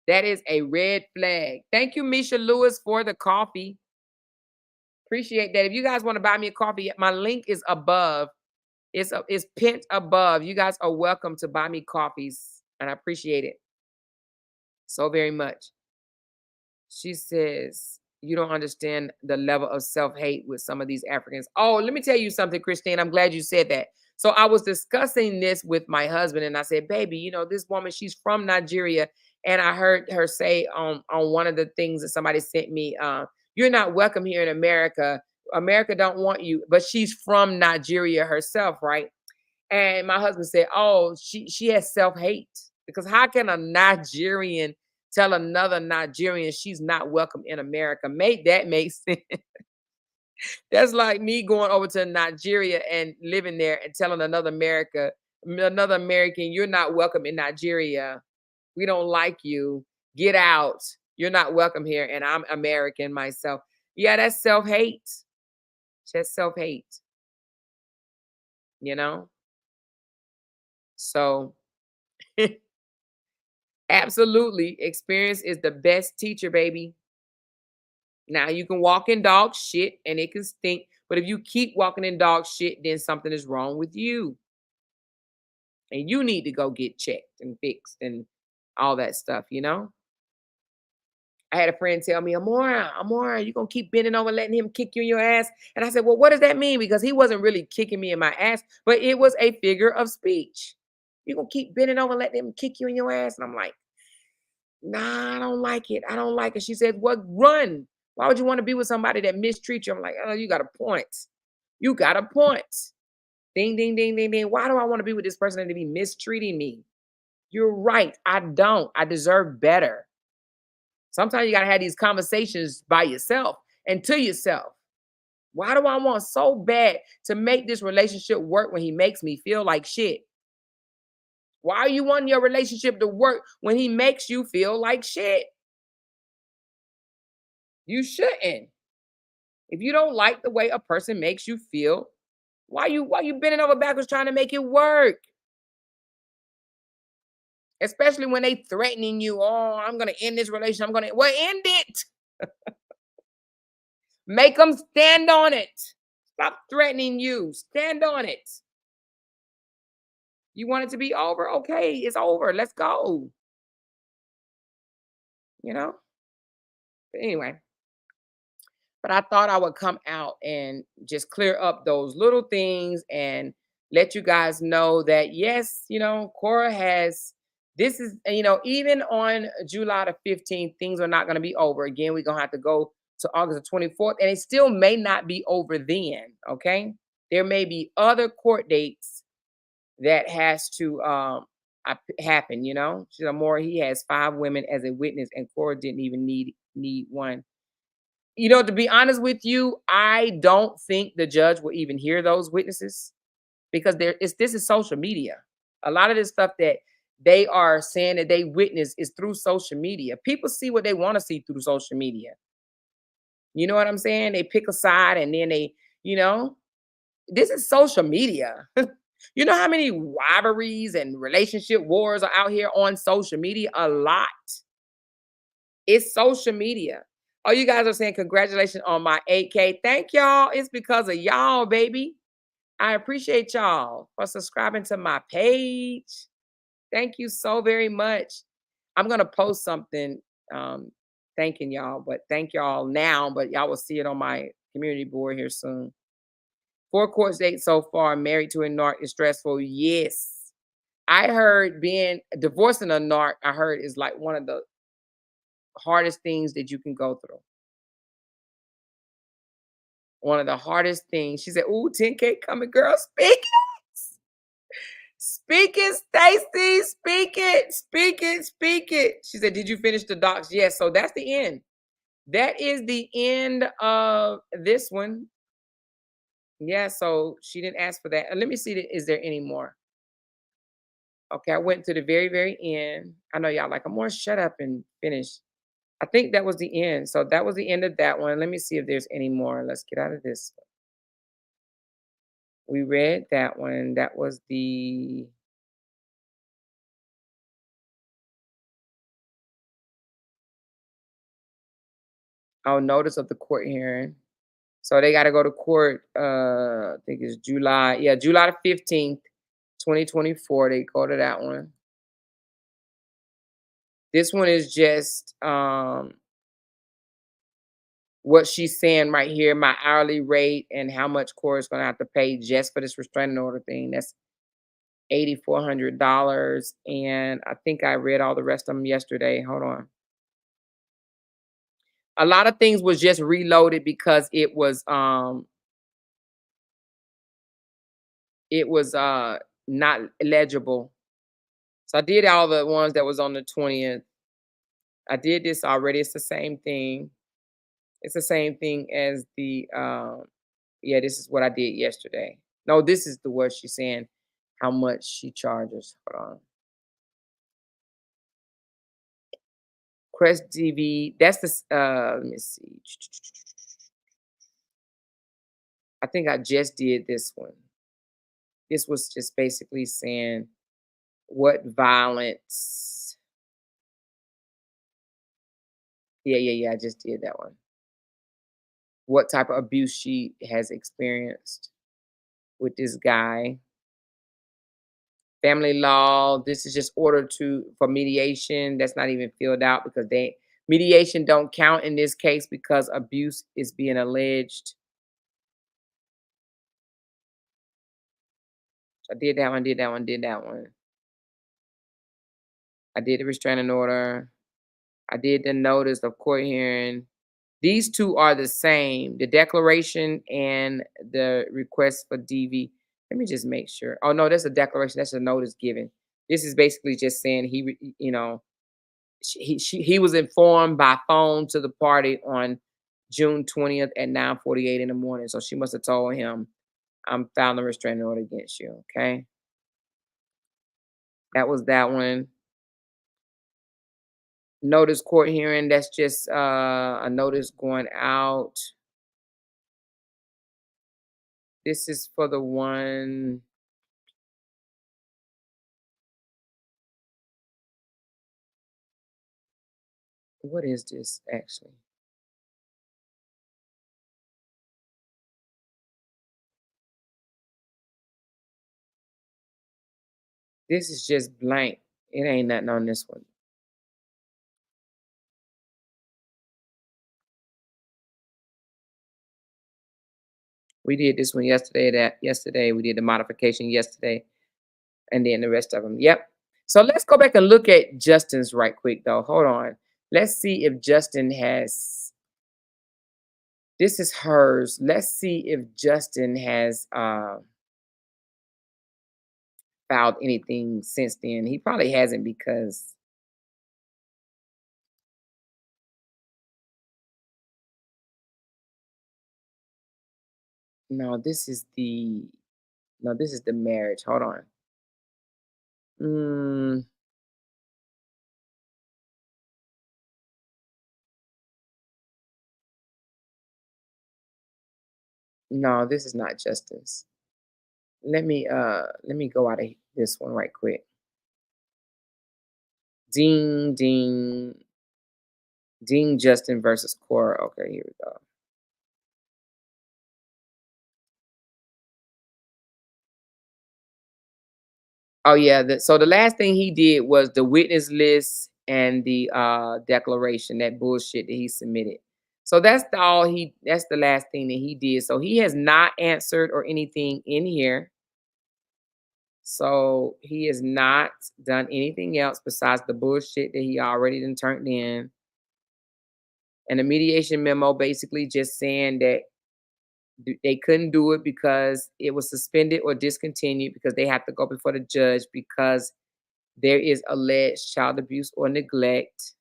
That is a red flag. Thank you, Misha Lewis, for the coffee. Appreciate that. If you guys want to buy me a coffee, my link is above. It's pinned above. You guys are welcome to buy me coffees, and I appreciate it so very much. She says, you don't understand the level of self-hate with some of these Africans. Oh, let me tell you something, Christine. I'm glad you said that. So I was discussing this with my husband, and I said, baby, this woman, she's from Nigeria. And I heard her say on one of the things that somebody sent me, you're not welcome here in America. America don't want you. But she's from Nigeria herself, right? And my husband said, oh, she has self-hate. Because how can a Nigerian tell another Nigerian she's not welcome in America? That makes sense. That's like me going over to Nigeria and living there and telling another American, you're not welcome in Nigeria. We don't like you. Get out. You're not welcome here. And I'm American myself. Yeah, that's self-hate. That's self-hate. So absolutely, experience is the best teacher, baby. Now you can walk in dog shit and it can stink, but if you keep walking in dog shit, then something is wrong with you. And you need to go get checked and fixed and all that stuff, you know? I had a friend tell me, Amora, you gonna keep bending over, letting him kick you in your ass? And I said, well, what does that mean? Because he wasn't really kicking me in my ass, but it was a figure of speech. You gonna keep bending over, letting him kick you in your ass? And I'm like, nah, I don't like it. I don't like it. She said, what? Run. Why would you want to be with somebody that mistreats you? I'm like, oh, you got a point. You got a point. Ding, ding, ding, ding, ding. Why do I want to be with this person that be mistreating me? You're right. I don't. I deserve better. Sometimes you got to have these conversations by yourself and to yourself. Why do I want so bad to make this relationship work when he makes me feel like shit? Why are you wanting your relationship to work when he makes you feel like shit? You shouldn't. If you don't like the way a person makes you feel, why you bending over backwards trying to make it work? Especially when they threatening you. Oh, I'm gonna end this relationship. Well, end it. Make them stand on it. Stop threatening you. Stand on it. You want it to be over? Okay, it's over. Let's go. You know? But anyway. But I thought I would come out and just clear up those little things and let you guys know that yes, Korra has this is, even on July the 15th, things are not going to be over. Again, we're going to have to go to August the 24th, and it still may not be over then. Okay. There may be other court dates that has to happen, She said, more, he has 5 women as a witness, and Korra didn't even need one. To be honest with you, I don't think the judge will even hear those witnesses because this is social media. A lot of this stuff that they are saying that they witness is through social media. People see what they want to see through social media. You know what I'm saying? They pick a side and then this is social media. You know how many rivalries and relationship wars are out here on social media? A lot. It's social media. Oh, you guys are saying congratulations on my 8K. Thank y'all. It's because of y'all, baby. I appreciate y'all for subscribing to my page. Thank you so very much. I'm going to post something thanking y'all, but thank y'all now, but y'all will see it on my community board here soon. 4 court dates so far. Married to a narc is stressful. Yes. I heard divorcing a narc, I heard is like one of the hardest things that you can go through. One of the hardest things. She said, ooh, 10K coming, girl. Speak it. Speak it, Stacy. Speak it. Speak it. Speak it. She said, did you finish the docs? Yes. So that's the end. That is the end of this one. Yeah, so she didn't ask for that. Let me see, is there any more? Okay, I went to the very, very end. I know y'all like, I'm more shut up and finish. I think that was the end. So that was the end of that one. Let me see if there's any more. Let's get out of this. We read that one. That was the notice of the court hearing. So they got to go to court. I think it's July. Yeah, July the 15th, 2024. They go to that one. This one is just what she's saying right here, my hourly rate and how much Korra is going to have to pay just for this restraining order thing. That's $8,400. And I think I read all the rest of them yesterday. Hold on. A lot of things was just reloaded because it was not legible. So I did all the ones that was on the 20th. I did this already. It's the same thing. It's the same thing as the yeah, this is what I did yesterday. No, this is the what she's saying, how much she charges. Hold on. Crest TV, that's the let me see. I think I just did this one. This was just basically saying what violence. Yeah, I just did that one. What type of abuse she has experienced with this guy. Family law, this is just order for mediation. That's not even filled out because mediation don't count in this case because abuse is being alleged. I did that one, did that one, did that one. I did the restraining order. I did the notice of court hearing. These two are the same, the declaration and the request for DV. Let me just make sure. Oh no, that's a declaration. That's a notice given. This is basically just saying he was informed by phone to the party on June 20th at 9:48 in the morning. So she must have told him, I'm filing a restraining order against you. Okay. That was that one. Notice court hearing, that's just a notice going out. This is for the one. What is this actually? This is just blank. It ain't nothing on this one. We did this one yesterday. Yesterday we did the modification yesterday, and then the rest of them. Yep. So let's go back and look at Justin's right quick though. Hold on. Let's see if Justin has. This is hers. Let's see if Justin has filed anything since then. He probably hasn't because no, this is the no, this is the marriage. Hold on. Mm, no, this is not Justin's. Let me go out of this one right quick. Dean Dean Dean Justin versus Korra. Okay, here we go. Oh yeah, so the last thing he did was the witness list and the declaration, that bullshit that he submitted. So that's the last thing that he did. So he has not answered or anything in here. So he has not done anything else besides the bullshit that he already done turned in. And the mediation memo basically just saying that they couldn't do it because it was suspended or discontinued because they have to go before the judge because there is alleged child abuse or neglect.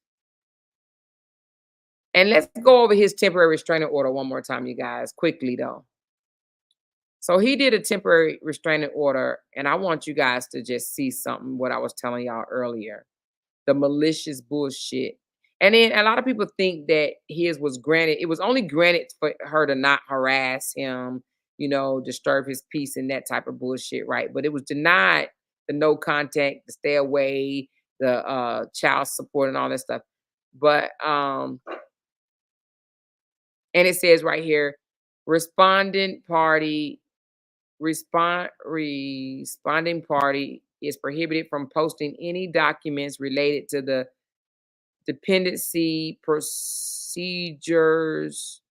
And let's go over his temporary restraining order one more time, you guys, quickly though. So he did a temporary restraining order, and I want you guys to just see something, what I was telling y'all earlier, the malicious bullshit. And then a lot of people think that his was granted. It was only granted for her to not harass him, disturb his peace and that type of bullshit, right? But it was denied the no contact, the stay away, the child support and all that stuff. But and it says right here, respondent party responding party is prohibited from posting any documents related to the dependency procedures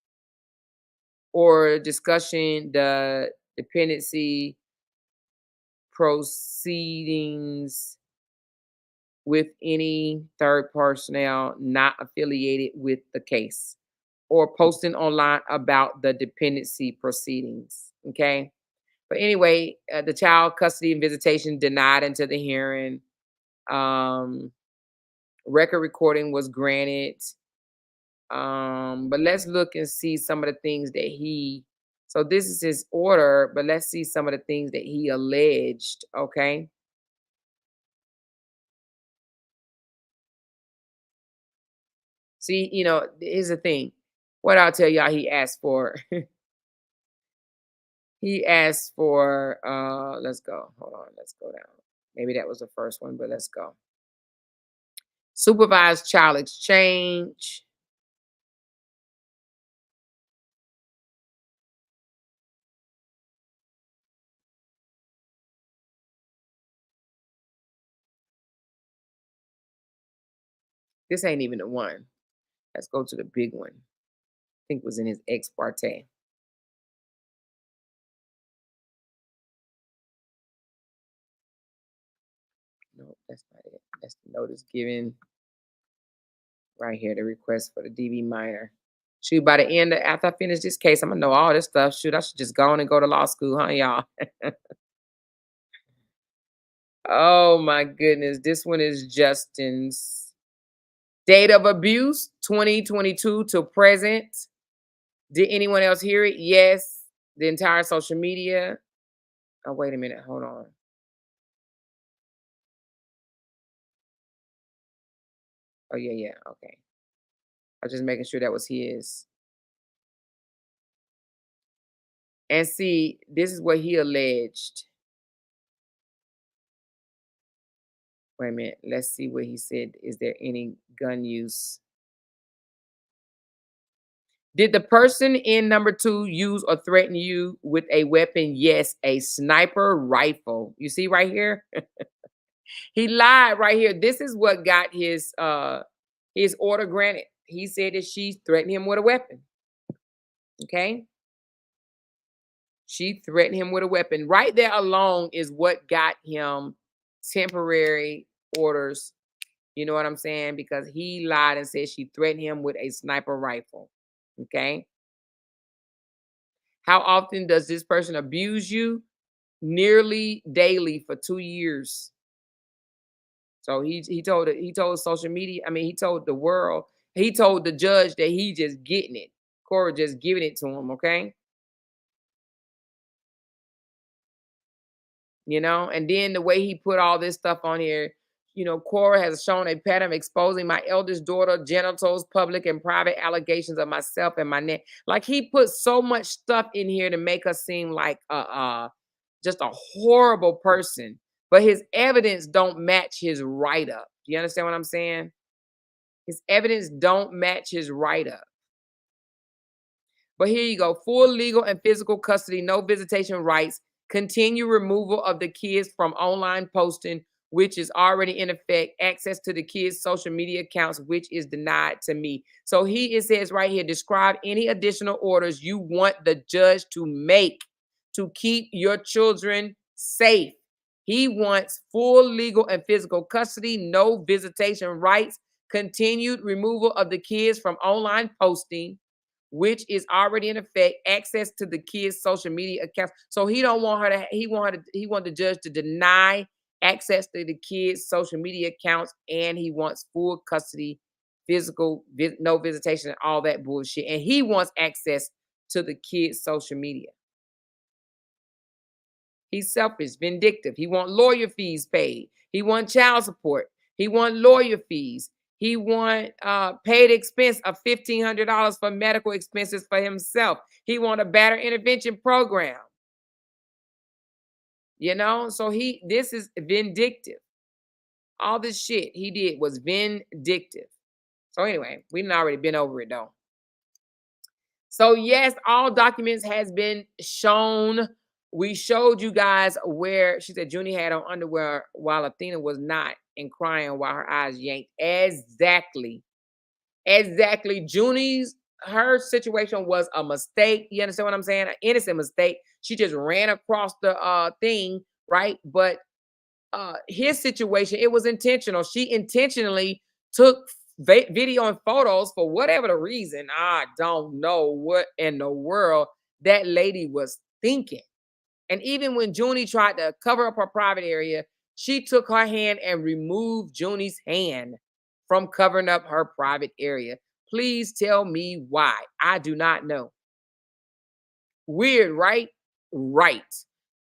or discussion the dependency proceedings with any third personnel not affiliated with the case or posting online about the dependency proceedings. Okay. But anyway, the child custody and visitation denied until the hearing. Um, Record recording was granted. But let's look and see some of the things that so this is his order, but let's see some of the things that he alleged, okay? See, here's the thing. What I'll tell y'all he asked for. He asked for, let's go. Hold on, let's go down. Maybe that was the first one, but let's go. Supervised child exchange. This ain't even the one. Let's go to the big one. I think it was in his ex parte. No, that's not it. That's the notice given right here. The request for the DV minor. Shoot, by the end, after I finish this case, I'm gonna know all this stuff. Shoot, I should just go on and go to law school, huh, y'all? Oh my goodness. This one is Justin's. Date of abuse, 2022 to present. Did anyone else hear it? Yes. The entire social media. Oh, wait a minute. Hold on. Oh, yeah, yeah. Okay. I was just making sure that was his. And see, this is what he alleged. Wait a minute. Let's see what he said. Is there any gun use? Did the person in number 2 use or threaten you with a weapon? Yes, a sniper rifle. You see right here? He lied right here. This is what got his order granted. He said that she threatened him with a weapon. Okay? She threatened him with a weapon. Right there alone is what got him temporary orders. You know what I'm saying? Because he lied and said she threatened him with a sniper rifle. Okay? How often does this person abuse you? Nearly daily for 2 years. So he told social media, I mean, he told the world, he told the judge that he just getting it. Korra just giving it to him, okay? You know, and then the way he put all this stuff on here, you know, Korra has shown a pattern of exposing my eldest daughter genitals, public and private allegations of myself and my neck. Like he put so much stuff in here to make us seem like just a horrible person, but his evidence don't match his write-up. You understand what I'm saying? His evidence don't match his write-up. But here you go. Full legal and physical custody, no visitation rights, continue removal of the kids from online posting, which is already in effect, access to the kids' social media accounts, which is denied to me. So it says right here, describe any additional orders you want the judge to make to keep your children safe. He wants full legal and physical custody, no visitation rights, continued removal of the kids from online posting, which is already in effect, access to the kids' social media accounts. So he don't want her to, he want the judge to deny access to the kids' social media accounts, and he wants full custody, no visitation, and all that bullshit. And he wants access to the kids' social media. He's selfish, vindictive. He want lawyer fees paid. He want child support. He want lawyer fees. He want paid expense of $1,500 for medical expenses for himself. He want a batterer intervention program. You know, so this is vindictive. All this shit he did was vindictive. So anyway, we've already been over it though. So yes, all documents has been shown. We showed you guys where she said Junie had on underwear while Athena was not, and crying while her eyes yanked. Exactly. Her situation was a mistake. You understand what I'm saying? An innocent mistake. She just ran across the thing, right? But his situation, it was intentional. She intentionally took video and photos for whatever the reason. I don't know what in the world that lady was thinking. And even when Junie tried to cover up her private area, she took her hand and removed Junie's hand from covering up her private area. Please tell me why. I do not know. Weird, right? Right.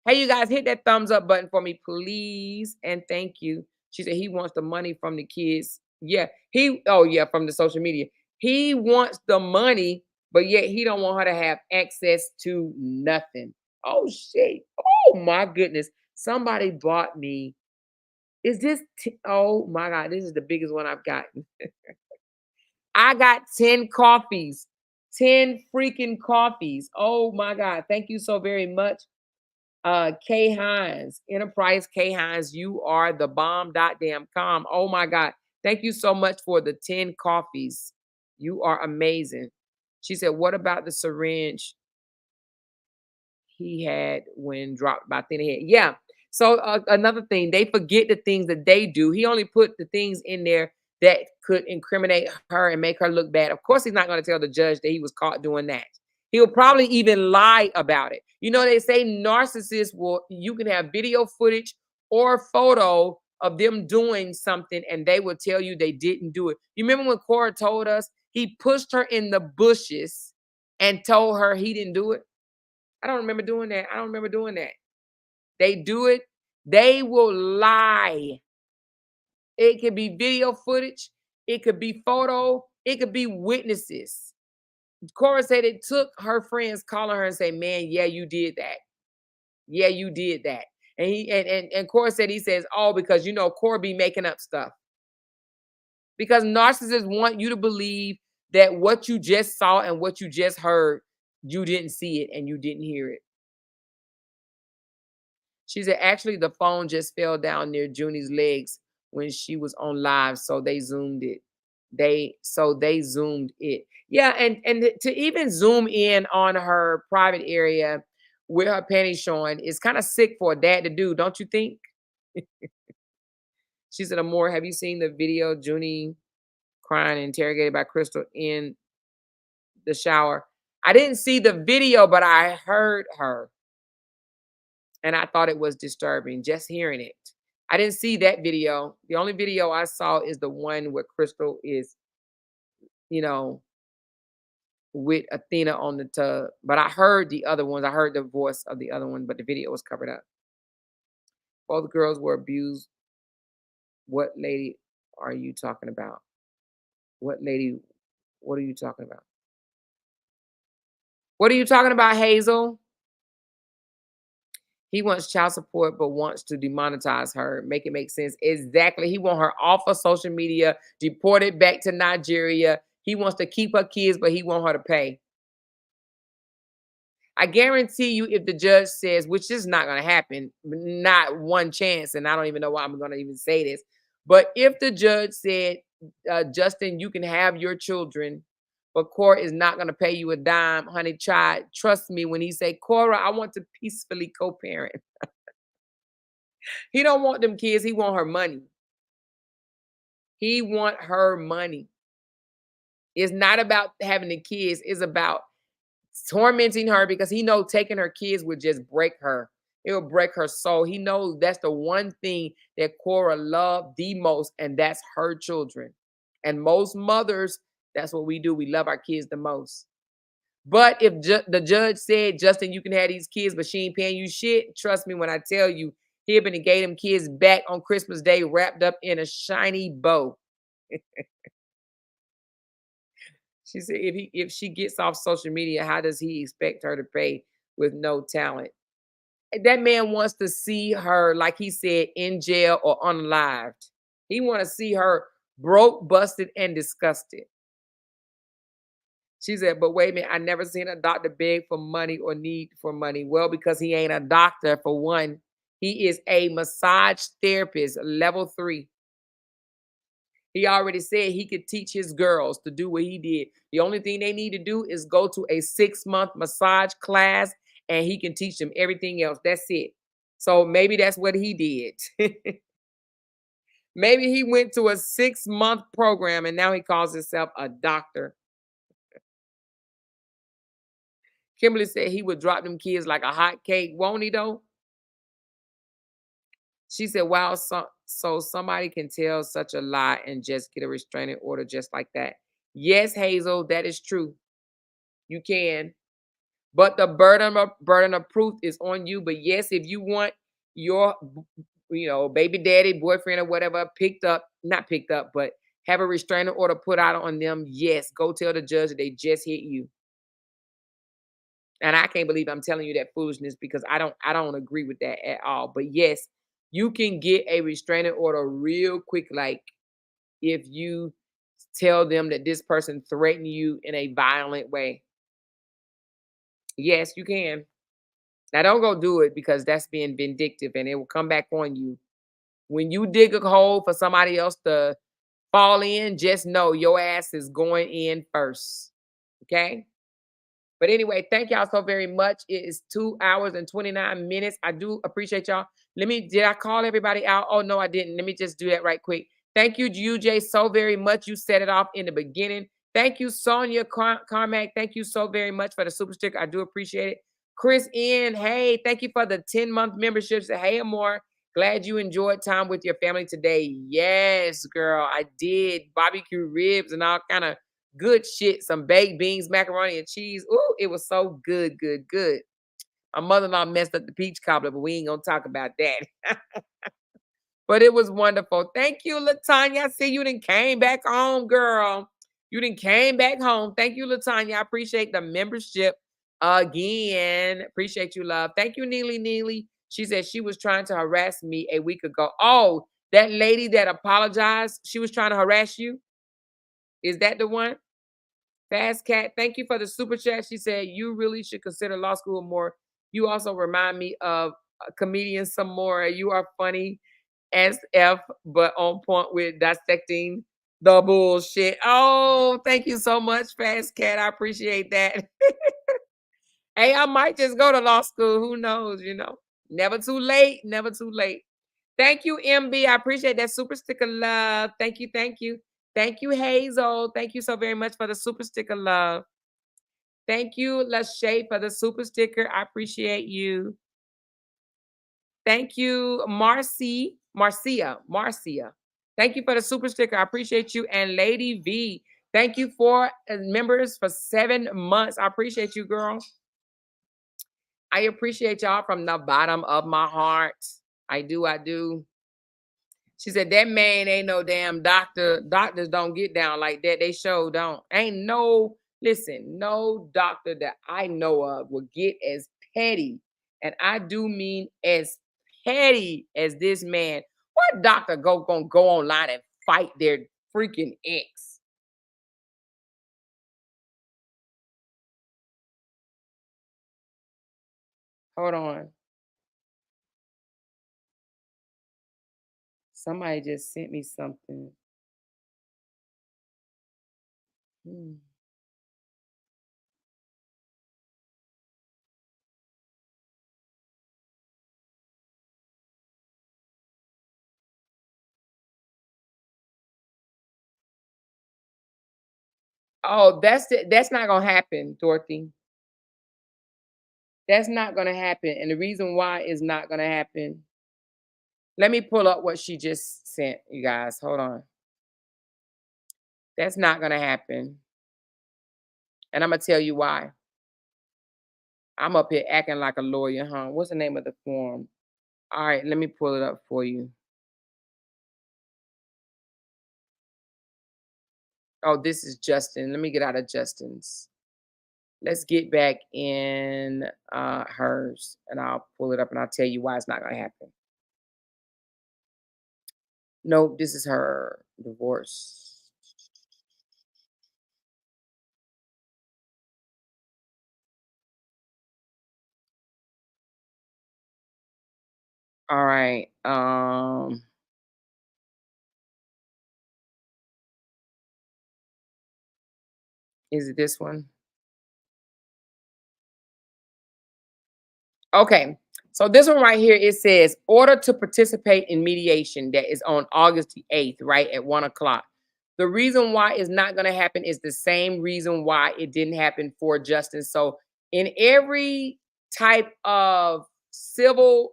Hey, you guys, hit that thumbs up button for me, please. And thank you. She said he wants the money from the kids. Yeah, from the social media. He wants the money, but yet he don't want her to have access to nothing. Oh, shit. Oh, my goodness. Somebody bought me. Is this? Oh, my God. This is the biggest one I've gotten. I got 10 coffees. 10 freaking coffees. Oh, my God. Thank you so very much. K Hines, Enterprise K Hines, you are the bomb. Damn calm. Oh my God. Thank you so much for the 10 coffees. You are amazing. She said, what about the syringe he had when dropped by thin head? Yeah. So another thing, they forget the things that they do. He only put the things in there that could incriminate her and make her look bad. Of course, he's not going to tell the judge that he was caught doing that. He'll probably even lie about it. You know, they say narcissists will, you can have video footage or photo of them doing something and they will tell you they didn't do it. You remember when Korra told us he pushed her in the bushes and told her he didn't do it? I don't remember doing that. I don't remember doing that. They do it. They will lie. It could be video footage. It could be photo. It could be witnesses. Korra said it took her friends calling her and say, man, yeah, you did that. Yeah, you did that. And and Korra said, he says, oh, because Korra be making up stuff. Because narcissists want you to believe that what you just saw and what you just heard, you didn't see it and you didn't hear it. She said, actually, the phone just fell down near Junie's legs when she was on live, so they zoomed it. They zoomed it. Yeah, and to even zoom in on her private area with her panties showing is kind of sick for a dad to do, don't you think? She said, Amore, have you seen the video of Junie crying and interrogated by Crystal in the shower? I didn't see the video, but I heard her. And I thought it was disturbing just hearing it. I didn't see that video. The only video I saw is the one where Crystal is, you know, with Athena on the tub. But I heard the other ones. I heard the voice of the other one, but the video was covered up. Both girls were abused. What lady are you talking about? What lady? What are you talking about? What are you talking about, Hazel? He wants child support, but wants to demonetize her. Make it make sense. Exactly. He want her off of social media, deported back to Nigeria. He wants to keep her kids, but he want her to pay. I guarantee you, if the judge says, which is not going to happen, not one chance, and I don't even know why I'm going to even say this, but if the judge said, Justin, you can have your children, but Korra is not going to pay you a dime, honey, child, trust me when he say, Korra, I want to peacefully co-parent. He don't want them kids. He want her money. He want her money. It's not about having the kids. It's about tormenting her because he knows taking her kids would just break her. It will break her soul. He knows that's the one thing that Korra loved the most, and that's her children. And most mothers, that's what we do. We love our kids the most. But if the judge said, Justin, you can have these kids, but she ain't paying you shit, trust me when I tell you, he'll been and gave them kids back on Christmas Day wrapped up in a shiny bow. She said, if she gets off social media, how does he expect her to pay with no talent? That man wants to see her, like he said, in jail or unalived. He want to see her broke, busted, and disgusted. She said, but wait a minute, I never seen a doctor beg for money or need for money. Well, because he ain't a doctor, for one. He is a massage therapist, level 3. He already said he could teach his girls to do what he did. The only thing they need to do is go to a 6-month massage class and he can teach them everything else. That's it. So maybe that's what he did. Maybe he went to a 6-month program and now he calls himself a doctor. Kimberly said he would drop them kids like a hot cake. Won't he though? She said, wow, so somebody can tell such a lie and just get a restraining order just like that. Yes, Hazel, that is true. You can. But the burden of proof is on you. But yes, if you want your, baby daddy, boyfriend or whatever not picked up, but have a restraining order put out on them, yes, go tell the judge that they just hit you. And I can't believe I'm telling you that foolishness because I don't agree with that at all. But yes, you can get a restraining order real quick, like if you tell them that this person threatened you in a violent way. Yes, you can. Now don't go do it because that's being vindictive and it will come back on you. When you dig a hole for somebody else to fall in, just know your ass is going in first. Okay? But anyway, thank y'all so very much. It is 2 hours and 29 minutes. I do appreciate y'all. Did I call everybody out? Oh, no, I didn't. Let me just do that right quick. Thank you, UJ, so very much. You set it off in the beginning. Thank you, Sonia Carmack. Thank you so very much for the super sticker. I do appreciate it. Chris N, hey, thank you for the 10-month memberships. Hey, Amor, glad you enjoyed time with your family today. Yes, girl, I did. Barbecue ribs and all kind of good shit. Some baked beans, macaroni and cheese. Ooh, it was so good, good, good. My mother-in-law messed up the peach cobbler, but we ain't gonna talk about that. But it was wonderful. Thank you, Latanya. I see you done came back home, girl. You done came back home. Thank you, Latanya. I appreciate the membership again. Appreciate you, love. Thank you, Neely Neely. She said she was trying to harass me a week ago. Oh, that lady that apologized, she was trying to harass you? Is that the one? Fast Cat, thank you for the super chat. She said, you really should consider law school more. You also remind me of a comedian some more. You are funny as F, but on point with dissecting the bullshit. Oh, thank you so much, Fast Cat. I appreciate that. Hey, I might just go to law school. Who knows, you know? Never too late. Never too late. Thank you, MB. I appreciate that super sticker love. Thank you. Thank you. Thank you, Hazel. Thank you so very much for the super sticker love. Thank you, Lachey, for the super sticker. I appreciate you. Thank you, Marcia. Thank you for the super sticker. I appreciate you. And Lady V, thank you for members for 7 months. I appreciate you, girl. I appreciate y'all from the bottom of my heart. I do, I do. She said, that man ain't no damn doctor. Doctors don't get down like that. They sure don't. Ain't no, listen, no doctor that I know of will get as petty, and I do mean as petty as this man. What doctor gonna go online and fight their freaking ex? Hold on. Somebody just sent me something. Hmm. Oh, that's not gonna happen, Dorothy. That's not gonna happen. And the reason why is not gonna happen. Let me pull up what she just sent, you guys. Hold on. That's not gonna happen. And I'm gonna tell you why. I'm up here acting like a lawyer, huh? What's the name of the form? All right, let me pull it up for you. Oh, this is Justin. Let me get out of Justin's. Let's get back in hers, and I'll pull it up and I'll tell you why it's not gonna happen. Nope, this is her divorce. All right. Is it this one? Okay. So this one right here, it says order to participate in mediation that is on August the 8th, right at 1 o'clock. The reason why it's not going to happen is the same reason why it didn't happen for Justin. So in every type of civil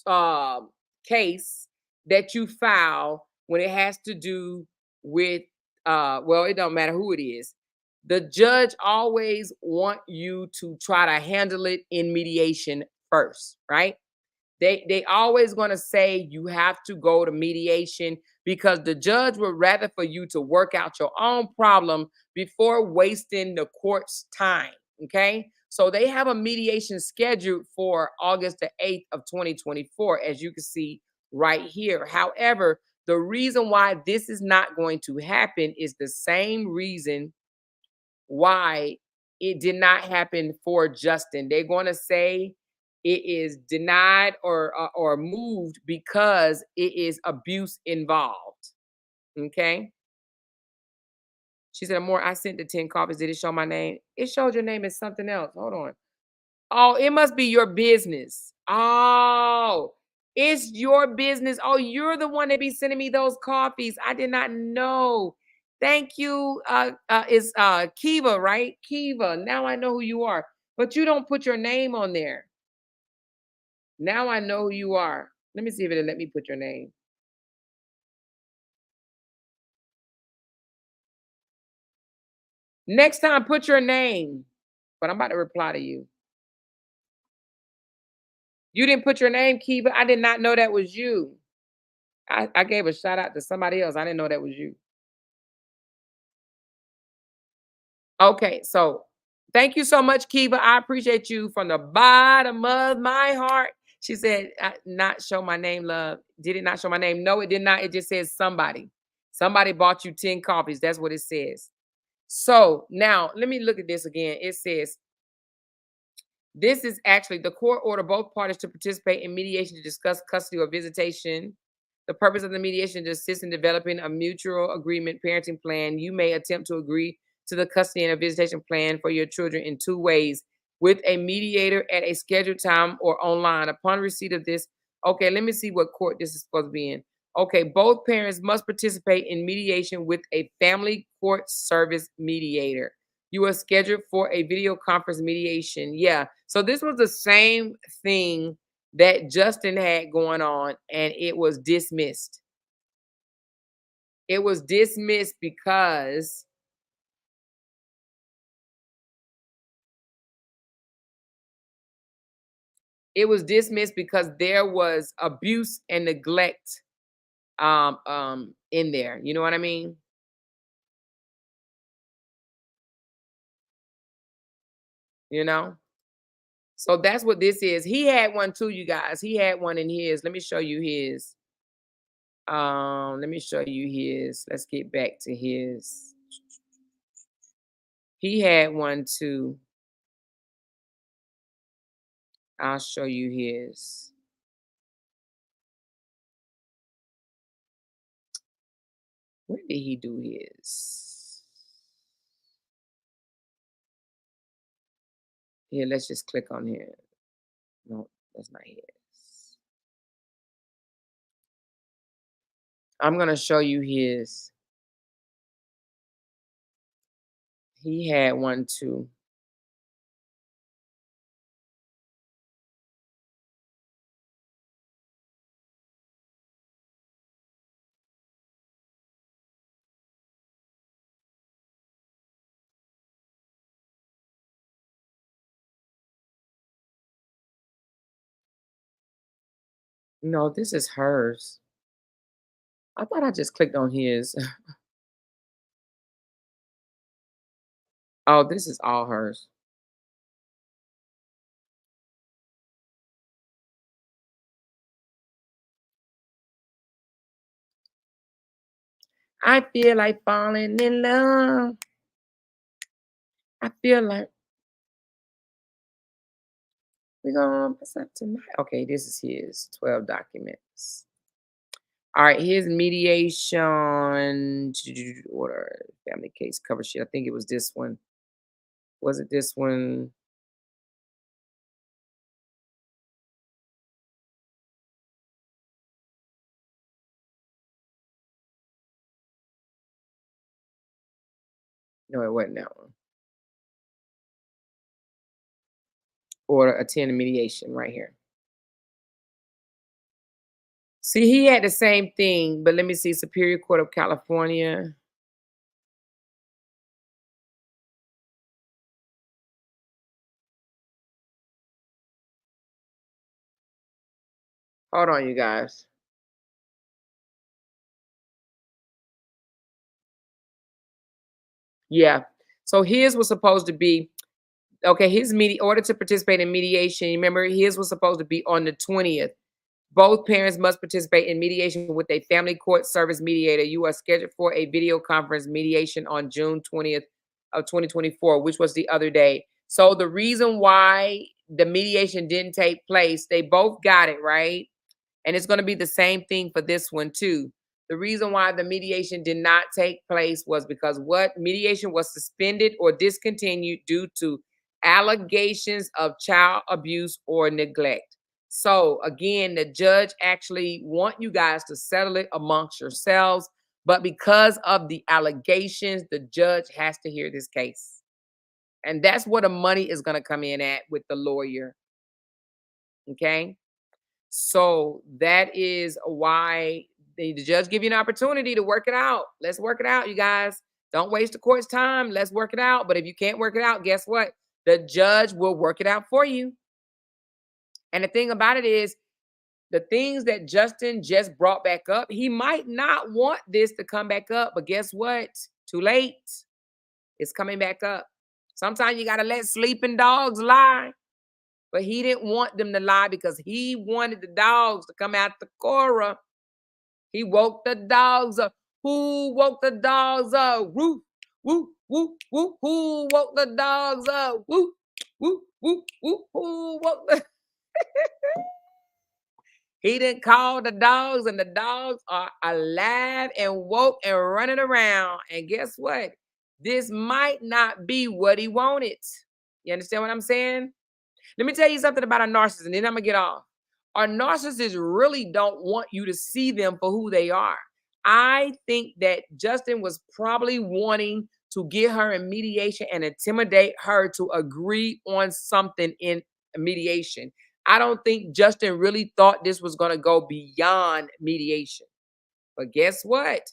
uh, case that you file, when it has to do with, well, it don't matter who it is, the judge always want you to try to handle it in mediation first, right? They always going to say you have to go to mediation because the judge would rather for you to work out your own problem before wasting the court's time. Okay. So they have a mediation scheduled for August the 8th of 2024, as you can see right here. However, the reason why this is not going to happen is the same reason why it did not happen for Justin. They're going to say it is denied or moved because it is abuse involved. Okay? She said, Amor, I sent the 10 copies. Did it show my name? It showed your name as something else. Hold on. Oh, it must be your business. Oh, it's your business. Oh, you're the one that be sending me those coffees. I did not know. Thank you. It's Kiva, right? Kiva. Now I know who you are. But you don't put your name on there. Now I know who you are. Let me see if it'll let me put your name. Next time, put your name. But I'm about to reply to you. You didn't put your name, Kiva. I did not know that was you. I gave a shout out to somebody else. I didn't know that was you. Okay, so thank you so much, Kiva. I appreciate you from the bottom of my heart. She said, not show my name, love. Did it not show my name? No, it did not. It just says somebody. Somebody bought you 10 copies. That's what it says. So now let me look at this again. It says, this is actually the court order both parties to participate in mediation to discuss custody or visitation. The purpose of the mediation is to assist in developing a mutual agreement parenting plan. You may attempt to agree to the custody and a visitation plan for your children in two ways: with a mediator at a scheduled time or online. Upon receipt of this, okay, let me see what court this is supposed to be in. Okay, both parents must participate in mediation with a family court service mediator. You are scheduled for a video conference mediation. Yeah. So this was the same thing that Justin had going on, and it was dismissed. It was dismissed because there was abuse and neglect in there. You know what I mean? You know? So that's what this is. He had one too, you guys. He had one in his. Let me show you his. Let me show you his. Let's get back to his. He had one too. I'll show you his. When did he do his? Here, let's just click on here. No, that's not his. I'm gonna show you his. He had one too. No, this is hers. I thought I just clicked on his. Oh, this is all hers. I feel like falling in love. I feel like we're gonna pass up tonight. Okay, this is his 12 documents. All right, his mediation order, family case cover sheet. I think it was this one. Was it this one? No, it wasn't that one. Or attend a mediation right here. See, he had the same thing, but let me see. Superior Court of California. Hold on, you guys. Yeah. So his was supposed to be okay. His order to participate in mediation. Remember, his was supposed to be on the 20th. Both parents must participate in mediation with a family court service mediator. You are scheduled for a video conference mediation on June 20th of 2024, which was the other day. So the reason why the mediation didn't take place, they both got it, right? And it's going to be the same thing for this one too. The reason why the mediation did not take place was because what mediation was suspended or discontinued due to allegations of child abuse or neglect. So again, the judge actually want you guys to settle it amongst yourselves, but because of the allegations, the judge has to hear this case. And that's where the money is going to come in at with the lawyer. Okay? So that is why the judge give you an opportunity to work it out. Let's work it out, you guys. Don't waste the court's time. Let's work it out. But if you can't work it out, guess what? The judge will work it out for you. And the thing about it is, the things that Justin just brought back up, he might not want this to come back up, but guess what? Too late. It's coming back up. Sometimes you got to let sleeping dogs lie. But he didn't want them to lie because he wanted the dogs to come after Korra. He woke the dogs up. Who woke the dogs up? Woo, woo, woo, woo. Who woke the dogs up? Woo, woo, woo, woo. Who woke the... He didn't call the dogs, and the dogs are alive and woke and running around. And guess what? This might not be what he wanted. You understand what I'm saying? Let me tell you something about a narcissist, and then I'm going to get off. Our narcissists really don't want you to see them for who they are. I think that Justin was probably wanting to get her in mediation and intimidate her to agree on something in mediation. I don't think Justin really thought this was going to go beyond mediation. But guess what?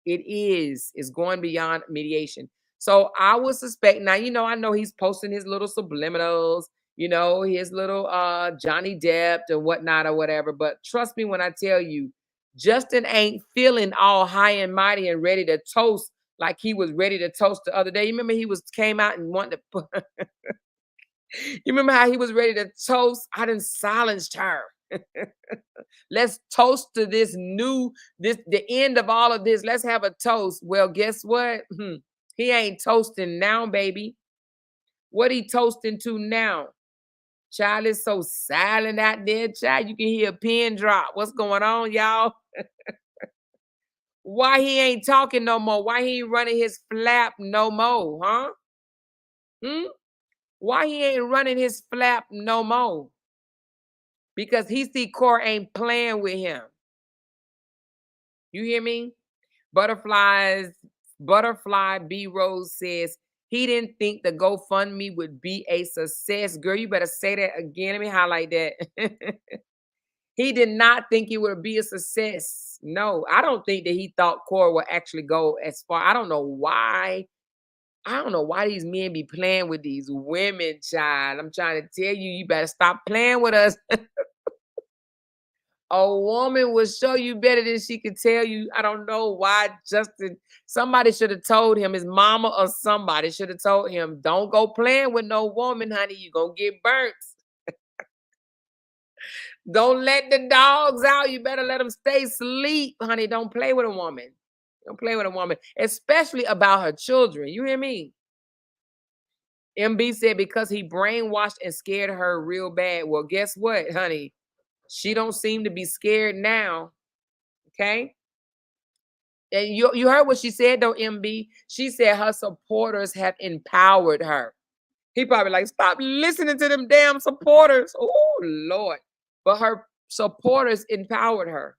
It is. It's going beyond mediation. So I would suspect, now, I know he's posting his little subliminals, his little Johnny Depp and whatnot or whatever. But trust me when I tell you, Justin ain't feeling all high and mighty and ready to toast like he was ready to toast the other day. You remember he came out and wanted to put... You remember how he was ready to toast? I done silenced her. Let's toast to the end of all of this. Let's have a toast. Well, guess what? He ain't toasting now, baby. What he toasting to now? Child, is so silent out there, child. You can hear a pin drop. What's going on, y'all? Why he ain't talking no more? Why he ain't running his flap no more, huh? Why he ain't running his flap no more? Because he see Korra ain't playing with him. You hear me? Butterfly B Rose says he didn't think the GoFundMe would be a success. Girl, you better say that again. Let me highlight that. He did not think it would be a success. No, I don't think that he thought Korra would actually go as far. I don't know why. I don't know why these men be playing with these women, child. I'm trying to tell you, you better stop playing with us. A woman will show you better than she could tell you. I don't know why Justin, somebody should have told him, his mama or somebody should have told him, don't go playing with no woman, honey. You're going to get burnt. Don't let the dogs out. You better let them stay asleep, honey. Don't play with a woman. Don't play with a woman, especially about her children. You hear me? MB said because he brainwashed and scared her real bad. Well, guess what, honey? She don't seem to be scared now. Okay? And you heard what she said, though, MB. She said her supporters have empowered her. He probably like, stop listening to them damn supporters. Oh, Lord. But her supporters empowered her.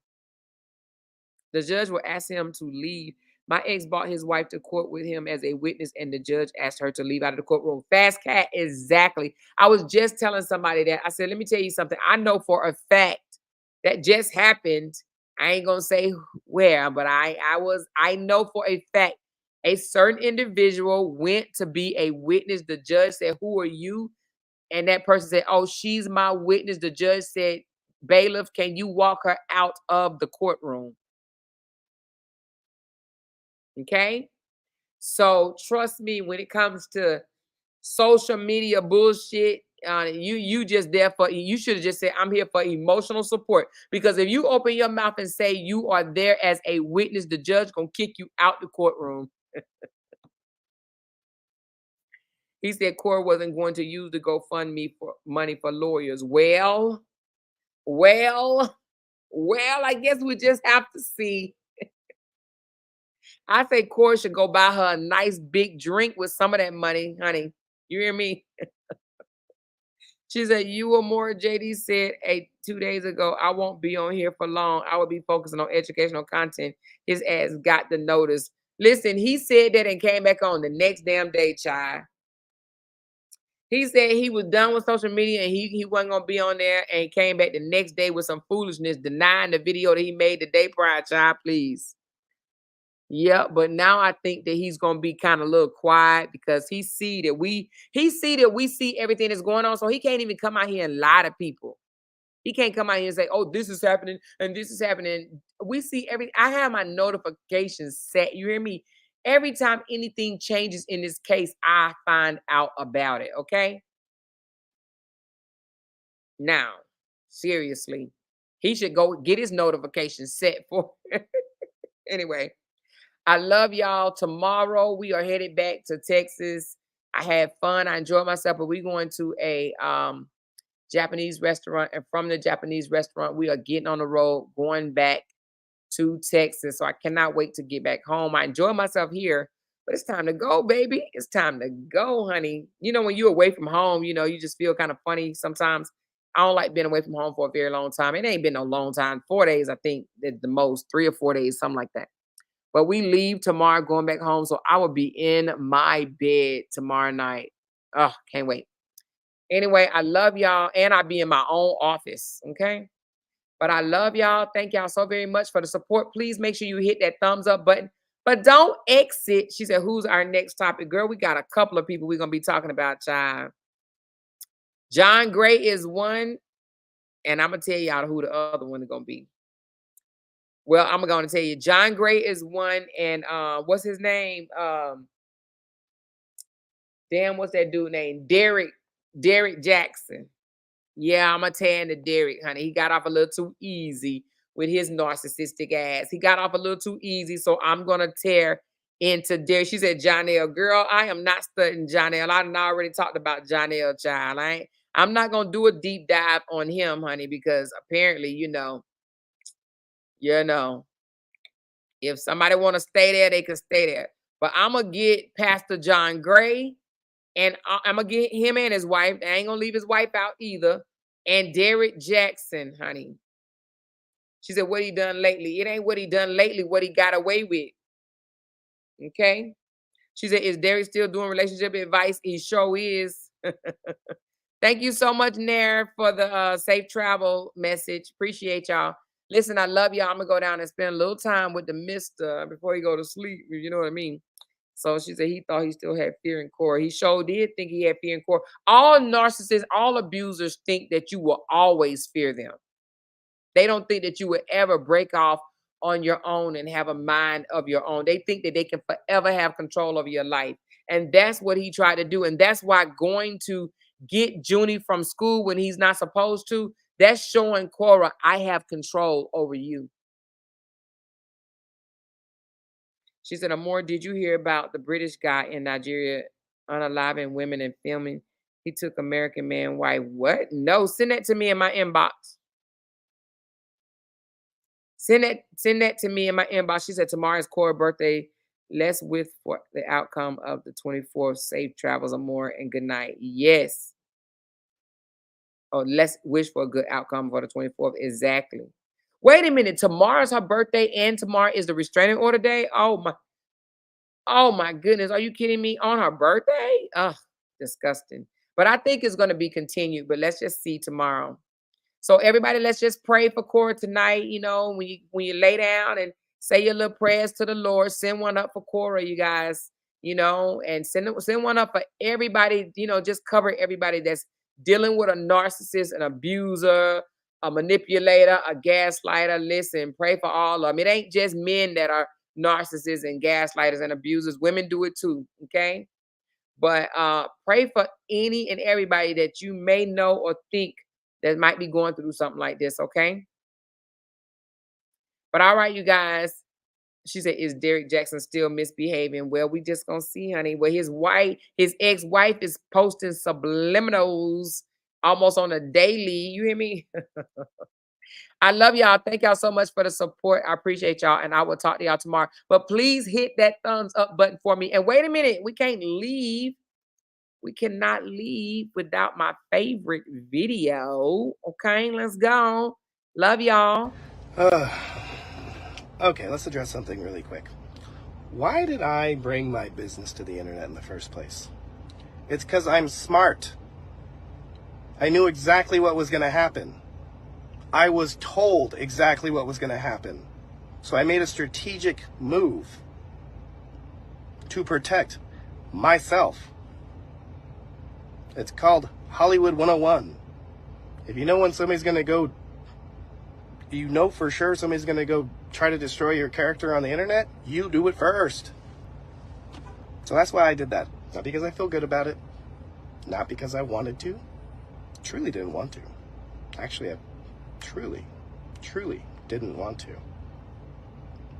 The judge will ask him to leave. My ex brought his wife to court with him as a witness, and the judge asked her to leave out of the courtroom. Fast cat, exactly. I was just telling somebody that. I said, let me tell you something. I know for a fact that just happened. I ain't gonna say where, but I know for a fact a certain individual went to be a witness. The judge said, who are you? And that person said, oh, she's my witness. The judge said, bailiff, can you walk her out of the courtroom? Okay? So trust me, when it comes to social media bullshit, you just there for, you should have just said, I'm here for emotional support. Because if you open your mouth and say you are there as a witness, the judge gonna kick you out the courtroom. He said Korra wasn't going to use the GoFundMe for money for lawyers. Well, I guess we just have to see. I say Korra should go buy her a nice big drink with some of that money, honey. You hear me? She said, you or more, JD said 2 days ago, I won't be on here for long. I will be focusing on educational content. His ass got the notice. Listen, he said that and came back on the next damn day, child. He said he was done with social media and he wasn't gonna be on there, and came back the next day with some foolishness, denying the video that he made the day prior, child, please. Yeah, but now I think that he's gonna be kind of a little quiet because he see that we see everything that's going on, so he can't even come out here and lie to people. He can't come out here and say, "Oh, this is happening and this is happening." We see I have my notifications set. You hear me? Every time anything changes in this case, I find out about it. Okay. Now, seriously, he should go get his notifications set for. Anyway, I love y'all. Tomorrow we are headed back to Texas. I had fun. I enjoyed myself, but we're going to a Japanese restaurant, and from the Japanese restaurant, we are getting on the road, going back to Texas. So I cannot wait to get back home. I enjoy myself here, but it's time to go, baby. It's time to go, honey. You know, when you're away from home, you just feel kind of funny sometimes. I don't like being away from home for a very long time. It ain't been a long time. 4 days, I think, at the most, 3 or 4 days, something like that. But we leave tomorrow, going back home. So I will be in my bed tomorrow night. Oh, can't wait. Anyway, I love y'all. And I'll be in my own office. Okay. But I love y'all. Thank y'all so very much for the support. Please make sure you hit that thumbs up button. But don't exit. She said, who's our next topic? Girl, we got a couple of people we're going to be talking about, child. John Gray is one. And I'm going to tell y'all who the other one is going to be. Well, I'm going to tell you. John Gray is one. And what's his name? Damn, what's that dude name? Derek Jackson. Yeah, I'm a tan to Derek, honey. He got off a little too easy with his narcissistic ass. He got off a little too easy, so I'm gonna tear into Derek. She said, Jonelle, girl, I am not studying Jonelle. I done already talked about Jonelle, child. I'm not gonna do a deep dive on him, honey, because apparently, if somebody want to stay there, they can stay there. But I'm gonna get Pastor John Gray. And I'm going to get him and his wife. I ain't going to leave his wife out either. And Derek Jackson, honey. She said, what he done lately? It ain't what he done lately, what he got away with. Okay? She said, is Derek still doing relationship advice? He sure is. Thank you so much, Nair, for the safe travel message. Appreciate y'all. Listen, I love y'all. I'm going to go down and spend a little time with the mister before he go to sleep. You know what I mean? So she said he thought he still had fear in Korra. He sure did think he had fear in Korra. All narcissists, all abusers think that you will always fear them. They don't think that you would ever break off on your own and have a mind of your own. They think that they can forever have control over your life. And that's what he tried to do. And that's why going to get Junie from school when he's not supposed to, that's showing Korra, I have control over you. She said, Amor, did you hear about the British guy in Nigeria unaliving women and filming? He took American man wife. What? No, send that to me in my inbox. Send that to me in my inbox. She said, tomorrow's Korra's birthday. Let's wish for the outcome of the 24th. Safe travels, Amor, and good night. Yes. Oh, let's wish for a good outcome for the 24th. Exactly. Wait a minute. Tomorrow's her birthday and tomorrow is the restraining order day? Oh my goodness. Are you kidding me? On her birthday? Ugh, disgusting. But I think it's going to be continued, but let's just see tomorrow. So everybody, let's just pray for Korra tonight. When you lay down and say your little prayers to the Lord, send one up for Korra, you guys, and send one up for everybody, just cover everybody that's dealing with a narcissist, an abuser, a manipulator, a gaslighter. Listen, pray for all of them. It ain't just men that are narcissists and gaslighters and abusers. Women do it too, okay? But pray for any and everybody that you may know or think that might be going through something like this, okay? But all right, you guys. She said, is Derek Jackson still misbehaving? Well, we just gonna see, honey. Well, his ex-wife is posting subliminals almost on a daily. You hear me? I love y'all. Thank y'all so much for the support. I appreciate y'all, and I will talk to y'all tomorrow. But please hit that thumbs up button for me. And wait a minute, we can't leave. We cannot leave without my favorite video. Okay, let's go. Love y'all. Okay, let's address something really quick. Why did I bring my business to the internet in the first place? It's because I'm smart. I knew exactly what was going to happen. I was told exactly what was going to happen. So I made a strategic move to protect myself. It's called Hollywood 101. If you know when somebody's going to go, you know for sure somebody's going to go try to destroy your character on the internet, you do it first. So that's why I did that. Not because I feel good about it. Not because I wanted to. Truly didn't want to. Actually, I truly didn't want to.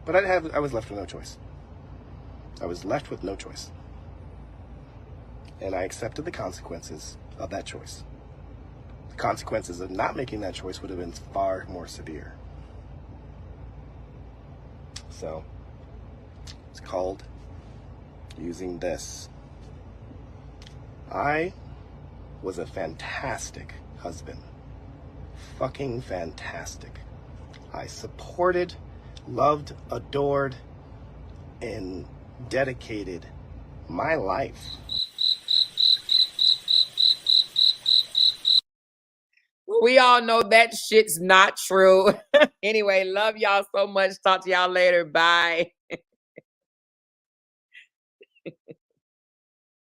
But I was left with no choice. I was left with no choice. And I accepted the consequences of that choice. The consequences of not making that choice would have been far more severe. So, it's called using this. I was a fantastic husband. Fucking fantastic. I supported, loved, adored, and dedicated my life. We all know that shit's not true. Anyway, love y'all so much. Talk to y'all later. Bye.